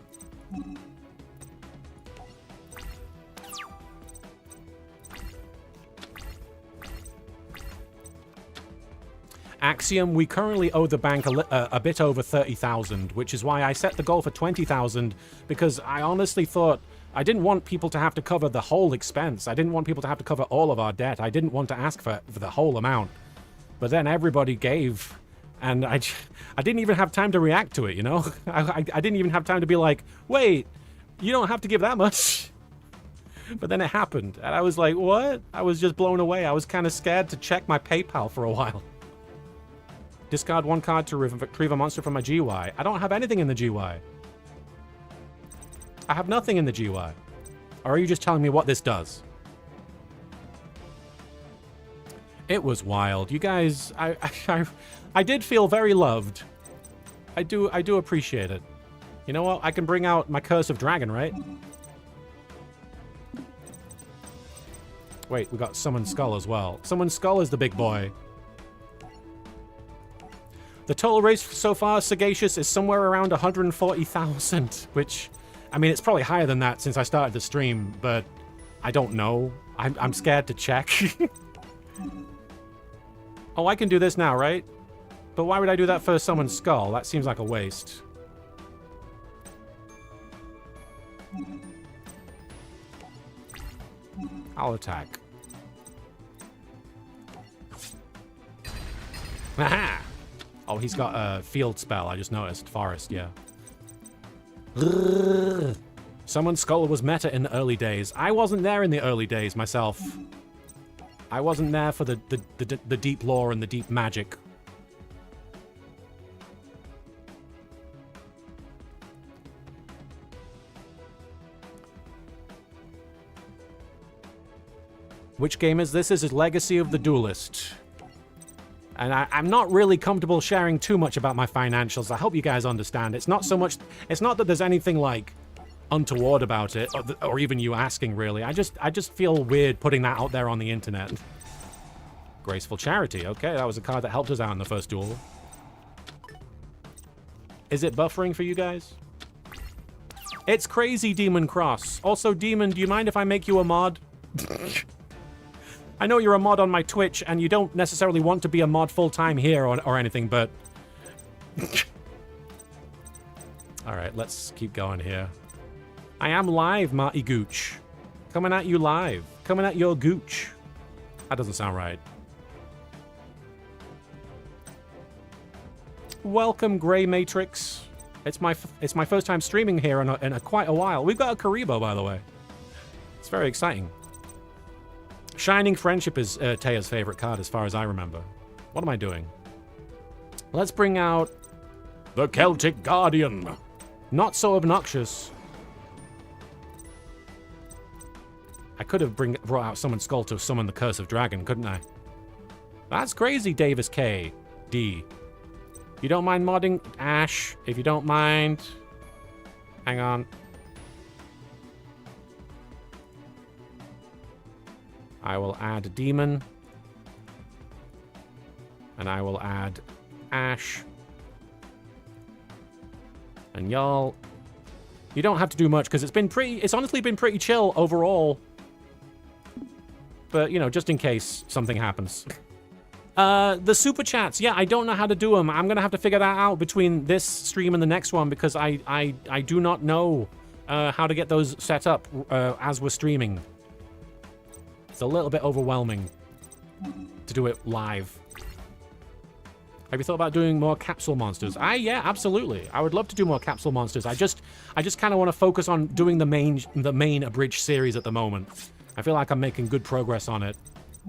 Axiom, we currently owe the bank a bit over 30,000, which is why I set the goal for 20,000, because I honestly thought I didn't want people to have to cover the whole expense. I didn't want people to have to cover all of our debt. I didn't want to ask for the whole amount. But then everybody gave, and I didn't even have time to react to it, you know? I didn't even have time to be like, wait, you don't have to give that much. But then it happened, and I was like, what? I was just blown away. I was kind of scared to check my PayPal for a while. Discard 1 card to retrieve a monster from my GY. I don't have anything in the GY. I have nothing in the GY. Or are you just telling me what this does? It was wild. You guys, I did feel very loved. I do appreciate it. You know what? I can bring out my Curse of Dragon, right? Wait, we got Summon Skull as well. Summon Skull is the big boy. The total race so far, Sagacious, is somewhere around 140,000, which, I mean, it's probably higher than that since I started the stream, but I don't know. I'm scared to check. Oh, I can do this now, right? But why would I do that for Summon Skull? That seems like a waste. I'll attack. Aha! Oh, he's got a field spell, I just noticed. Forest, yeah. Summon Skull was meta in the early days. I wasn't there in the early days myself. I wasn't there for the deep lore and the deep magic. Which game is this? This is Legacy of the Duelist. And I'm not really comfortable sharing too much about my financials. I hope you guys understand. It's not so much... It's not that there's anything, like, untoward about it, or even you asking, really. I just feel weird putting that out there on the internet. Graceful Charity. Okay, that was a card that helped us out in the first duel. Is it buffering for you guys? It's crazy, Demon Cross. Also, Demon, do you mind if I make you a mod? I know you're a mod on my Twitch, and you don't necessarily want to be a mod full-time here or anything, but... Alright, let's keep going here. I am live, Marty Gooch. Coming at you live. Coming at your Gooch. That doesn't sound right. Welcome, Grey Matrix. It's my first time streaming here in quite a while. We've got a Kuriboh, by the way. It's very exciting. Shining Friendship is Taya's favorite card, as far as I remember. What am I doing? Let's bring out... The Celtic Guardian. Not so obnoxious. I could have brought out Summon Skull to summon the Curse of Dragon, couldn't I? That's crazy, Davis K. D. You don't mind modding? Ash, if you don't mind. Hang on. I will add Demon. And I will add Ash. And y'all... You don't have to do much, because it's honestly been pretty chill overall. But, you know, just in case something happens. The super chats, yeah, I don't know how to do them. I'm going to have to figure that out between this stream and the next one, because I do not know how to get those set up as we're streaming. It's a little bit overwhelming to do it live. Have you thought about doing more capsule monsters? Yeah, absolutely. I would love to do more capsule monsters. I just kind of want to focus on doing the main abridged series at the moment. I feel like I'm making good progress on it.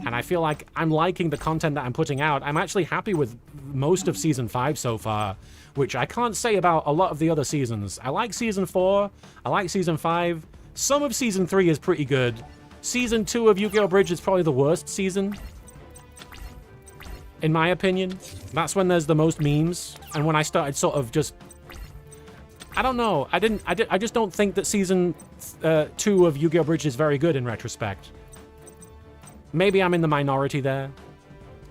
And I feel like I'm liking the content that I'm putting out. I'm actually happy with most of Season 5 so far, which I can't say about a lot of the other seasons. I like Season 4. I like Season 5. Some of Season 3 is pretty good. Season 2 of YGO Abridged is probably the worst season, in my opinion. That's when there's the most memes, and when I started sort of just... I don't know. I just don't think that Season 2 of YGO Abridged is very good in retrospect. Maybe I'm in the minority there.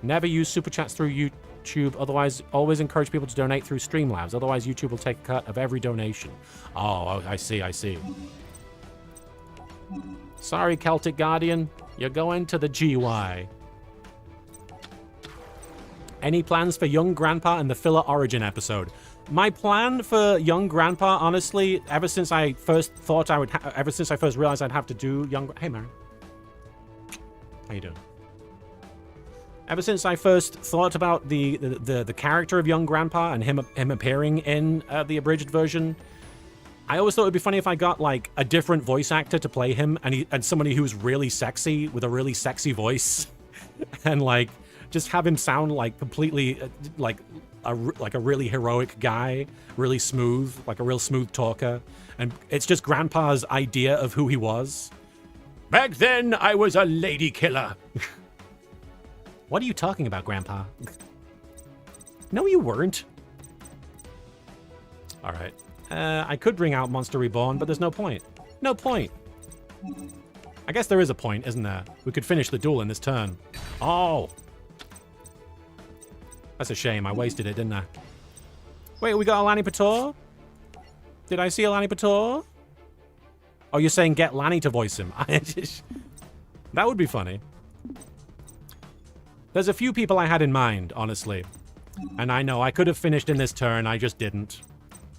Never use super chats through YouTube. Otherwise, always encourage people to donate through Streamlabs. Otherwise, YouTube will take a cut of every donation. Oh, I see, I see. Sorry, Celtic Guardian. You're going to the GY. Any plans for Young Grandpa and the filler Origin episode? My plan for Young Grandpa, honestly, ever since I first realized I'd have to do Young... Hey, Mary. How you doing? Ever since I first thought about the character of Young Grandpa and him appearing in the abridged version, I always thought it'd be funny if I got like a different voice actor to play him and somebody who's really sexy with a really sexy voice, and like just have him sound like completely like a really heroic guy, really smooth, like a real smooth talker, and it's just Grandpa's idea of who he was. Back then, I was a lady killer. What are you talking about, Grandpa? No, you weren't. All right. I could bring out Monster Reborn, but there's no point. No point. I guess there is a point, isn't there? We could finish the duel in this turn. Oh. That's a shame. I wasted it, didn't I? Wait, we got Alani Pator? Did I see Alani Pator? Oh, you're saying get Lanny to voice him. That would be funny. There's a few people I had in mind, honestly. And I know I could have finished in this turn, I just didn't.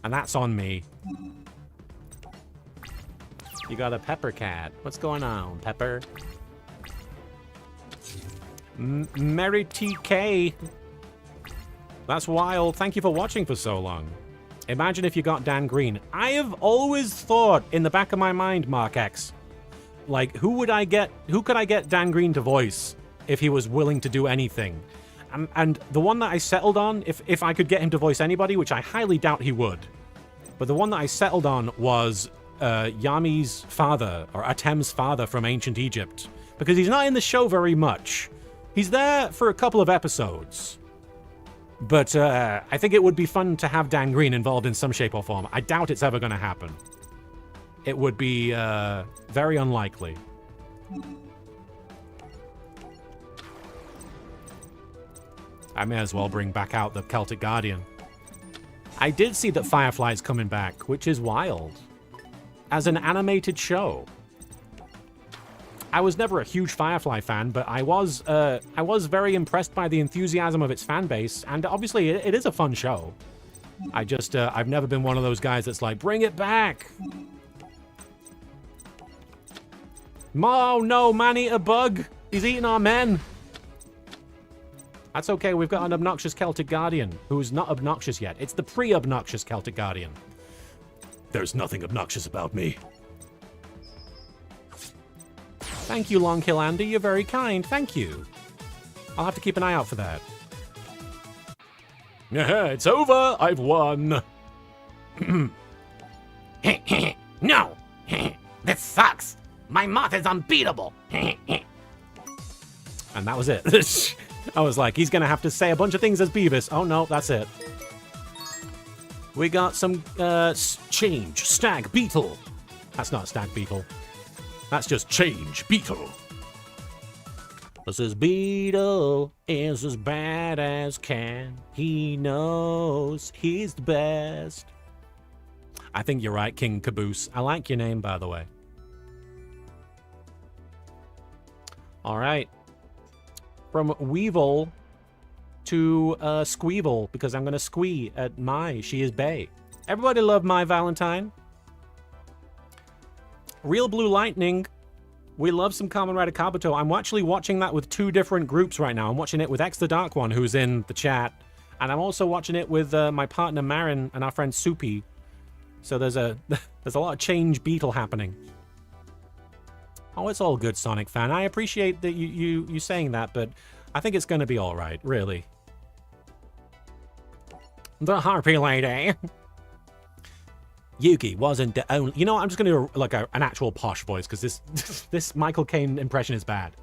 And that's on me. You got a Pepper Cat. What's going on, Pepper? Mary TK. That's wild. Thank you for watching for so long. Imagine if you got Dan Green. I have always thought in the back of my mind, Mark X, like, who could I get Dan Green to voice if he was willing to do anything? And the one that I settled on, if I could get him to voice anybody, which I highly doubt he would, but the one that I settled on was Yami's father, or Atem's father from Ancient Egypt, because he's not in the show very much. He's there for a couple of episodes. But I think it would be fun to have Dan Green involved in some shape or form. I doubt it's ever going to happen. It would be very unlikely. I may as well bring back out the Celtic Guardian. I did see that Firefly's coming back, which is wild. As an animated show. I was never a huge Firefly fan, but I was very impressed by the enthusiasm of its fan base, and obviously it is a fun show. I've never been one of those guys that's like, bring it back. Oh no, man, eat a bug. He's eating our men. That's okay, we've got an obnoxious Celtic Guardian, who's not obnoxious yet. It's the pre-obnoxious Celtic Guardian. There's nothing obnoxious about me. Thank you, Longkill Andy. You're very kind. Thank you. I'll have to keep an eye out for that. It's over. I've won. No! This sucks! My moth is unbeatable! And that was it. I was like, he's going to have to say a bunch of things as Beavis. Oh, no, that's it. We got some change. Stag Beetle. That's not Stag Beetle. That's just change Beetle. This is Beetle is as bad as can. He knows he's the best. I think you're right, King Caboose. I like your name, by the way. All right. From Weevil to Squeevil, because I'm going to squee at Mai. She is bae. Everybody love my Valentine. Real Blue Lightning. We love some Kamen Rider Kabuto. I'm actually watching that with two different groups right now. I'm watching it with X the Dark One, who's in the chat, And I'm also watching it with my partner Marin and our friend Soupy. So there's a lot of change beetle happening. Oh, it's all good, Sonic fan. I appreciate that you saying that, but I think it's going to be all right, really. The Harpy Lady. Yugi wasn't the only... You know what? I'm just going to do like an actual posh voice, because this Michael Caine impression is bad.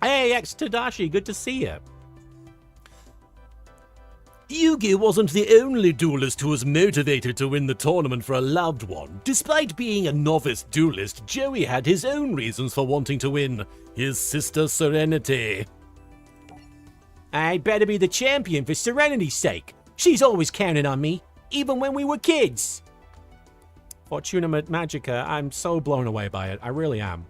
Hey, X Tadashi, good to see you. Yugi wasn't the only duelist who was motivated to win the tournament for a loved one. Despite being a novice duelist, Joey had his own reasons for wanting to win. His sister Serenity. I'd better be the champion for Serenity's sake. She's always counted on me, even when we were kids. Fortuna Magica, I'm so blown away by it. I really am.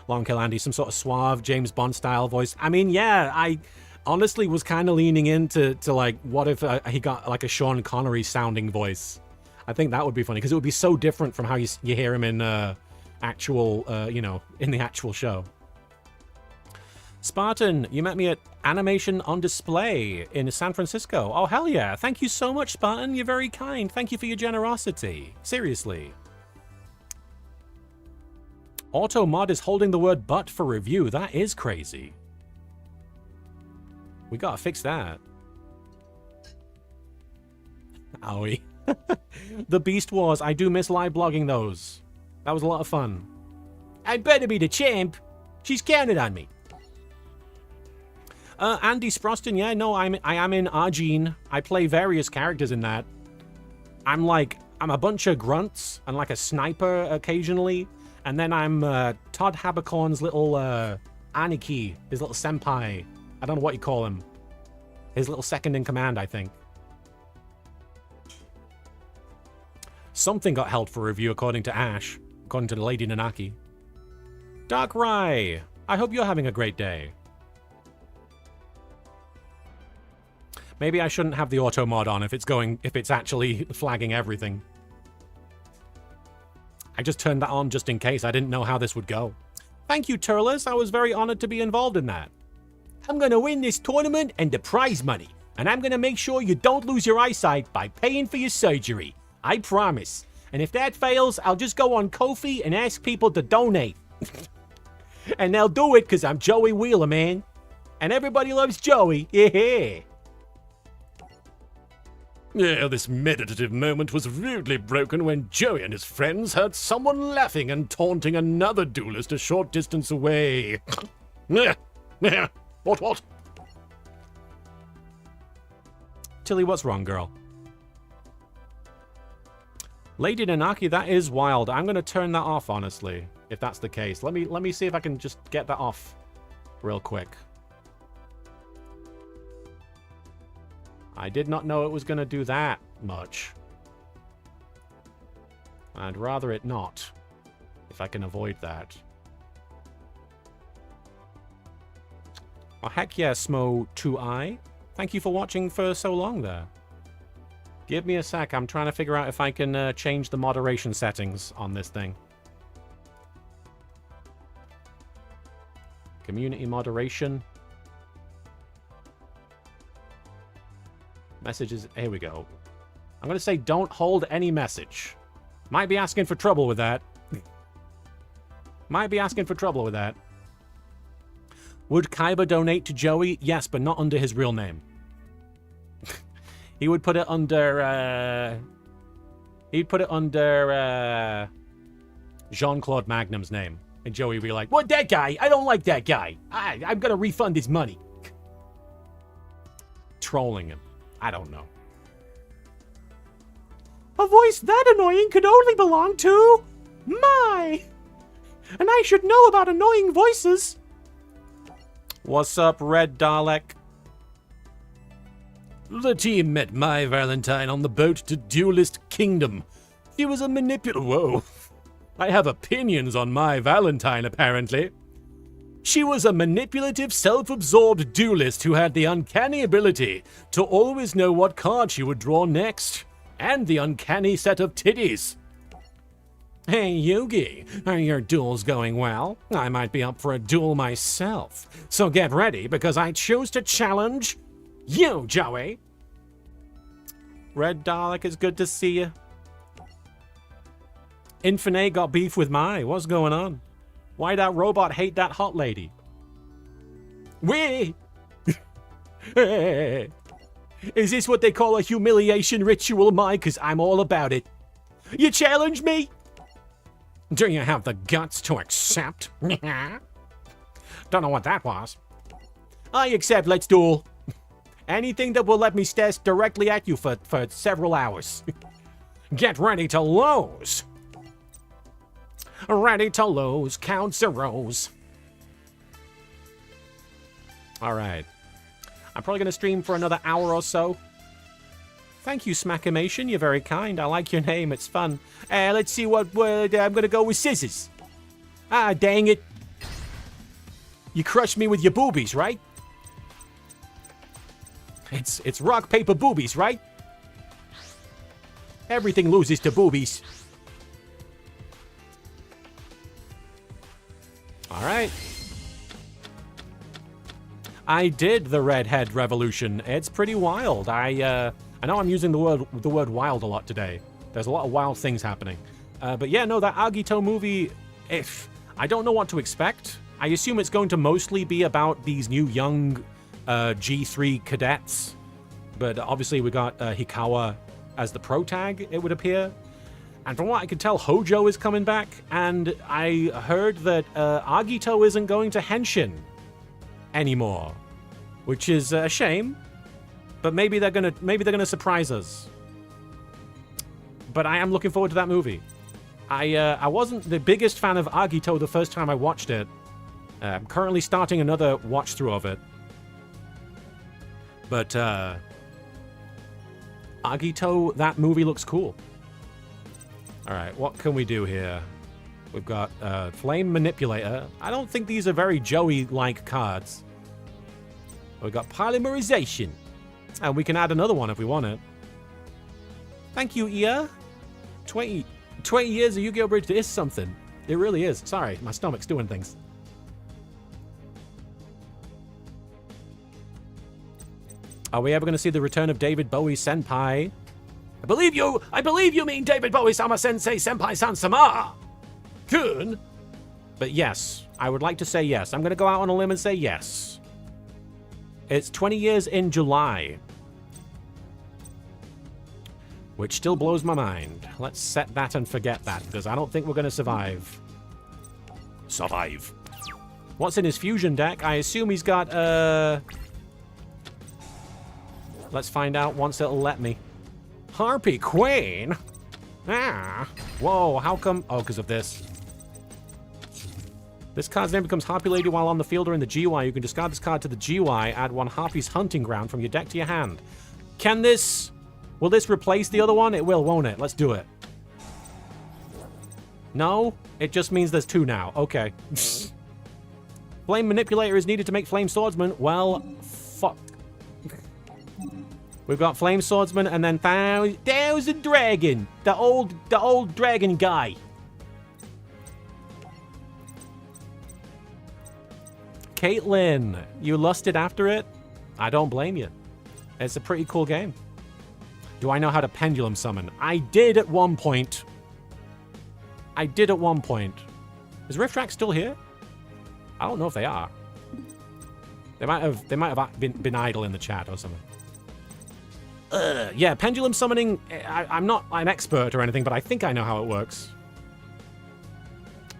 Long Kill Andy, some sort of suave James Bond style voice. I mean, yeah, I honestly was kind of leaning into like, what if he got like a Sean Connery sounding voice? I think that would be funny, because it would be so different from how you hear him in actual, in the actual show. Spartan, you met me at Animation on Display in San Francisco. Oh, hell yeah. Thank you so much, Spartan. You're very kind. Thank you for your generosity. Seriously. Automod is holding the word but for review. That is crazy. We gotta fix that. Owie. The Beast Wars. I do miss live blogging those. That was a lot of fun. I'd better be the champ. She's counted on me. Andy Sproston, yeah, no, I am in Argene. I play various characters in that. I'm a bunch of grunts and like a sniper occasionally. And then I'm Todd Habercorn's little Aniki, his little senpai. I don't know what you call him. His little second in command, I think. Something got held for review according to Ash, according to the Lady Nanaki. Dark Rye, I hope you're having a great day. Maybe I shouldn't have the auto mod on if it's actually flagging everything. I just turned that on just in case. I didn't know how this would go. Thank you, Turles. I was very honored to be involved in that. I'm gonna win this tournament and the prize money. And I'm gonna make sure you don't lose your eyesight by paying for your surgery. I promise. And if that fails, I'll just go on Ko-fi and ask people to donate. And they'll do it because I'm Joey Wheeler, man. And everybody loves Joey. Yeah. Yeah, this meditative moment was rudely broken when Joey and his friends heard someone laughing and taunting another duelist a short distance away. What? Tilly, what's wrong, girl? Lady Nanaki, that is wild. I'm going to turn that off, honestly, if that's the case. Let me see if I can just get that off real quick. I did not know it was going to do that much. I'd rather it not, if I can avoid that. Oh, heck yeah, Smo2i. Thank you for watching for so long there. Give me a sec. I'm trying to figure out if I can change the moderation settings on this thing. Community moderation. Messages. Here we go. I'm going to say don't hold any message. Might be asking for trouble with that. Might be asking for trouble with that. Would Kaiba donate to Joey? Yes, but not under his real name. He would put it under, he'd put it under, Jean-Claude Magnum's name. And Joey would be like, what, that guy? I don't like that guy. I'm gonna refund his money. Trolling him. I don't know. A voice that annoying could only belong to... my! And I should know about annoying voices. What's up, Red Dalek? The team met my Valentine on the boat to Duelist Kingdom. He was a Whoa. I have opinions on my Valentine, apparently. She was a manipulative, self-absorbed duelist who had the uncanny ability to always know what card she would draw next, and the uncanny set of titties. Hey, Yugi, are your duels going well? I might be up for a duel myself. So get ready, because I choose to challenge you, Joey. Red Dalek, it's good to see you. Infinite got beef with Mai. What's going on? Why that robot hate that hot lady? Wee! Is this what they call a humiliation ritual, Mai? Because I'm all about it. You challenge me? Do you have the guts to accept? Don't know what that was. I accept, let's duel. Anything that will let me stare directly at you for several hours. Get ready to lose. Ready to lose, count zeros. All right. I'm probably going to stream for another hour or so. Thank you, Smackimation. You're very kind. I like your name. It's fun. Let's see what word I'm going to go with scissors. Ah, dang it. You crushed me with your boobies, right? It's rock, paper, boobies, right? Everything loses to boobies. All right. I did the redhead revolution. It's pretty wild. I know I'm using the word wild a lot today. There's a lot of wild things happening. But yeah, no, that Agito movie, I don't know what to expect. I assume it's going to mostly be about these new young G3 cadets. But obviously we got Hikawa as the protag, it would appear. And from what I can tell, Hojo is coming back. And I heard that Agito isn't going to Henshin anymore, which is a shame. But maybe they're gonna surprise us. But I am looking forward to that movie. I wasn't the biggest fan of Agito the first time I watched it. I'm currently starting another watch through of it. But Agito, that movie looks cool. All right, what can we do here? We've got Flame Manipulator. I don't think these are very Joey-like cards. We've got Polymerization. And we can add another one if we want it. Thank you, Ia. 20 years of YGO Abridged is something. It really is. Sorry, my stomach's doing things. Are we ever going to see the return of David Bowie Senpai? I believe you mean David Bowie Sama Sensei Senpai San Sama. Good. But yes, I would like to say yes. I'm going to go out on a limb and say yes. It's 20 years in July. Which still blows my mind. Let's set that and forget that, because I don't think we're going to survive. Survive. What's in his fusion deck? I assume he's got, Let's find out once it'll let me. Harpy Queen? Ah. Whoa, how come? Oh, because of this. This card's name becomes Harpy Lady while on the field or in the GY. You can discard this card to the GY, add one Harpy's Hunting Ground from your deck to your hand. Can this... Will this replace the other one? It will, won't it? Let's do it. No? It just means there's two now. Okay. Flame Manipulator is needed to make Flame Swordsman. Well, fuck. We've got Flame Swordsman and then Thousand Dragon. The old dragon guy. Caitlin, you lusted after it? I don't blame you. It's a pretty cool game. Do I know how to pendulum summon? I did at one point. Is Rift Rack still here? I don't know if they are. They might have been idle in the chat or something. Yeah, pendulum summoning, I'm not an expert or anything, but I think I know how it works.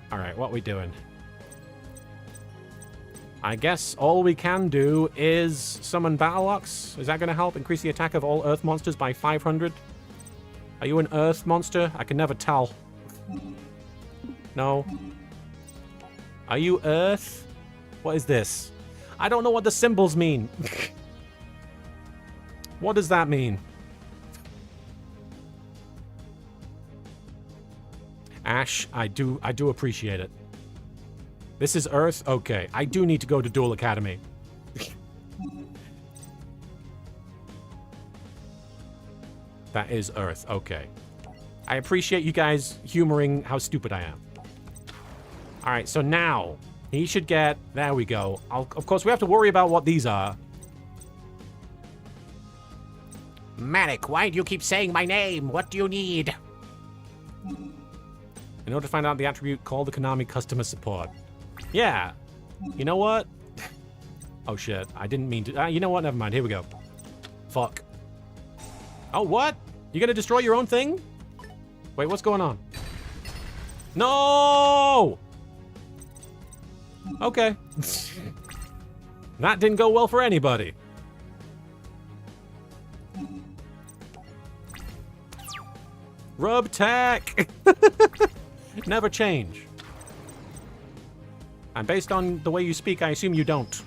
Alright, what are we doing? I guess all we can do is summon Battleox. Is that going to help increase the attack of all Earth monsters by 500? Are you an Earth monster? I can never tell. No. Are you Earth? What is this? I don't know what the symbols mean. What does that mean? Ash, I do appreciate it. This is Earth? Okay. I do need to go to Duel Academy. That is Earth. Okay. I appreciate you guys humoring how stupid I am. All right, so now he should get... There we go. Of course, we have to worry about what these are. Manic, why do you keep saying my name? What do you need? In order to find out the attribute, call the Konami customer support. Yeah. You know what? Oh, shit. I didn't mean to... you know what? Never mind. Here we go. Fuck. Oh, what? You gonna destroy your own thing? Wait, what's going on? No! Okay. That didn't go well for anybody. Rub tack! Never change. And based on the way you speak, I assume you don't.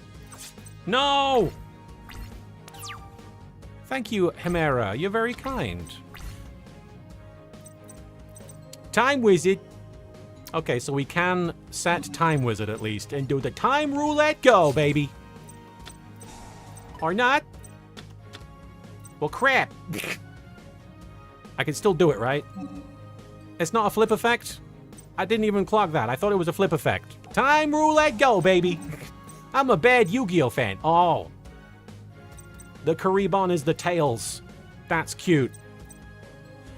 No! Thank you, Himera. You're very kind. Time Wizard. Okay, so we can set Time Wizard at least and do the time roulette go, baby. Or not. Well, crap. I can still do it, right? It's not a flip effect? I didn't even clock that. I thought it was a flip effect. Time roulette go, baby. I'm a bad Yu-Gi-Oh fan. Oh. The Kuriboh is the tails. That's cute.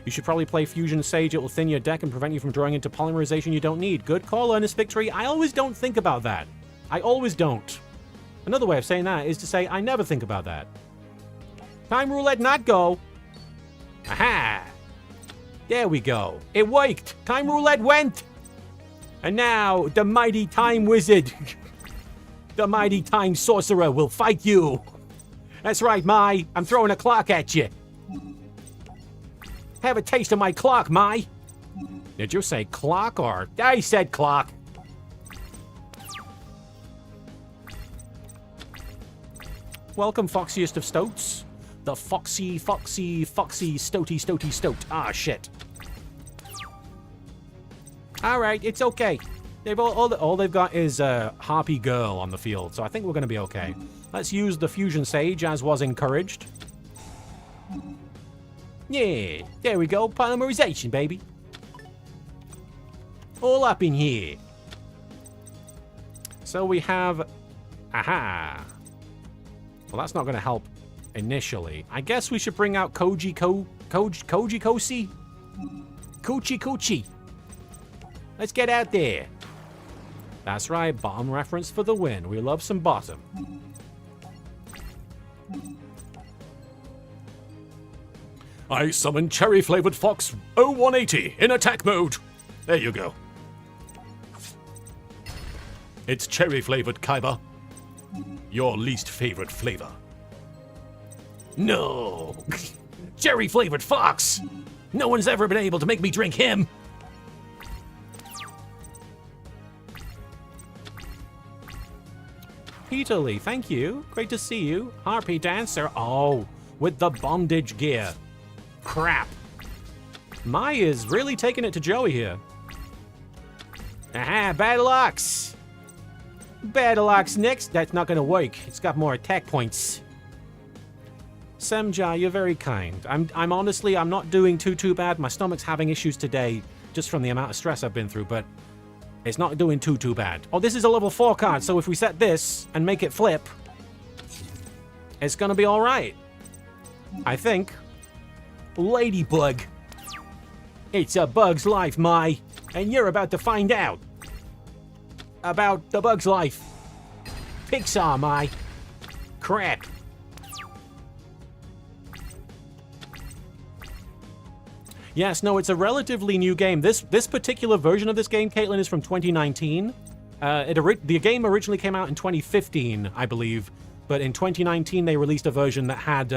You should probably play Fusion Sage. It will thin your deck and prevent you from drawing into polymerization you don't need. Good call, Earnest Victory. I always don't think about that. I always don't. Another way of saying that is to say I never think about that. Time roulette not go. Aha! There we go. It worked. Time roulette went. And now the mighty Time Wizard, the mighty Time Sorcerer will fight you. That's right, Mai. I'm throwing a clock at you. Have a taste of my clock, Mai. Did you say clock or... I said clock. Welcome, foxiest of stoats. The foxy, stoaty stoat. Ah, shit. All right, it's okay. They've all they've got is Harpy Girl on the field, so I think we're going to be okay. Let's use the Fusion Sage as was encouraged. Yeah, there we go. Polymerization, baby. All up in here. So we have... Aha. Well, that's not going to help initially. I guess we should bring out Koji Kosi? Coochie. Let's get out there. That's right, bottom reference for the win. We love some bottom. I summon cherry-flavored fox 0180 in attack mode. There you go. It's cherry-flavored, Kaiba. Your least favorite flavor. No! Cherry-flavored fox! No one's ever been able to make me drink him! Peter Lee, thank you. Great to see you. Harpy Dancer. Oh, with the bondage gear. Crap. Mai is really taking it to Joey here. Aha, Battle-Ox. Battle-Ox next. That's not gonna work. It's got more attack points. Semja, you're very kind. I'm honestly, I'm not doing too bad. My stomach's having issues today just from the amount of stress I've been through, but it's not doing too bad. Oh, this is a level 4 card, so if we set this and make it flip, it's gonna be all right. I think. Ladybug. It's a bug's life, Mai, and you're about to find out about the bug's life. Pixar, Mai. Crap. Yes, no, it's a relatively new game. This particular version of this game, Caitlin, is from 2019. The game originally came out in 2015, I believe, but in 2019 they released a version that had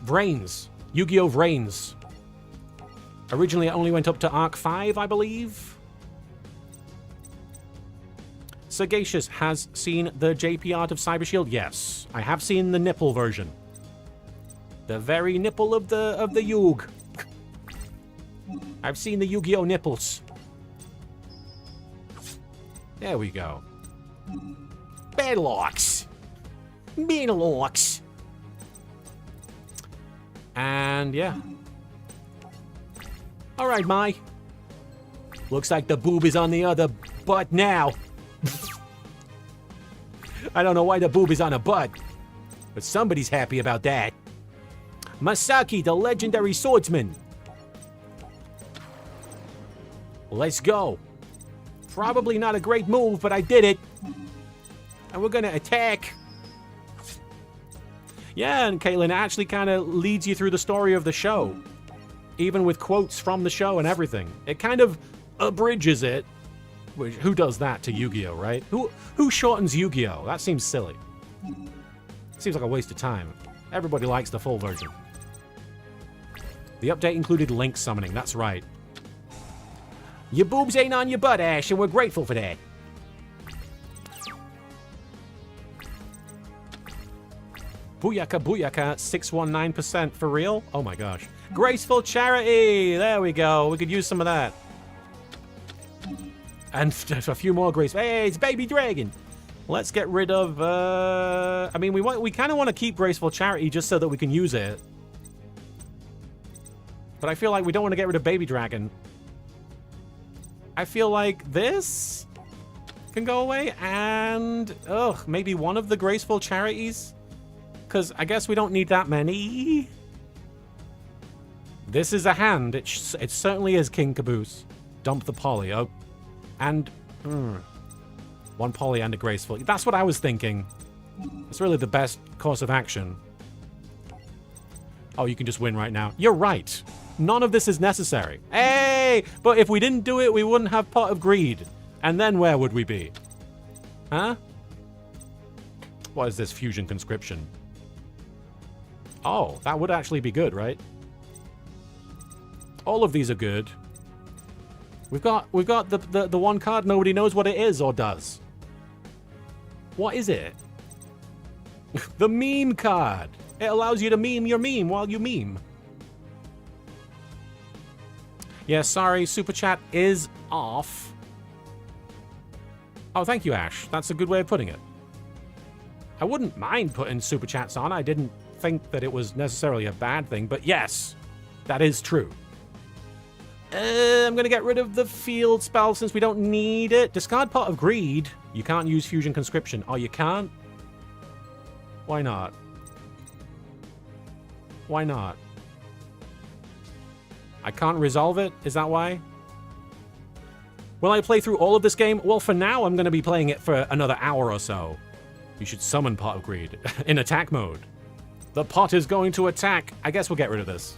Vrains. Yu-Gi-Oh! Vrains. Originally it only went up to Arc 5, I believe. Sagacious has seen the JP art of Cyber Shield. Yes, I have seen the nipple version. The very nipple of the Yug. I've seen the Yu-Gi-Oh! Nipples. There we go. Battle-Ox. Battle-Ox. And yeah. Alright, Mai. Looks like the boob is on the other butt now. I don't know why the boob is on a butt, but somebody's happy about that. Masaki, the legendary swordsman. Let's go. Probably not a great move, but I did it. And we're gonna attack. Yeah, and Caitlin, it actually kind of leads you through the story of the show. Even with quotes from the show and everything. It kind of abridges it. Which, who does that to Yu-Gi-Oh, right? Who shortens Yu-Gi-Oh? That seems silly. Seems like a waste of time. Everybody likes the full version. The update included link summoning, that's right. Your boobs ain't on your butt, Ash, and we're grateful for that. Booyaka Booyaka, 619% for real? Oh my gosh. Graceful Charity! There we go. We could use some of that. And a few more graceful. Hey, it's Baby Dragon! Let's get rid of, I mean, we kind of want to keep Graceful Charity just so that we can use it. But I feel like we don't want to get rid of Baby Dragon. I feel like this can go away, and, maybe one of the Graceful Charities? Because I guess we don't need that many. This is a hand. It certainly is King Caboose. Dump the poly. Oh, and one poly and a graceful. That's what I was thinking. It's really the best course of action. Oh, you can just win right now. You're right. None of this is necessary. Hey! But if we didn't do it, we wouldn't have Pot of Greed. And then where would we be? Huh? What is this fusion conscription? Oh, that would actually be good, right? All of these are good. We've got the one card nobody knows what it is or does. What is it? The meme card. It allows you to meme your meme while you meme. Yeah, sorry, Super Chat is off. Oh, thank you, Ash. That's a good way of putting it. I wouldn't mind putting Super Chats on. I didn't think that it was necessarily a bad thing, but yes, that is true. I'm going to get rid of the field spell since we don't need it. Discard Pot of Greed. You can't use Fusion Conscription. Oh, you can't? Why not? Why not? I can't resolve it? Is that why? Will I play through all of this game? Well, for now, I'm going to be playing it for another hour or so. You should summon Pot of Greed in attack mode. The pot is going to attack. I guess we'll get rid of this.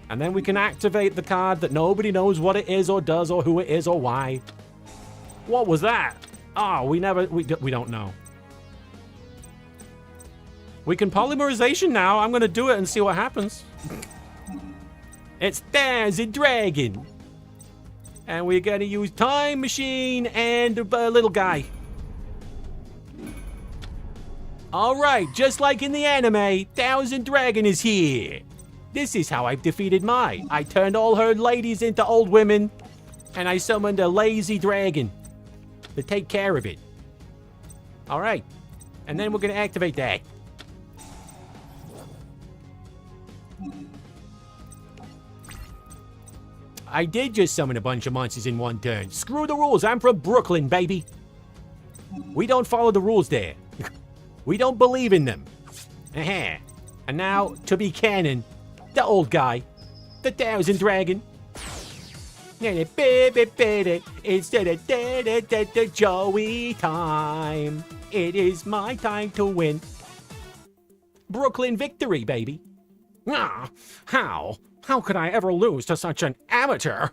And then we can activate the card that nobody knows what it is or does or who it is or why. What was that? Oh, we don't know. We can polymerization now. I'm going to do it and see what happens. There's a dragon. And we're going to use Time Machine and a little guy. All right, just like in the anime, Thousand Dragon is here. This is how I've defeated Mai. I turned all her ladies into old women, and I summoned a lazy dragon to take care of it. All right, and then we're going to activate that. I did just summon a bunch of monsters in one turn. Screw the rules, I'm from Brooklyn, baby. We don't follow the rules there. We don't believe in them. And now, to be canon, the old guy, the Thousand Dragon. Instead of Joey time, it is my time to win. Brooklyn victory, baby. Ah, how? How could I ever lose to such an amateur?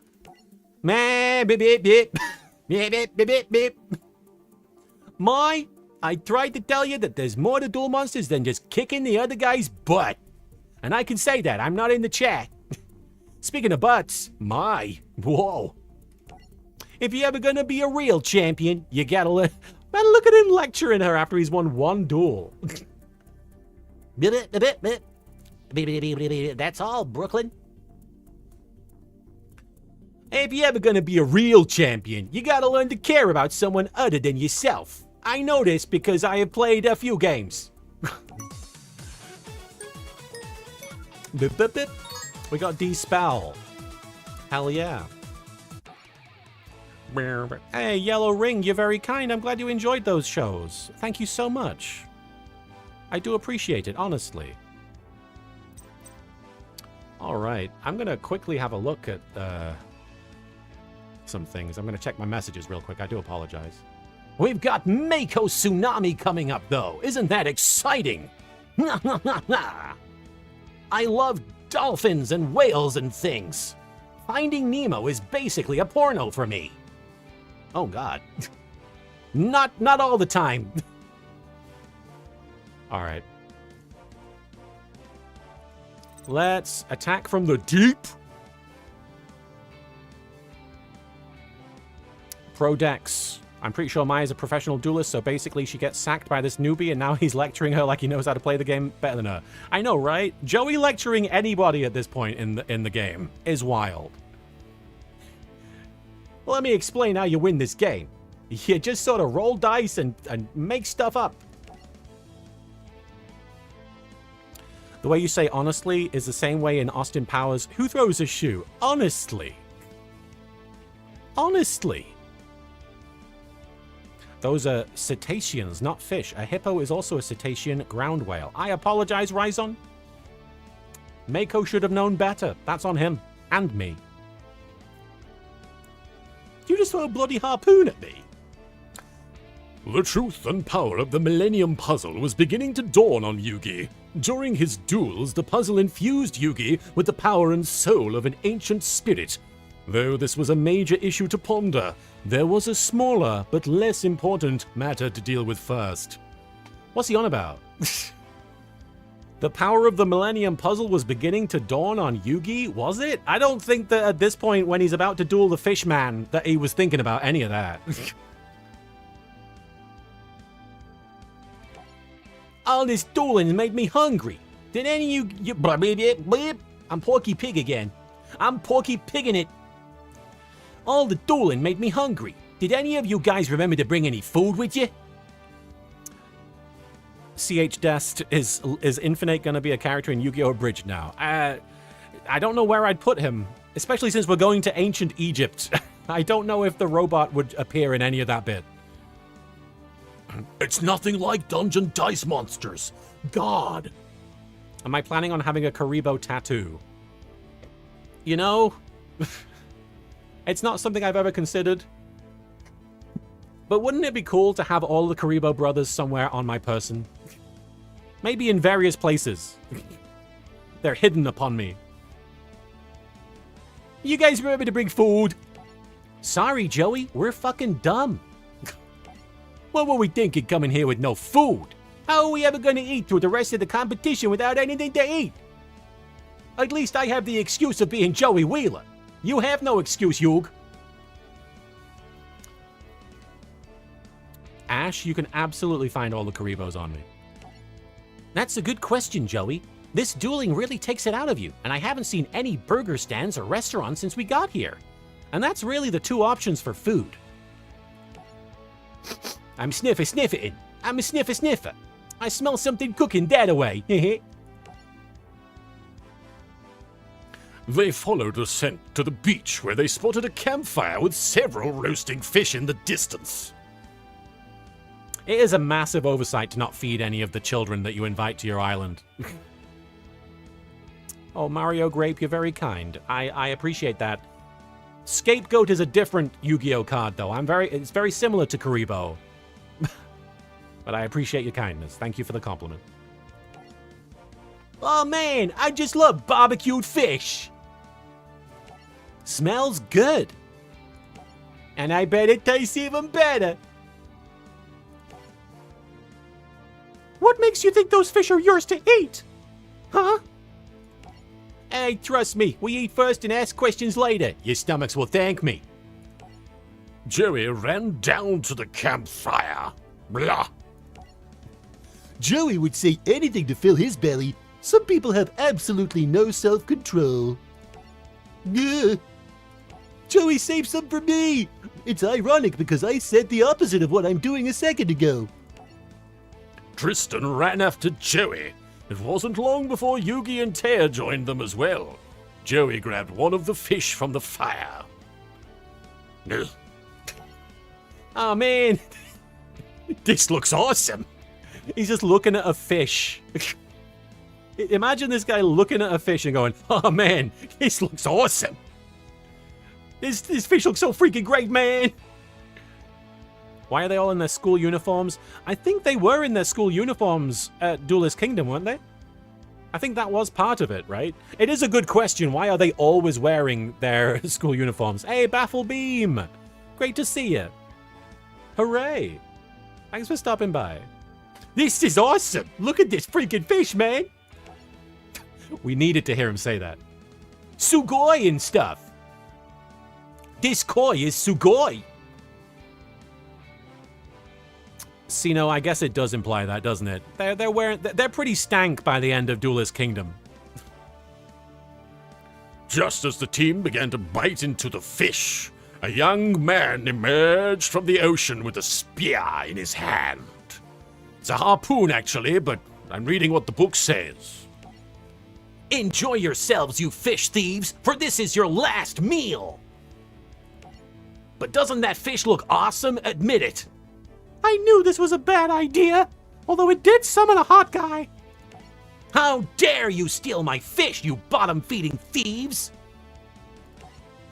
I tried to tell you that there's more to Duel Monsters than just kicking the other guy's butt. And I can say that, I'm not in the chat. Speaking of butts, whoa. If you're ever gonna be a real champion, you gotta man, look at him lecturing her after he's won one duel. That's all, Brooklyn. If you're ever gonna be a real champion, you gotta learn to care about someone other than yourself. I know this because I have played a few games. Bip, bip, bip. We got D-Spell. Hell yeah. Hey, Yellow Ring, you're very kind. I'm glad you enjoyed those shows. Thank you so much. I do appreciate it, honestly. All right, I'm going to quickly have a look at some things. I'm going to check my messages real quick. I do apologize. We've got Mako Tsunami coming up, though. Isn't that exciting? I love dolphins and whales and things. Finding Nemo is basically a porno for me. Oh, God. Not all the time. All right. Let's attack from the deep. Pro Dex. I'm pretty sure Maya's a professional duelist, so basically she gets sacked by this newbie, and now he's lecturing her like he knows how to play the game better than her. I know, right? Joey lecturing anybody at this point in the game is wild. Well, let me explain how you win this game. You just sort of roll dice and make stuff up. The way you say honestly is the same way in Austin Powers. Who throws a shoe? Honestly. Honestly. Those are cetaceans, not fish. A hippo is also a cetacean ground whale. I apologize, Ryzon. Mako should have known better. That's on him. And me. You just throw a bloody harpoon at me. The truth and power of the Millennium Puzzle was beginning to dawn on Yugi. During his duels, the puzzle infused Yugi with the power and soul of an ancient spirit. Though this was a major issue to ponder, there was a smaller but less important matter to deal with first. What's he on about? The power of the Millennium Puzzle was beginning to dawn on Yugi, was it? I don't think that at this point, when he's about to duel the fish man, that he was thinking about any of that. All this dueling made me hungry. Did any of you... I'm Porky Pig again. I'm Porky Pigging it. All the dueling made me hungry. Did any of you guys remember to bring any food with you? CH Dest, is Infinite going to be a character in YGO Abridged now? I don't know where I'd put him, especially since we're going to ancient Egypt. I don't know if the robot would appear in any of that bit. It's nothing like dungeon dice monsters. God. Am I planning on having a Kuriboh tattoo? You know, it's not something I've ever considered. But wouldn't it be cool to have all the Kuriboh brothers somewhere on my person? Maybe in various places. They're hidden upon me. You guys remember to bring food? Sorry, Joey, we're fucking dumb. What were we thinking coming here with no food? How are we ever going to eat through the rest of the competition without anything to eat? At least I have the excuse of being Joey Wheeler. You have no excuse, Yug. Ash, you can absolutely find all the Kuribohs on me. That's a good question, Joey. This dueling really takes it out of you, and I haven't seen any burger stands or restaurants since we got here. And that's really the two options for food. I'm sniffer-sniffering. I'm a sniffer-sniffer. I smell something cooking that away. They followed the scent to the beach where they spotted a campfire with several roasting fish in the distance. It is a massive oversight to not feed any of the children that you invite to your island. Oh, Mario Grape, you're very kind. I appreciate that. Scapegoat is a different Yu-Gi-Oh card, though. It's very similar to Kuriboh. But I appreciate your kindness. Thank you for the compliment. Oh man, I just love barbecued fish. Smells good. And I bet it tastes even better. What makes you think those fish are yours to eat? Huh? Hey, trust me, we eat first and ask questions later. Your stomachs will thank me. Joey ran down to the campfire. Blah. Joey would say anything to fill his belly. Some people have absolutely no self-control. Joey saved some for me. It's ironic because I said the opposite of what I'm doing a second ago. Tristan ran after Joey. It wasn't long before Yugi and Taya joined them as well. Joey grabbed one of the fish from the fire. Ugh. Oh, man. This looks awesome. He's just looking at a fish. Imagine this guy looking at a fish and going, oh, man, this looks awesome. This fish looks so freaking great, man. Why are they all in their school uniforms? I think they were in their school uniforms at Duelist Kingdom, weren't they? I think that was part of it, right? It is a good question. Why are they always wearing their school uniforms? Hey, Baffle Beam. Great to see you. Hooray. Thanks for stopping by. This is awesome. Look at this freaking fish, man. We needed to hear him say that. Sugoi and stuff. This koi is sugoi. Sino, I guess it does imply that, doesn't it? They're pretty stank by the end of Duelist Kingdom. Just as the team began to bite into the fish, a young man emerged from the ocean with a spear in his hand. It's a harpoon, actually, but I'm reading what the book says. Enjoy yourselves, you fish thieves, for this is your last meal. But doesn't that fish look awesome? Admit it. I knew this was a bad idea, although it did summon a hot guy. How dare you steal my fish, you bottom-feeding thieves!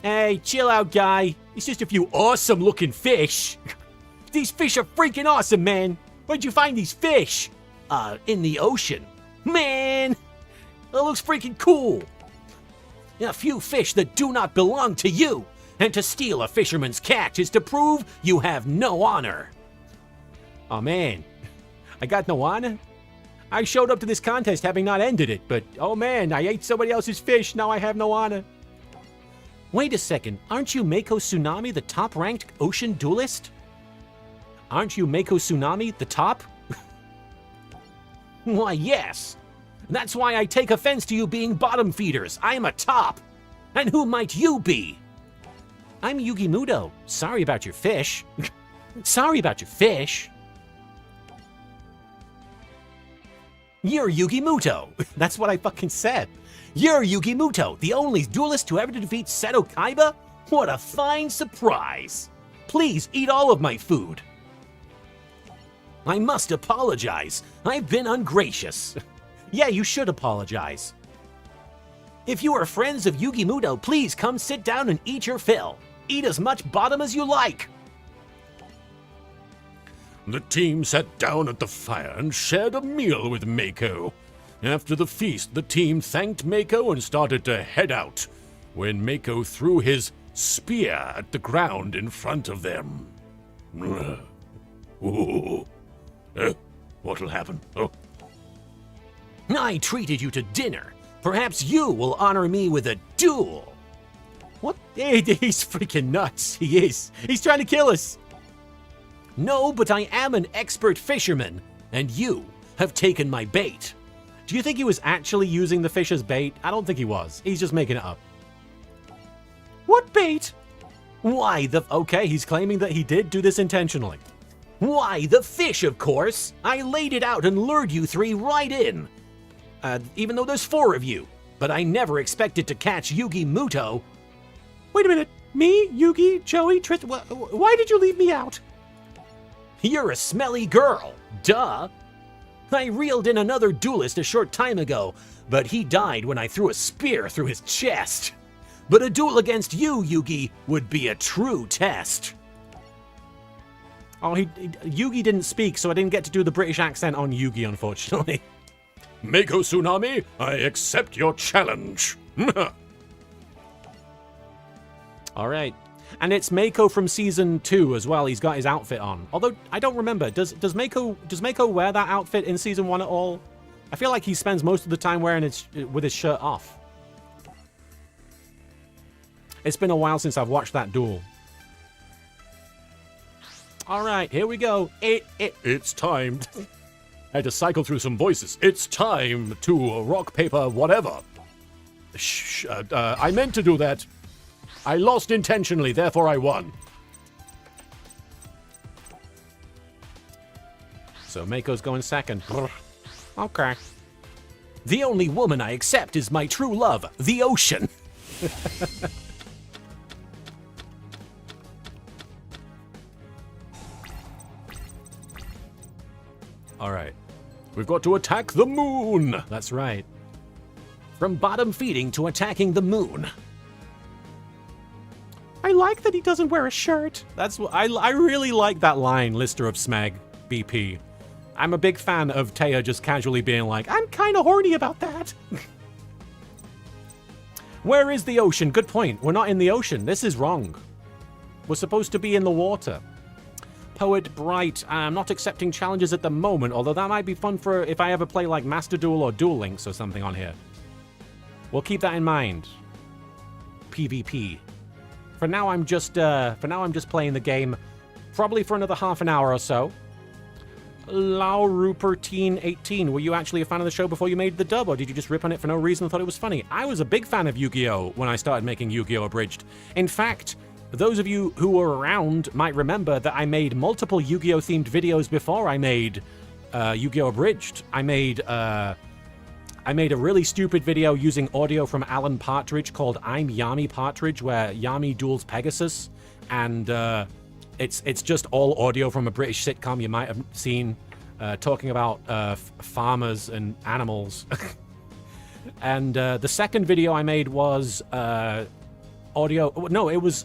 Hey, chill out, guy. It's just a few awesome-looking fish. These fish are freaking awesome, man. Where'd you find these fish? In the ocean. Man, that looks freaking cool. A few fish that do not belong to you, and to steal a fisherman's catch is to prove you have no honor. Oh, man. I got no honor? I showed up to this contest having not ended it, but oh man, I ate somebody else's fish, now I have no honor. Wait a second, aren't you Mako Tsunami, the top-ranked ocean duelist? Aren't you Mako Tsunami, the top? Why, yes. That's why I take offense to you being bottom feeders. I am a top. And who might you be? I'm Yugi Muto. Sorry about your fish. Sorry about your fish. You're Yugi Muto. That's what I fucking said. You're Yugi Muto, the only duelist to ever defeat Seto Kaiba? What a fine surprise. Please eat all of my food. I must apologize. I've been ungracious. Yeah, you should apologize. If you are friends of Yugi Muto, please come sit down and eat your fill. Eat as much bottom as you like. The team sat down at the fire and shared a meal with Mako. After the feast, the team thanked Mako and started to head out, when Mako threw his spear at the ground in front of them. What'll happen? Oh. I treated you to dinner. Perhaps you will honor me with a duel. What? Hey, he's freaking nuts. He is. He's trying to kill us. No, but I am an expert fisherman, and you have taken my bait. Do you think he was actually using the fish as bait? I don't think he was. He's just making it up. What bait? Why, Okay, he's claiming that he did do this intentionally. Why, the fish, of course. I laid it out and lured you three right in. Even though there's 4 of you. But I never expected to catch Yugi Muto. Wait a minute. Me, Yugi, Joey, Tristan. Why did you leave me out? You're a smelly girl. Duh. I reeled in another duelist a short time ago, but he died when I threw a spear through his chest. But a duel against you, Yugi, would be a true test. Oh, Yugi didn't speak, so I didn't get to do the British accent on Yugi, unfortunately. Mako Tsunami, I accept your challenge. All right. And it's Mako from Season 2 as well. He's got his outfit on. Although, I don't remember. Does Mako wear that outfit in Season 1 at all? I feel like he spends most of the time wearing it with his shirt off. It's been a while since I've watched that duel. All right, here we go. It's time. I had to cycle through some voices. It's time to rock, paper, whatever. Shh, I meant to do that. I lost intentionally, therefore I won. So Mako's going second. Okay. The only woman I accept is my true love, the ocean. All right. We've got to attack the moon. That's right. From bottom feeding to attacking the moon. I like that he doesn't wear a shirt. That's what I really like that line, Lister of Smeg, BP. I'm a big fan of Taya just casually being like, I'm kind of horny about that. where is the ocean? Good point. We're not in the ocean. This is wrong. We're supposed to be in the water. Poet Bright, I'm not accepting challenges at the moment, although that might be fun for if I ever play like Master Duel or Duel Links or something on here. We'll keep that in mind. PvP. For now I'm just playing the game, probably for another half an hour or so. Laurupertine18, were you actually a fan of the show before you made the dub, or did you just rip on it for no reason and thought it was funny? I was a big fan of Yu-Gi-Oh! When I started making Yu-Gi-Oh! Abridged. In fact, those of you who were around might remember that I made multiple Yu-Gi-Oh! Themed videos before I made Yu-Gi-Oh! Abridged. I made a really stupid video using audio from Alan Partridge called I'm Yami Partridge, where Yami duels Pegasus, and it's just all audio from a British sitcom you might have seen, talking about farmers and animals. And the second video I made was audio. No, it was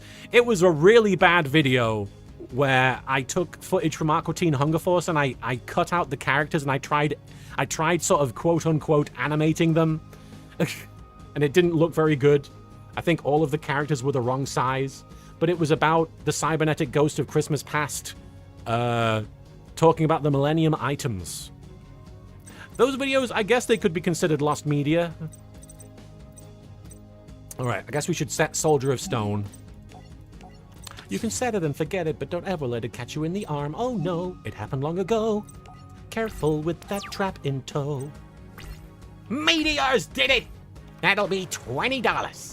a really bad video where I took footage from Aqua Teen Hunger Force and I cut out the characters and I tried sort of quote unquote animating them, and it didn't look very good. I think all of the characters were the wrong size, but it was about the cybernetic ghost of Christmas past, talking about the Millennium items. Those videos, I guess they could be considered lost media. All right, I guess we should set Soldier of Stone. You can set it and forget it, but don't ever let it catch you in the arm. Oh no, it happened long ago. Careful with that trap in tow. Meteors did it! That'll be $20.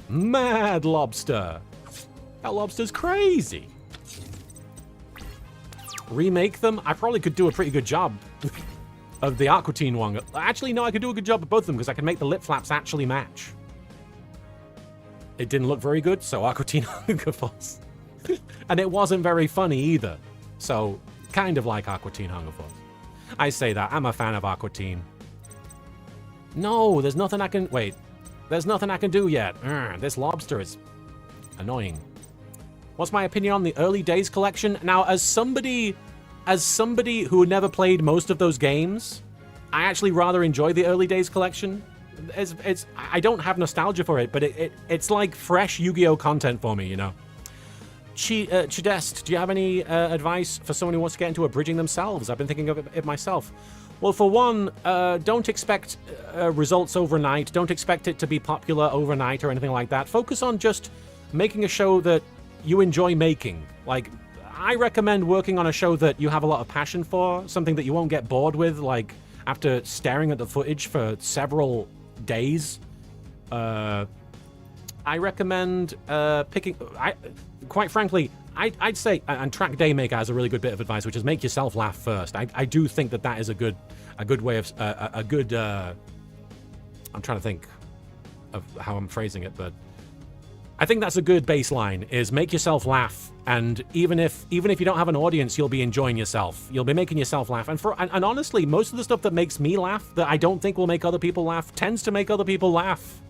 Mad Lobster. That lobster's crazy. Remake them? I probably could do a pretty good job of the Aqua Teen one. Actually, no, I could do a good job of both of them because I can make the lip flaps actually match. It didn't look very good, so Aqua Teen Hunger Force. And it wasn't very funny either. So, kind of like Aqua Teen Hunger Force. I say that. I'm a fan of Aqua Teen. No, there's nothing I can... Wait. There's nothing I can do yet. This lobster is annoying. What's my opinion on the Early Days collection? Now, as somebody who never played most of those games, I actually rather enjoy the Early Days collection. I don't have nostalgia for it, but it's like fresh Yu-Gi-Oh! Content for me, you know. Chidest, do you have any advice for someone who wants to get into abridging themselves? I've been thinking of it myself. Well, for one, don't expect results overnight. Don't expect it to be popular overnight or anything like that. Focus on just making a show that you enjoy making. Like, I recommend working on a show that you have a lot of passion for, something that you won't get bored with, like after staring at the footage for several days. I recommend picking... Quite frankly, I'd say, and Track Daymaker has a really good bit of advice, which is make yourself laugh first. I do think that is a good way of... I'm trying to think of how I'm phrasing it, but I think that's a good baseline, is make yourself laugh, and even if you don't have an audience, you'll be enjoying yourself. You'll be making yourself laugh. And honestly, most of the stuff that makes me laugh, that I don't think will make other people laugh, tends to make other people laugh.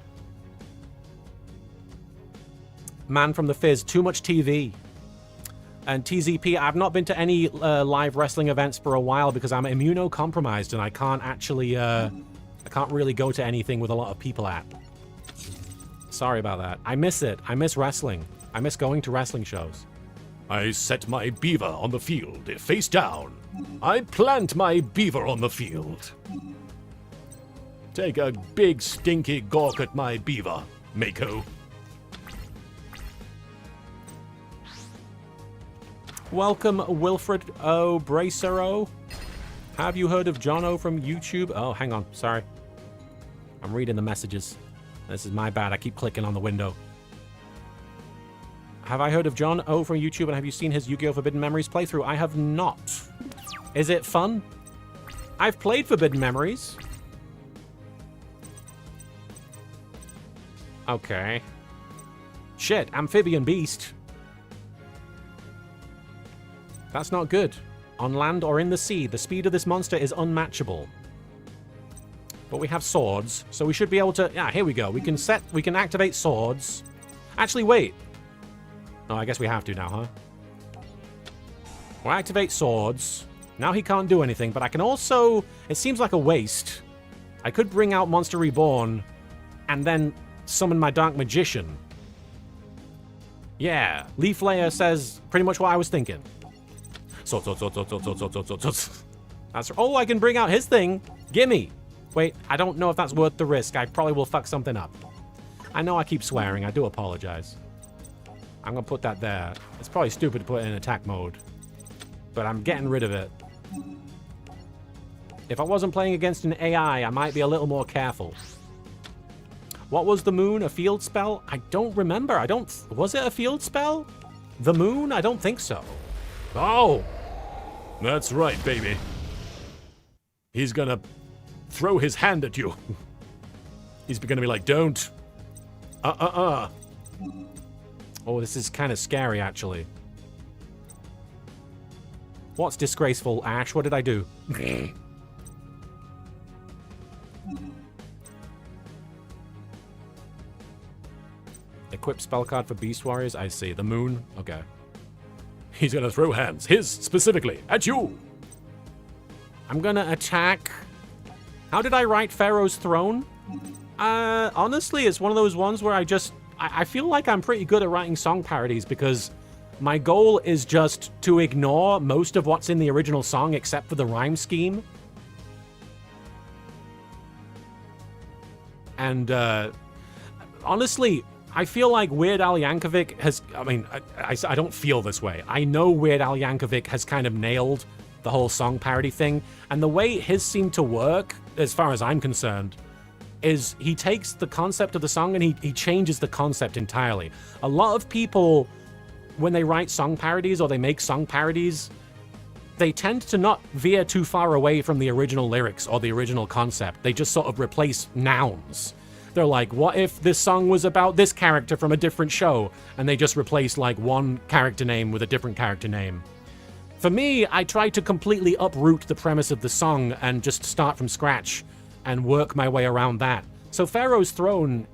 Man from the Fizz, too much TV. And TZP, I've not been to any live wrestling events for a while because I'm immunocompromised and I can't actually, I can't really go to anything with a lot of people at. Sorry about that. I miss it. I miss wrestling. I miss going to wrestling shows. I set my beaver on the field, face down. I plant my beaver on the field. Take a big stinky gawk at my beaver, Mako. Welcome, Wilfred O. Bracero. Have you heard of John O from YouTube? Oh, hang on. Sorry. I'm reading the messages. This is my bad. I keep clicking on the window. Have I heard of John O from YouTube, and have you seen his Yu-Gi-Oh! Forbidden Memories playthrough? I have not. Is it fun? I've played Forbidden Memories. Okay. Shit, amphibian beast. That's not good. On land or in the sea, the speed of this monster is unmatchable. But we have swords, so we should be able to... Yeah, here we go. We can activate swords. Actually, wait. Oh, I guess we have to now, huh? We'll activate swords. Now he can't do anything, but I can also... It seems like a waste. I could bring out Monster Reborn and then summon my Dark Magician. Yeah, Leaf Layer says pretty much what I was thinking. Sword. That's... Oh, I can bring out his thing. Gimme. Wait, I don't know if that's worth the risk. I probably will fuck something up. I know I keep swearing. I do apologize. I'm gonna put that there. It's probably stupid to put it in attack mode, but I'm getting rid of it. If I wasn't playing against an AI, I might be a little more careful. What was the moon? A field spell? I don't remember. Was it a field spell? The moon? I don't think so. Oh! That's right, baby. He's gonna throw his hand at you. He's gonna be like, don't. Oh, this is kind of scary, actually. What's disgraceful, Ash? What did I do? Equip spell card for Beast Warriors? I see. The moon? Okay. He's gonna throw hands, his specifically, at you. I'm gonna attack... How did I write Pharaoh's Throne? Honestly, it's one of those ones where I feel like I'm pretty good at writing song parodies because my goal is just to ignore most of what's in the original song except for the rhyme scheme. And, honestly, I feel like Weird Al Yankovic has... I mean, I don't feel this way. I know Weird Al Yankovic has kind of nailed the whole song parody thing, and the way his seem to work, as far as I'm concerned, is he takes the concept of the song and he changes the concept entirely. A lot of people, when they write song parodies or they make song parodies, they tend to not veer too far away from the original lyrics or the original concept. They just sort of replace nouns. They're like, what if this song was about this character from a different show? And they just replace like one character name with a different character name. For me, I try to completely uproot the premise of the song and just start from scratch and work my way around that. So Pharaoh's Throne,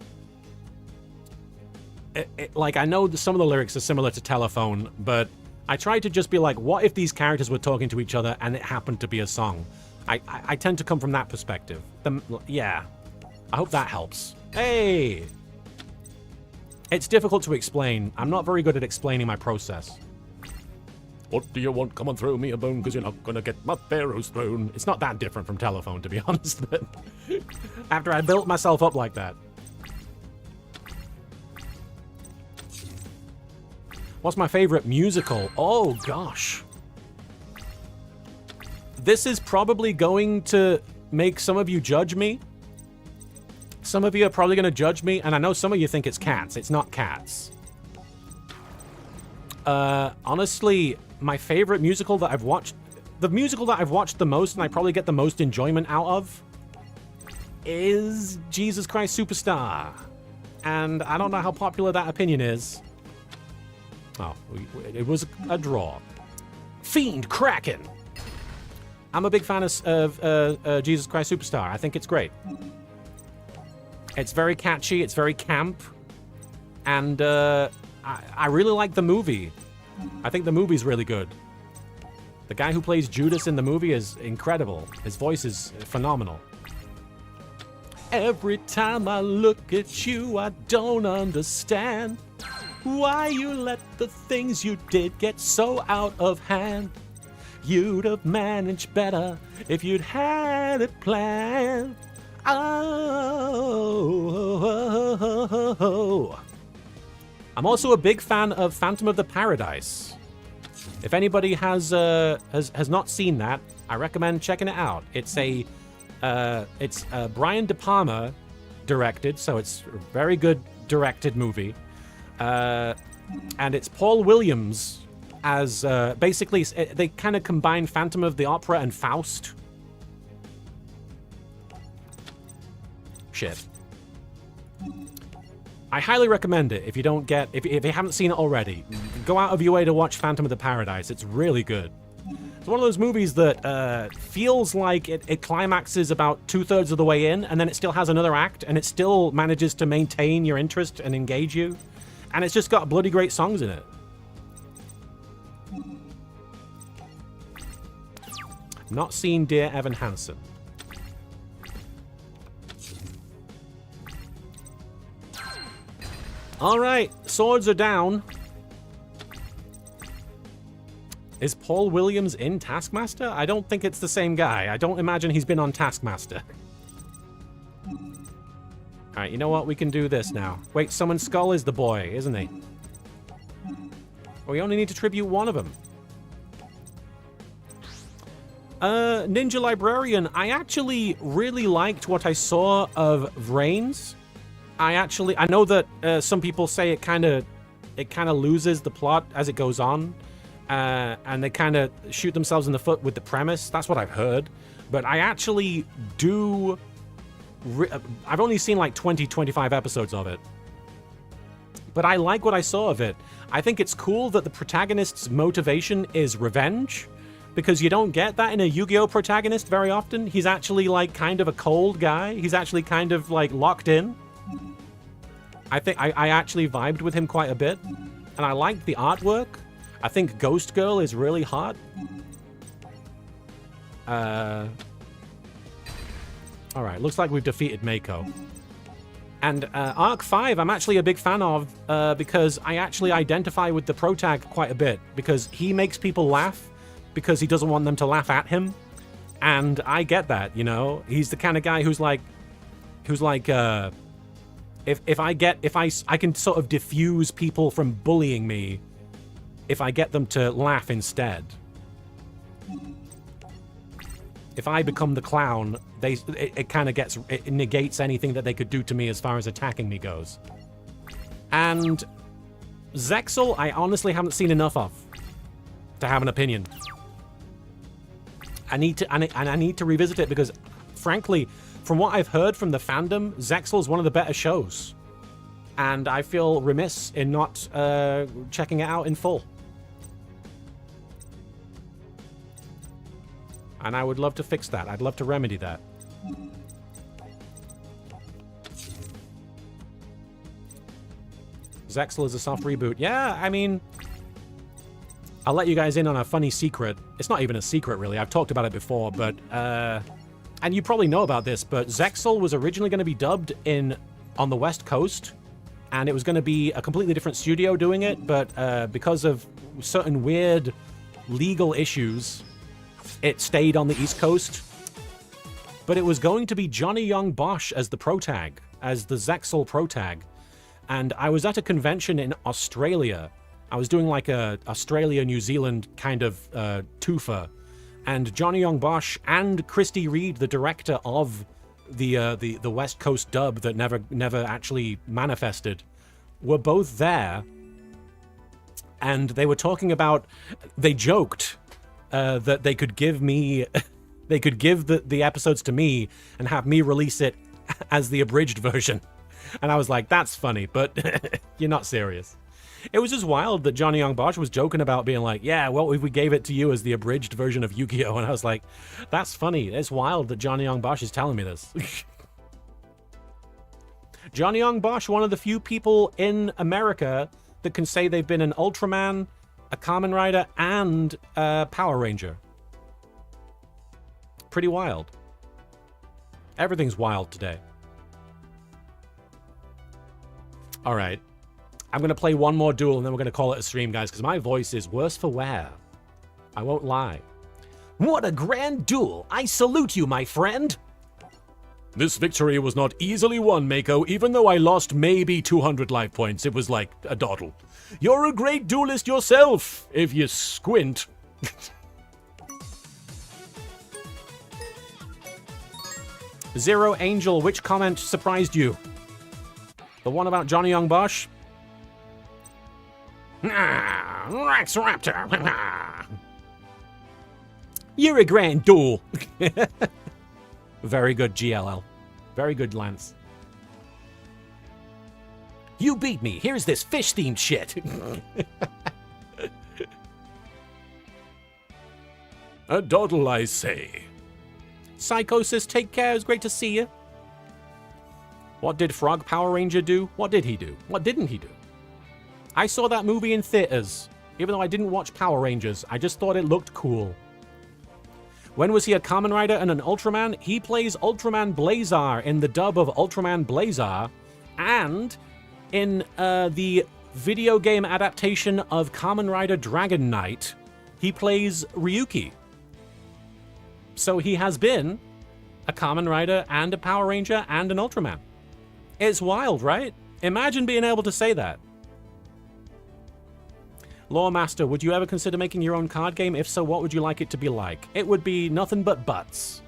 like, I know some of the lyrics are similar to Telephone, but I try to just be like, what if these characters were talking to each other and it happened to be a song? I tend to come from that perspective. Yeah. I hope that helps. Hey! It's difficult to explain. I'm not very good at explaining my process. What do you want? Come on, throw me a bone, because you're not gonna get my Pharaoh's Throne. It's not that different from Telephone, to be honest, but after I built myself up like that. What's my favorite musical? Oh, gosh. This is probably going to make some of you judge me. Some of you are probably going to judge me, and I know some of you think it's Cats. It's not Cats. Honestly, my favorite musical that I've watched, the musical that I've watched the most and I probably get the most enjoyment out of, is Jesus Christ Superstar. And I don't know how popular that opinion is. Oh, it was a draw. Fiend Kraken! I'm a big fan of Jesus Christ Superstar. I think it's great. It's very catchy, it's very camp, and I really like the movie. I think the movie's really good. The guy who plays Judas in the movie is incredible. His voice is phenomenal. Every time I look at you, I don't understand why you let the things you did get so out of hand. You'd have managed better if you'd had it planned. Oh. I'm also a big fan of Phantom of the Paradise. If anybody has not seen that, I recommend checking it out. It's Brian De Palma directed, so it's a very good directed movie. And it's Paul Williams as basically they kind of combine Phantom of the Opera and Faust. Shit. I highly recommend it if you don't get if you haven't seen it already. Go out of your way to watch Phantom of the Paradise. It's really good. It's one of those movies that feels like it climaxes about 2/3 of the way in, and then it still has another act, and it still manages to maintain your interest and engage you. And it's just got bloody great songs in it. Not seen Dear Evan Hansen. All right, swords are down. Is Paul Williams in Taskmaster? I don't think it's the same guy. I don't imagine he's been on Taskmaster. All right, you know what? We can do this now. Wait, Summon Skull is the boy, isn't he? Well, we only need to tribute one of them. Ninja Librarian, I actually really liked what I saw of Vrains. I know that some people say it kind of loses the plot as it goes on, and they kind of shoot themselves in the foot with the premise. That's what I've heard, but I actually do. I've only seen like 20-25 episodes of it, but I like what I saw of it. I think it's cool that the protagonist's motivation is revenge, because you don't get that in a Yu-Gi-Oh protagonist very often. He's actually like kind of a cold guy. He's actually kind of like locked in. I think I actually vibed with him quite a bit, and I liked the artwork. I think Ghost Girl is really hot. All right, looks like we've defeated Mako. And Arc 5, I'm actually a big fan of because I actually identify with the protag quite a bit, because he makes people laugh because he doesn't want them to laugh at him. And I get that, you know? He's the kind of guy who's like, if I can sort of diffuse people from bullying me if I get them to laugh instead. If I become the clown, it negates anything that they could do to me as far as attacking me goes. And Zexal, I honestly haven't seen enough of to have an opinion. I need to revisit it because, frankly, from what I've heard from the fandom, Zexal is one of the better shows, and I feel remiss in not checking it out in full. And I would love to fix that. I'd love to remedy that. Zexal is a soft reboot. Yeah, I mean, I'll let you guys in on a funny secret. It's not even a secret, really. I've talked about it before, but and you probably know about this, but Zexal was originally going to be dubbed on the West Coast, and it was going to be a completely different studio doing it, but because of certain weird legal issues, it stayed on the East Coast. But it was going to be Johnny Young Bosch as the protag, as the Zexal protag. And I was at a convention in Australia. I was doing like a Australia-New Zealand kind of twofer. And Johnny Young Bosch and Christy Reed, the director of the West Coast dub that never actually manifested, were both there. And they were talking about, they joked that they could give me, they could give the episodes to me and have me release it as the abridged version. And I was like, that's funny, but you're not serious. It was just wild that Johnny Young Bosch was joking about being like, yeah, well, if we gave it to you as the abridged version of Yu-Gi-Oh! And I was like, that's funny. It's wild that Johnny Young Bosch is telling me this. Johnny Young Bosch, one of the few people in America that can say they've been an Ultraman, a Kamen Rider, and a Power Ranger. Pretty wild. Everything's wild today. All right. I'm going to play one more duel, and then we're going to call it a stream, guys, because my voice is worse for wear. I won't lie. What a grand duel! I salute you, my friend! This victory was not easily won, Mako, even though I lost maybe 200 life points. It was like a doddle. You're a great duelist yourself, if you squint. Zero Angel, which comment surprised you? The one about Johnny Young Bosch? Rex Raptor. You're a grand duel. Very good, GLL. Very good, Lance. You beat me. Here's this fish-themed shit. A doddle, I say. Psychosis, take care. It was great to see you. What did Frog Power Ranger do? What did he do? What didn't he do? I saw that movie in theaters. Even though I didn't watch Power Rangers, I just thought it looked cool. When was he a Kamen Rider and an Ultraman? He plays Ultraman Blazar in the dub of Ultraman Blazar, and in the video game adaptation of Kamen Rider Dragon Knight, he plays Ryuki. So he has been a Kamen Rider and a Power Ranger and an Ultraman. It's wild, right? Imagine being able to say that. Lore Master, would you ever consider making your own card game? If so, what would you like it to be like? It would be nothing but butts.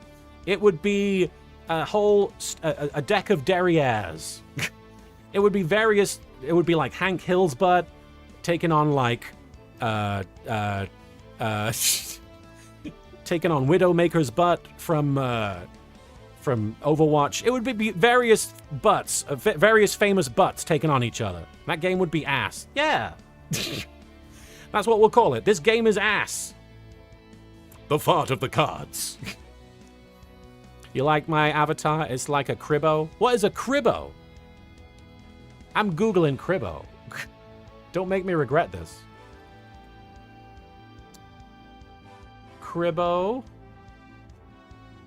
It would be a deck of derrieres. It would be various. It would be like Hank Hill's butt taking on like taking on Widowmaker's butt from Overwatch. It would be various butts, various famous butts taking on each other. That game would be ass. Yeah. That's what we'll call it. This game is ass. The fart of the cards. You like my avatar? It's like a Kuriboh. What is a Kuriboh? I'm Googling Kuriboh. Don't make me regret this. Kuriboh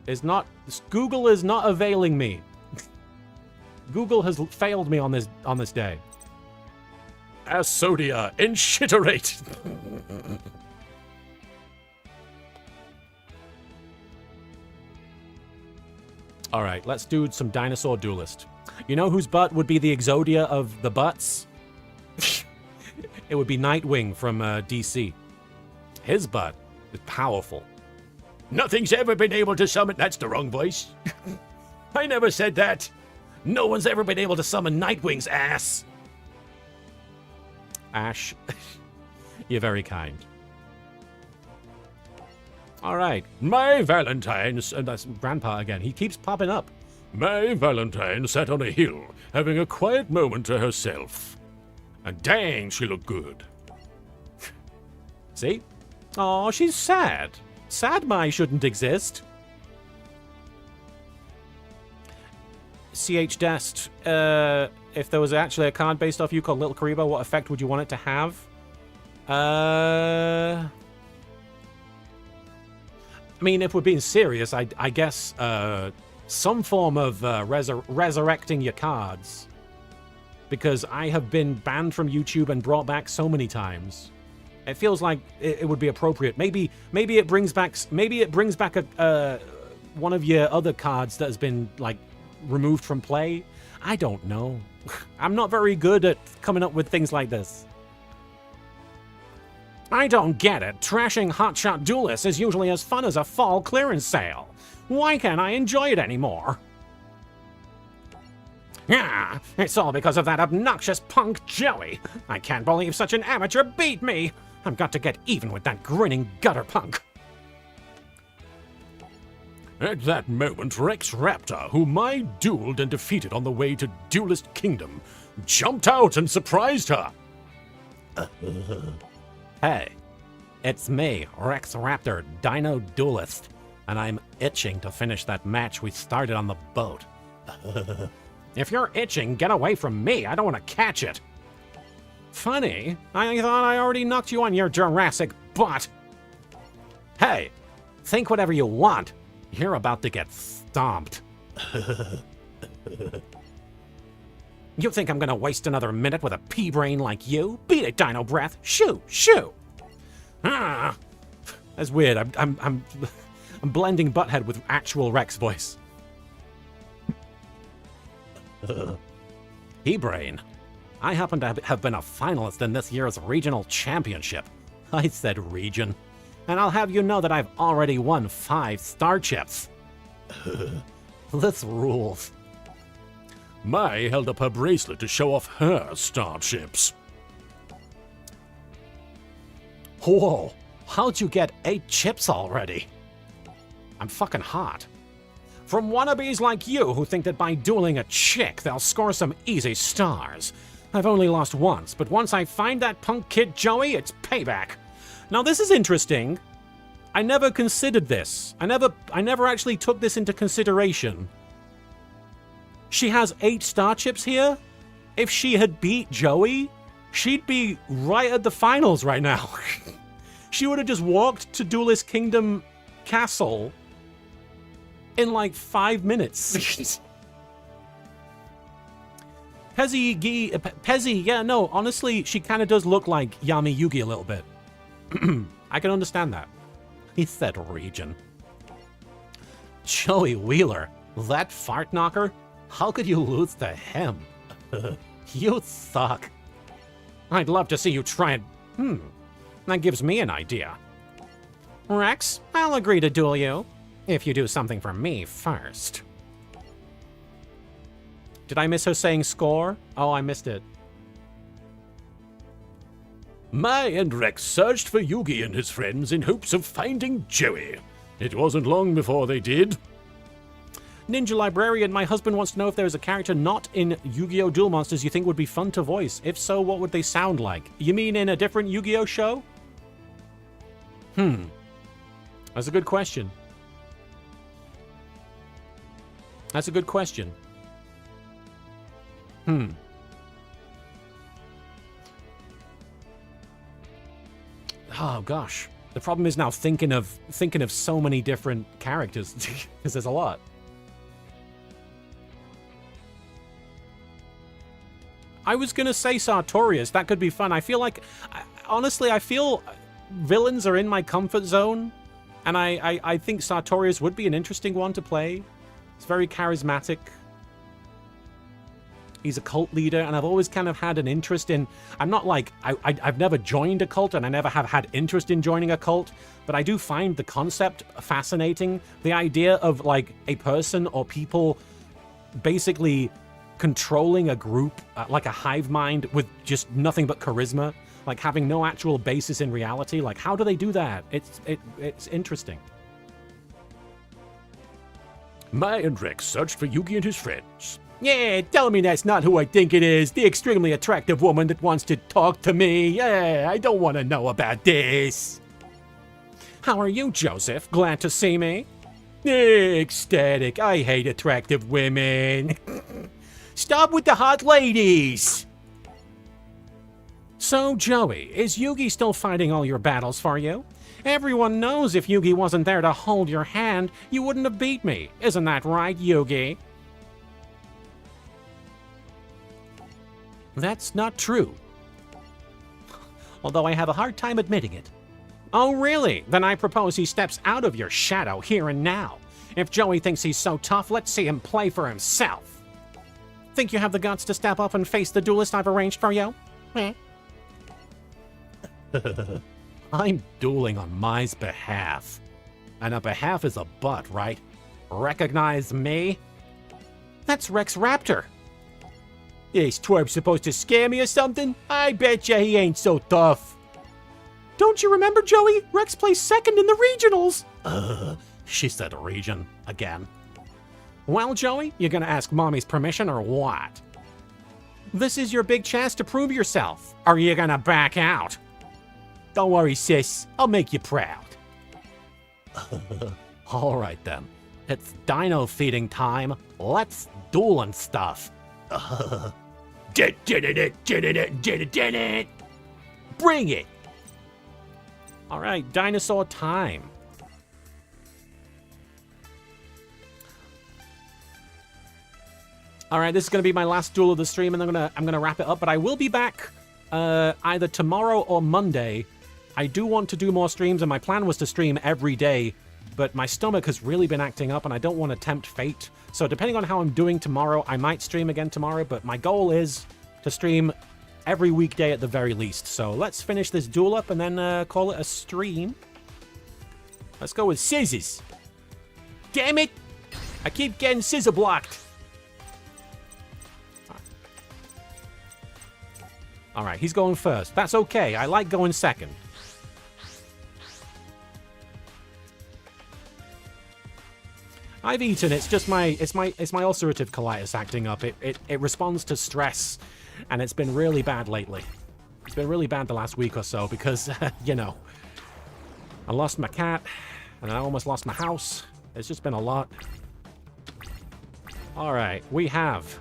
is not... Google is not availing me. Google has failed me on this day. Asodia, enshitterate. All right, let's do some dinosaur duelist. You know whose butt would be the Exodia of the butts? It would be Nightwing from DC. His butt is powerful. Nothing's ever been able to summon... That's the wrong voice. I never said that. No one's ever been able to summon Nightwing's ass. Ash, you're very kind. All right, My Valentine's... that's Grandpa again. He keeps popping up. My Valentine sat on a hill, having a quiet moment to herself. And dang, she looked good. See? Oh, she's sad. Sad Mai shouldn't exist. CH Dest, if there was actually a card based off you called Little Kuriboh, what effect would you want it to have? I mean, if we're being serious, I guess some form of resurrecting your cards. Because I have been banned from YouTube and brought back so many times. It feels like it would be appropriate. Maybe it brings back one of your other cards that has been like removed from play. I don't know. I'm not very good at coming up with things like this. I don't get it. Trashing Hotshot Duelist is usually as fun as a fall clearance sale. Why can't I enjoy it anymore? Yeah, it's all because of that obnoxious punk Joey. I can't believe such an amateur beat me. I've got to get even with that grinning gutter punk. At that moment, Rex Raptor, whom I dueled and defeated on the way to Duelist Kingdom, jumped out and surprised her. Hey, it's me, Rex Raptor, Dino Duelist, and I'm itching to finish that match we started on the boat. If you're itching, get away from me. I don't want to catch it. Funny, I thought I already knocked you on your Jurassic butt. Hey, think whatever you want. You're about to get stomped. You think I'm gonna waste another minute with a pea brain like you? Beat it, Dino Breath. Shoo, shoo. Ah, that's weird. I'm blending Butthead with actual Rex voice. He-Brain, I happen to have been a finalist in this year's regional championship. I said region. And I'll have you know that I've already won 5 star chips. This rules. Mai held up her bracelet to show off her starships. Whoa, how'd you get 8 chips already? I'm fucking hot. From wannabes like you who think that by dueling a chick they'll score some easy stars. I've only lost once, but once I find that punk kid Joey, it's payback. Now this is interesting. I never considered this. I never actually took this into consideration. She has 8 star chips here. If she had beat Joey, she'd be right at the finals right now. She would have just walked to Duelist Kingdom Castle in like 5 minutes. Pezzy, yeah, no, honestly, she kind of does look like Yami Yugi a little bit. I can understand that. He said region. Joey Wheeler, that fart knocker? How could you lose to him? You suck. I'd love to see you try and... that gives me an idea. Rex, I'll agree to duel you, if you do something for me first. Did I miss her saying score? Oh, I missed it. Mai and Rex searched for Yugi and his friends in hopes of finding Joey. It wasn't long before they did. Ninja Librarian, my husband wants to know if there is a character not in Yu-Gi-Oh! Duel Monsters you think would be fun to voice. If so, what would they sound like? You mean in a different Yu-Gi-Oh! Show? That's a good question. That's a good question. Oh gosh. The problem is now thinking of so many different characters because there's a lot. I was gonna say Sartorius. That could be fun. I feel like, honestly, I feel villains are in my comfort zone, and I think Sartorius would be an interesting one to play. It's very charismatic. He's a cult leader, and I've always kind of had an interest in... I'm not like... I've never joined a cult, and I never have had interest in joining a cult, but I do find the concept fascinating. The idea of, like, a person or people basically controlling a group, like a hive mind, with just nothing but charisma, like having no actual basis in reality. Like, how do they do that? It's interesting. Mai and Rex searched for Yugi and his friends. Yeah, tell me that's not who I think it is. The extremely attractive woman that wants to talk to me. Yeah, I don't want to know about this. How are you, Joseph? Glad to see me. Ecstatic. I hate attractive women. Stop with the hot ladies. So, Joey, is Yugi still fighting all your battles for you? Everyone knows if Yugi wasn't there to hold your hand, you wouldn't have beat me. Isn't that right, Yugi? That's not true. Although I have a hard time admitting it. Oh, really? Then I propose he steps out of your shadow here and now. If Joey thinks he's so tough, let's see him play for himself. Think you have the guts to step up and face the duelist I've arranged for you? I'm dueling on Mai's behalf. And a behalf is a butt, right? Recognize me? That's Rex Raptor. Is Twerp supposed to scare me or something? I bet you he ain't so tough. Don't you remember, Joey? Rex placed second in the regionals. She said region again. Well, Joey, you gonna ask Mommy's permission or what? This is your big chance to prove yourself. Are you gonna back out? Don't worry, sis. I'll make you proud. All right, then. It's dino feeding time. Let's duel and stuff. Bring it! All right, dinosaur time. All right, this is going to be my last duel of the stream, and I'm gonna wrap it up. But I will be back either tomorrow or Monday. I do want to do more streams, and my plan was to stream every day, but my stomach has really been acting up, and I don't want to tempt fate. So depending on how I'm doing tomorrow, I might stream again tomorrow, but my goal is to stream every weekday at the very least. So let's finish this duel up and then call it a stream. Let's go with scissors. Damn it! I keep getting scissor blocked. All right, he's going first. That's okay. I like going second. I've eaten. It's just my ulcerative colitis acting up. It responds to stress, And it's been really bad lately. It's been really bad the last week or so because, you know, I lost my cat, and I almost lost my house. It's just been a lot. Alright, we have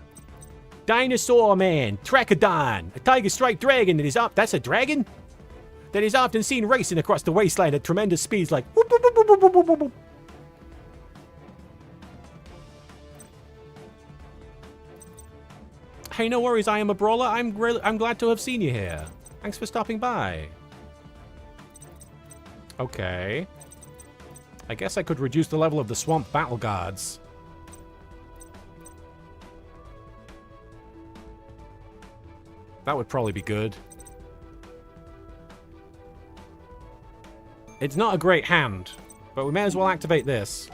Dinosaur Man, Trachodon, a tiger striped dragon that is up. That's a dragon? That is often seen racing across the wasteland at tremendous speeds like whoop, whoop, whoop, whoop, whoop, whoop, whoop, whoop. Hey, no worries, I am a brawler. I'm glad to have seen you here. Thanks for stopping by. Okay. I guess I could reduce the level of the swamp battle guards. That would probably be good. It's not a great hand, but we may as well activate this.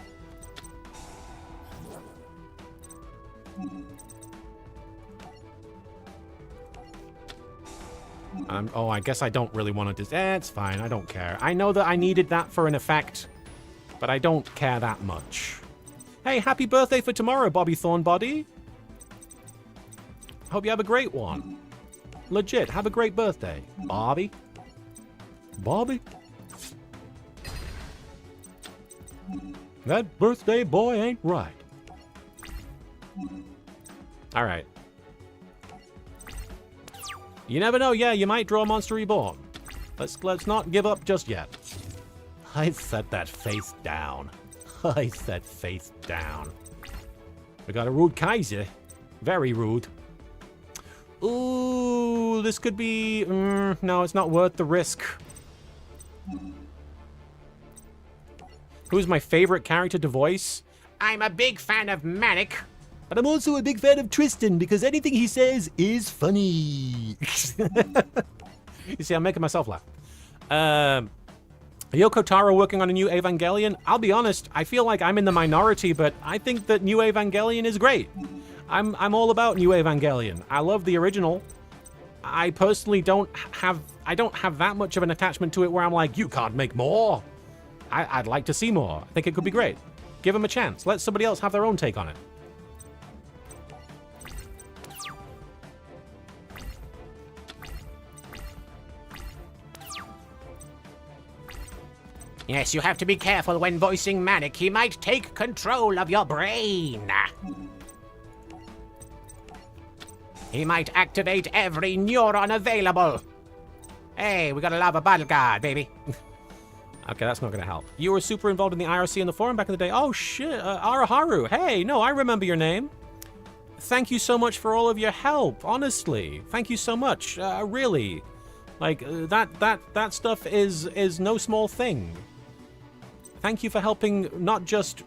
Oh, I guess I don't really want to do... it's fine, I don't care. I know that I needed that for an effect, but I don't care that much. Hey, happy birthday for tomorrow, Bobby Thornbody. Hope you have a great one. Legit, have a great birthday. Bobby? Bobby? That birthday boy ain't right. Alright. You never know, yeah, you might draw Monster Reborn. Let's not give up just yet. I set that face down. I set face down. We got a rude Kaiser. Very rude. Ooh, this could be... no, it's not worth the risk. Who's my favorite character to voice? I'm a big fan of Manic. But I'm also a big fan of Tristan because anything he says is funny. You see, I'm making myself laugh. Yoko Taro working on a new Evangelion. I'll be honest, I feel like I'm in the minority, but I think that new Evangelion is great. I'm all about new Evangelion. I love the original. I personally don't have that much of an attachment to it where I'm like, you can't make more. I'd like to see more. I think it could be great. Give them a chance. Let somebody else have their own take on it. Yes, you have to be careful when voicing Manic. He might take control of your brain. He might activate every neuron available. Hey, we got a lava battle guard, baby. Okay, that's not going to help. You were super involved in the IRC and the forum back in the day. Oh, shit. Araharu. Hey, no, I remember your name. Thank you so much for all of your help, honestly. Thank you so much. Really. Like, that stuff is no small thing. Thank you for helping, not just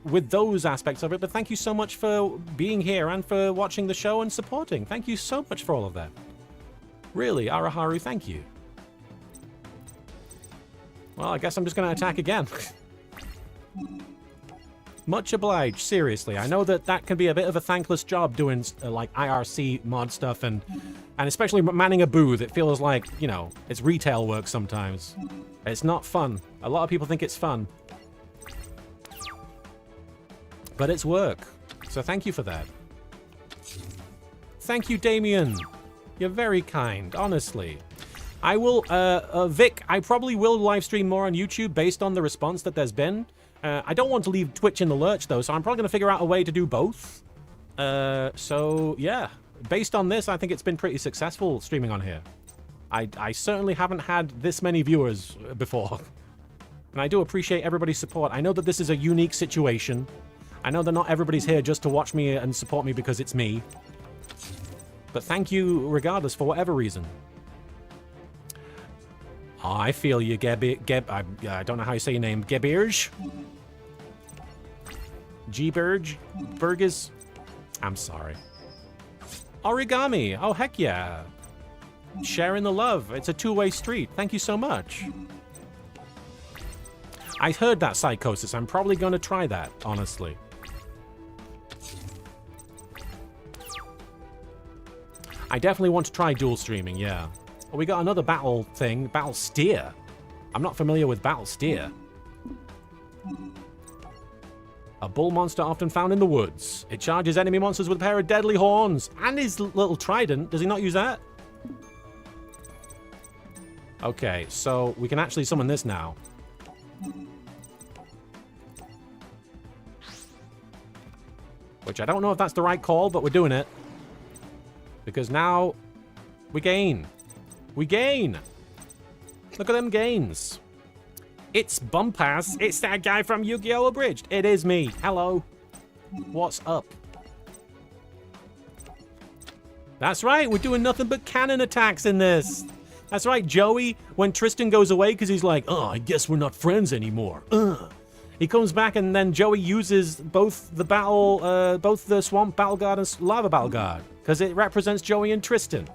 with those aspects of it, but thank you so much for being here and for watching the show and supporting. Thank you so much for all of that. Really, Araharu, thank you. Well, I guess I'm just going to attack again. Much obliged, seriously. I know that can be a bit of a thankless job doing, like, IRC mod stuff and especially manning a booth. It feels like, you know, it's retail work sometimes. It's not fun. A lot of people think it's fun. But it's work. So thank you for that. Thank you, Damien. You're very kind, honestly. I will, Vic, I probably will live stream more on YouTube based on the response that there's been. I don't want to leave Twitch in the lurch, though, so I'm probably going to figure out a way to do both. So, yeah. Based on this, I think it's been pretty successful streaming on here. I certainly haven't had this many viewers before. And I do appreciate everybody's support. I know that this is a unique situation. I know that not everybody's here just to watch me and support me because it's me. But thank you regardless for whatever reason. Oh, I feel you, I don't know how you say your name. Gebirge? G-Burge? Burgess? I'm sorry. Origami. Oh, heck yeah. Sharing the love. It's a two-way street. Thank you so much. I heard that Psychosis. I'm probably going to try that, honestly. I definitely want to try dual streaming, yeah. Well, we got another battle thing. Battle Steer. I'm not familiar with Battle Steer. A bull monster often found in the woods. It charges enemy monsters with a pair of deadly horns. And his little trident. Does he not use that? Okay, so we can actually summon this now. Which I don't know if that's the right call, but we're doing it. Because now we gain. We gain. Look at them gains. It's Bumpass. It's that guy from YGO Abridged. It is me. Hello. What's up? That's right. We're doing nothing but cannon attacks in this. That's right, Joey. When Tristan goes away because he's like, oh, I guess we're not friends anymore. He comes back and then Joey uses both the Swamp Battle Guard and Lava Battle Guard because it represents Joey and Tristan.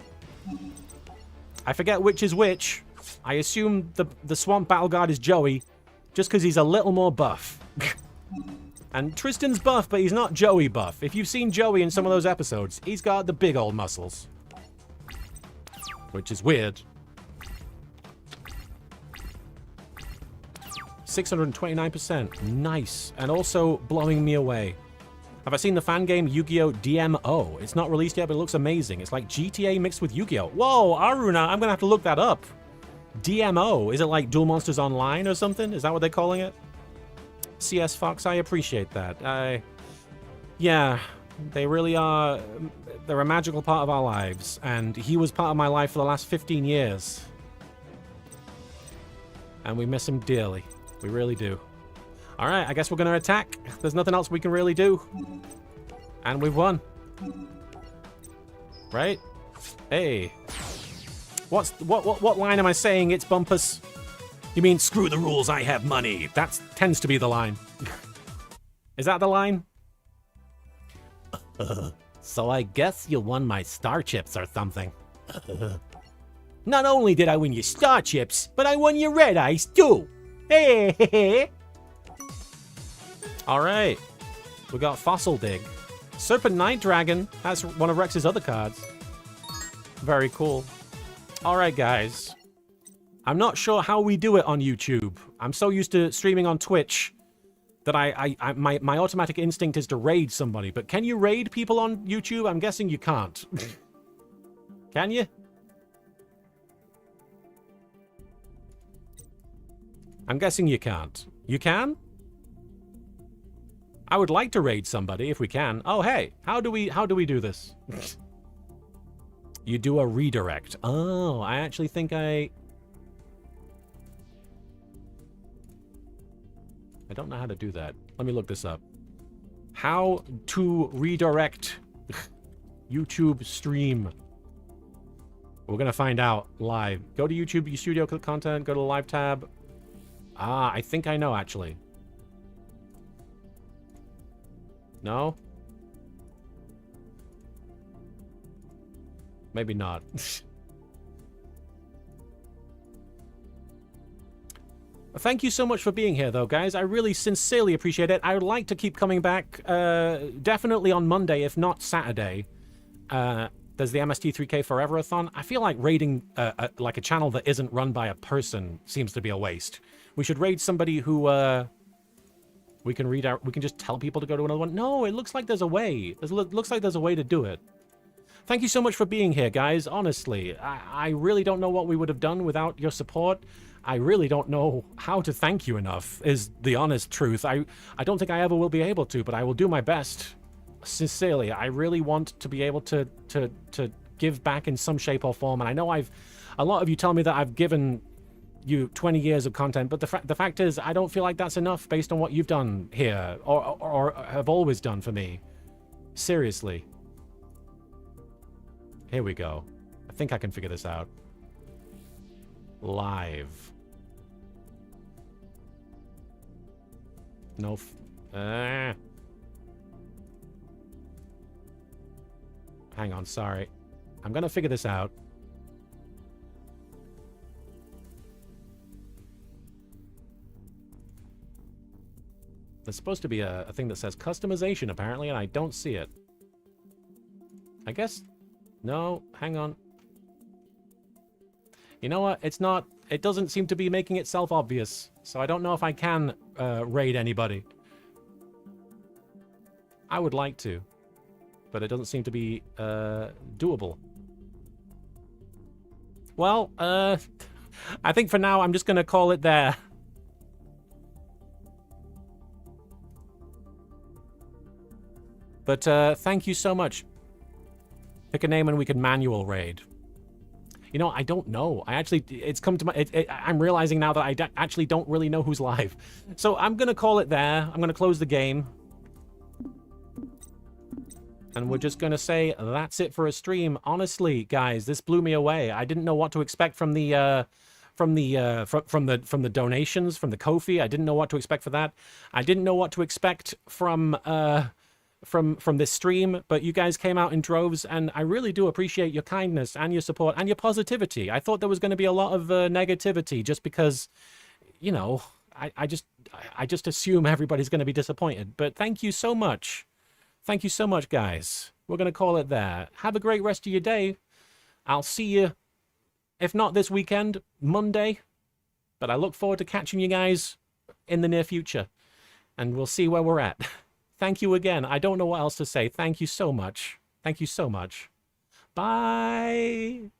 I forget which is which. I assume the Swamp Battle Guard is Joey just because he's a little more buff. And Tristan's buff, but he's not Joey buff. If you've seen Joey in some of those episodes, he's got the big old muscles. Which is weird. 629%. Nice. And also blowing me away. Have I seen the fan game Yu-Gi-Oh! DMO? It's not released yet, but it looks amazing. It's like GTA mixed with Yu-Gi-Oh! Whoa, Aruna, I'm gonna have to look that up. DMO? Is it like Duel Monsters Online or something? Is that what they're calling it? CS Fox, I appreciate that. Yeah, they really are. They're a magical part of our lives, and he was part of my life for the last 15 years. And we miss him dearly. We really do. Alright, I guess we're gonna attack. There's nothing else we can really do. And we've won. Right? Hey. What line am I saying? It's Bumpus. You mean, screw the rules, I have money. That tends to be the line. Is that the line? So I guess you won my star chips or something. Not only did I win your star chips, but I won your red eyes too. Hey. Alright. We got Fossil Dig. Serpent Night Dragon. That's one of Rex's other cards. Very cool. Alright, guys. I'm not sure how we do it on YouTube. I'm so used to streaming on Twitch that my automatic instinct is to raid somebody. But can you raid people on YouTube? I'm guessing you can't. Can you? I'm guessing you can't. You can? I would like to raid somebody if we can. Oh, hey, how do we do this? You do a redirect. Oh, I actually think I don't know how to do that. Let me look this up. How to redirect YouTube stream. We're gonna find out live. Go to YouTube Studio, click content, go to the live tab. Ah, I think I know actually. No? Maybe not. Thank you so much for being here, though, guys. I really sincerely appreciate it. I would like to keep coming back, definitely on Monday, if not Saturday. There's the MST3K Forever-a-thon. I feel like raiding like a channel that isn't run by a person seems to be a waste. We should raid somebody who we can just tell people to go to another one. No, it looks like there's a way. Looks like there's a way to do it. Thank you so much for being here, guys. Honestly, I really don't know what we would have done without your support. I really don't know how to thank you enough, is the honest truth. I don't think I ever will be able to, but I will do my best. Sincerely, I really want to be able to give back in some shape or form. And I know a lot of you tell me that I've given you 20 years of content, but the fact is, I don't feel like that's enough based on what you've done here, or have always done for me. Seriously. Here we go. I think I can figure this out. Live. No. Hang on, sorry. I'm gonna figure this out. There's supposed to be a thing that says customization, apparently, and I don't see it. I guess... No, hang on. You know what? It's not... It doesn't seem to be making itself obvious. So I don't know if I can raid anybody. I would like to, but it doesn't seem to be doable. Well, I think for now I'm just going to call it there. But thank you so much. Pick a name and we can manual raid. You know, I don't know. It's come to my... I'm realizing now that I actually don't really know who's live. So I'm going to call it there. I'm going to close the game. And we're just going to say that's it for a stream. Honestly, guys, this blew me away. I didn't know what to expect from the... From the donations, from the Ko-fi. I didn't know what to expect for that. I didn't know what to expect from this stream, but you guys came out in droves, and I really do appreciate your kindness and your support and your positivity. I thought there was going to be a lot of negativity just because, you know, I just assume everybody's going to be disappointed. But thank you so much. Thank you so much, guys. We're going to call it there. Have a great rest of your day. I'll see you, if not this weekend, Monday. But I look forward to catching you guys in the near future. And we'll see where we're at. Thank you again. I don't know what else to say. Thank you so much. Thank you so much. Bye.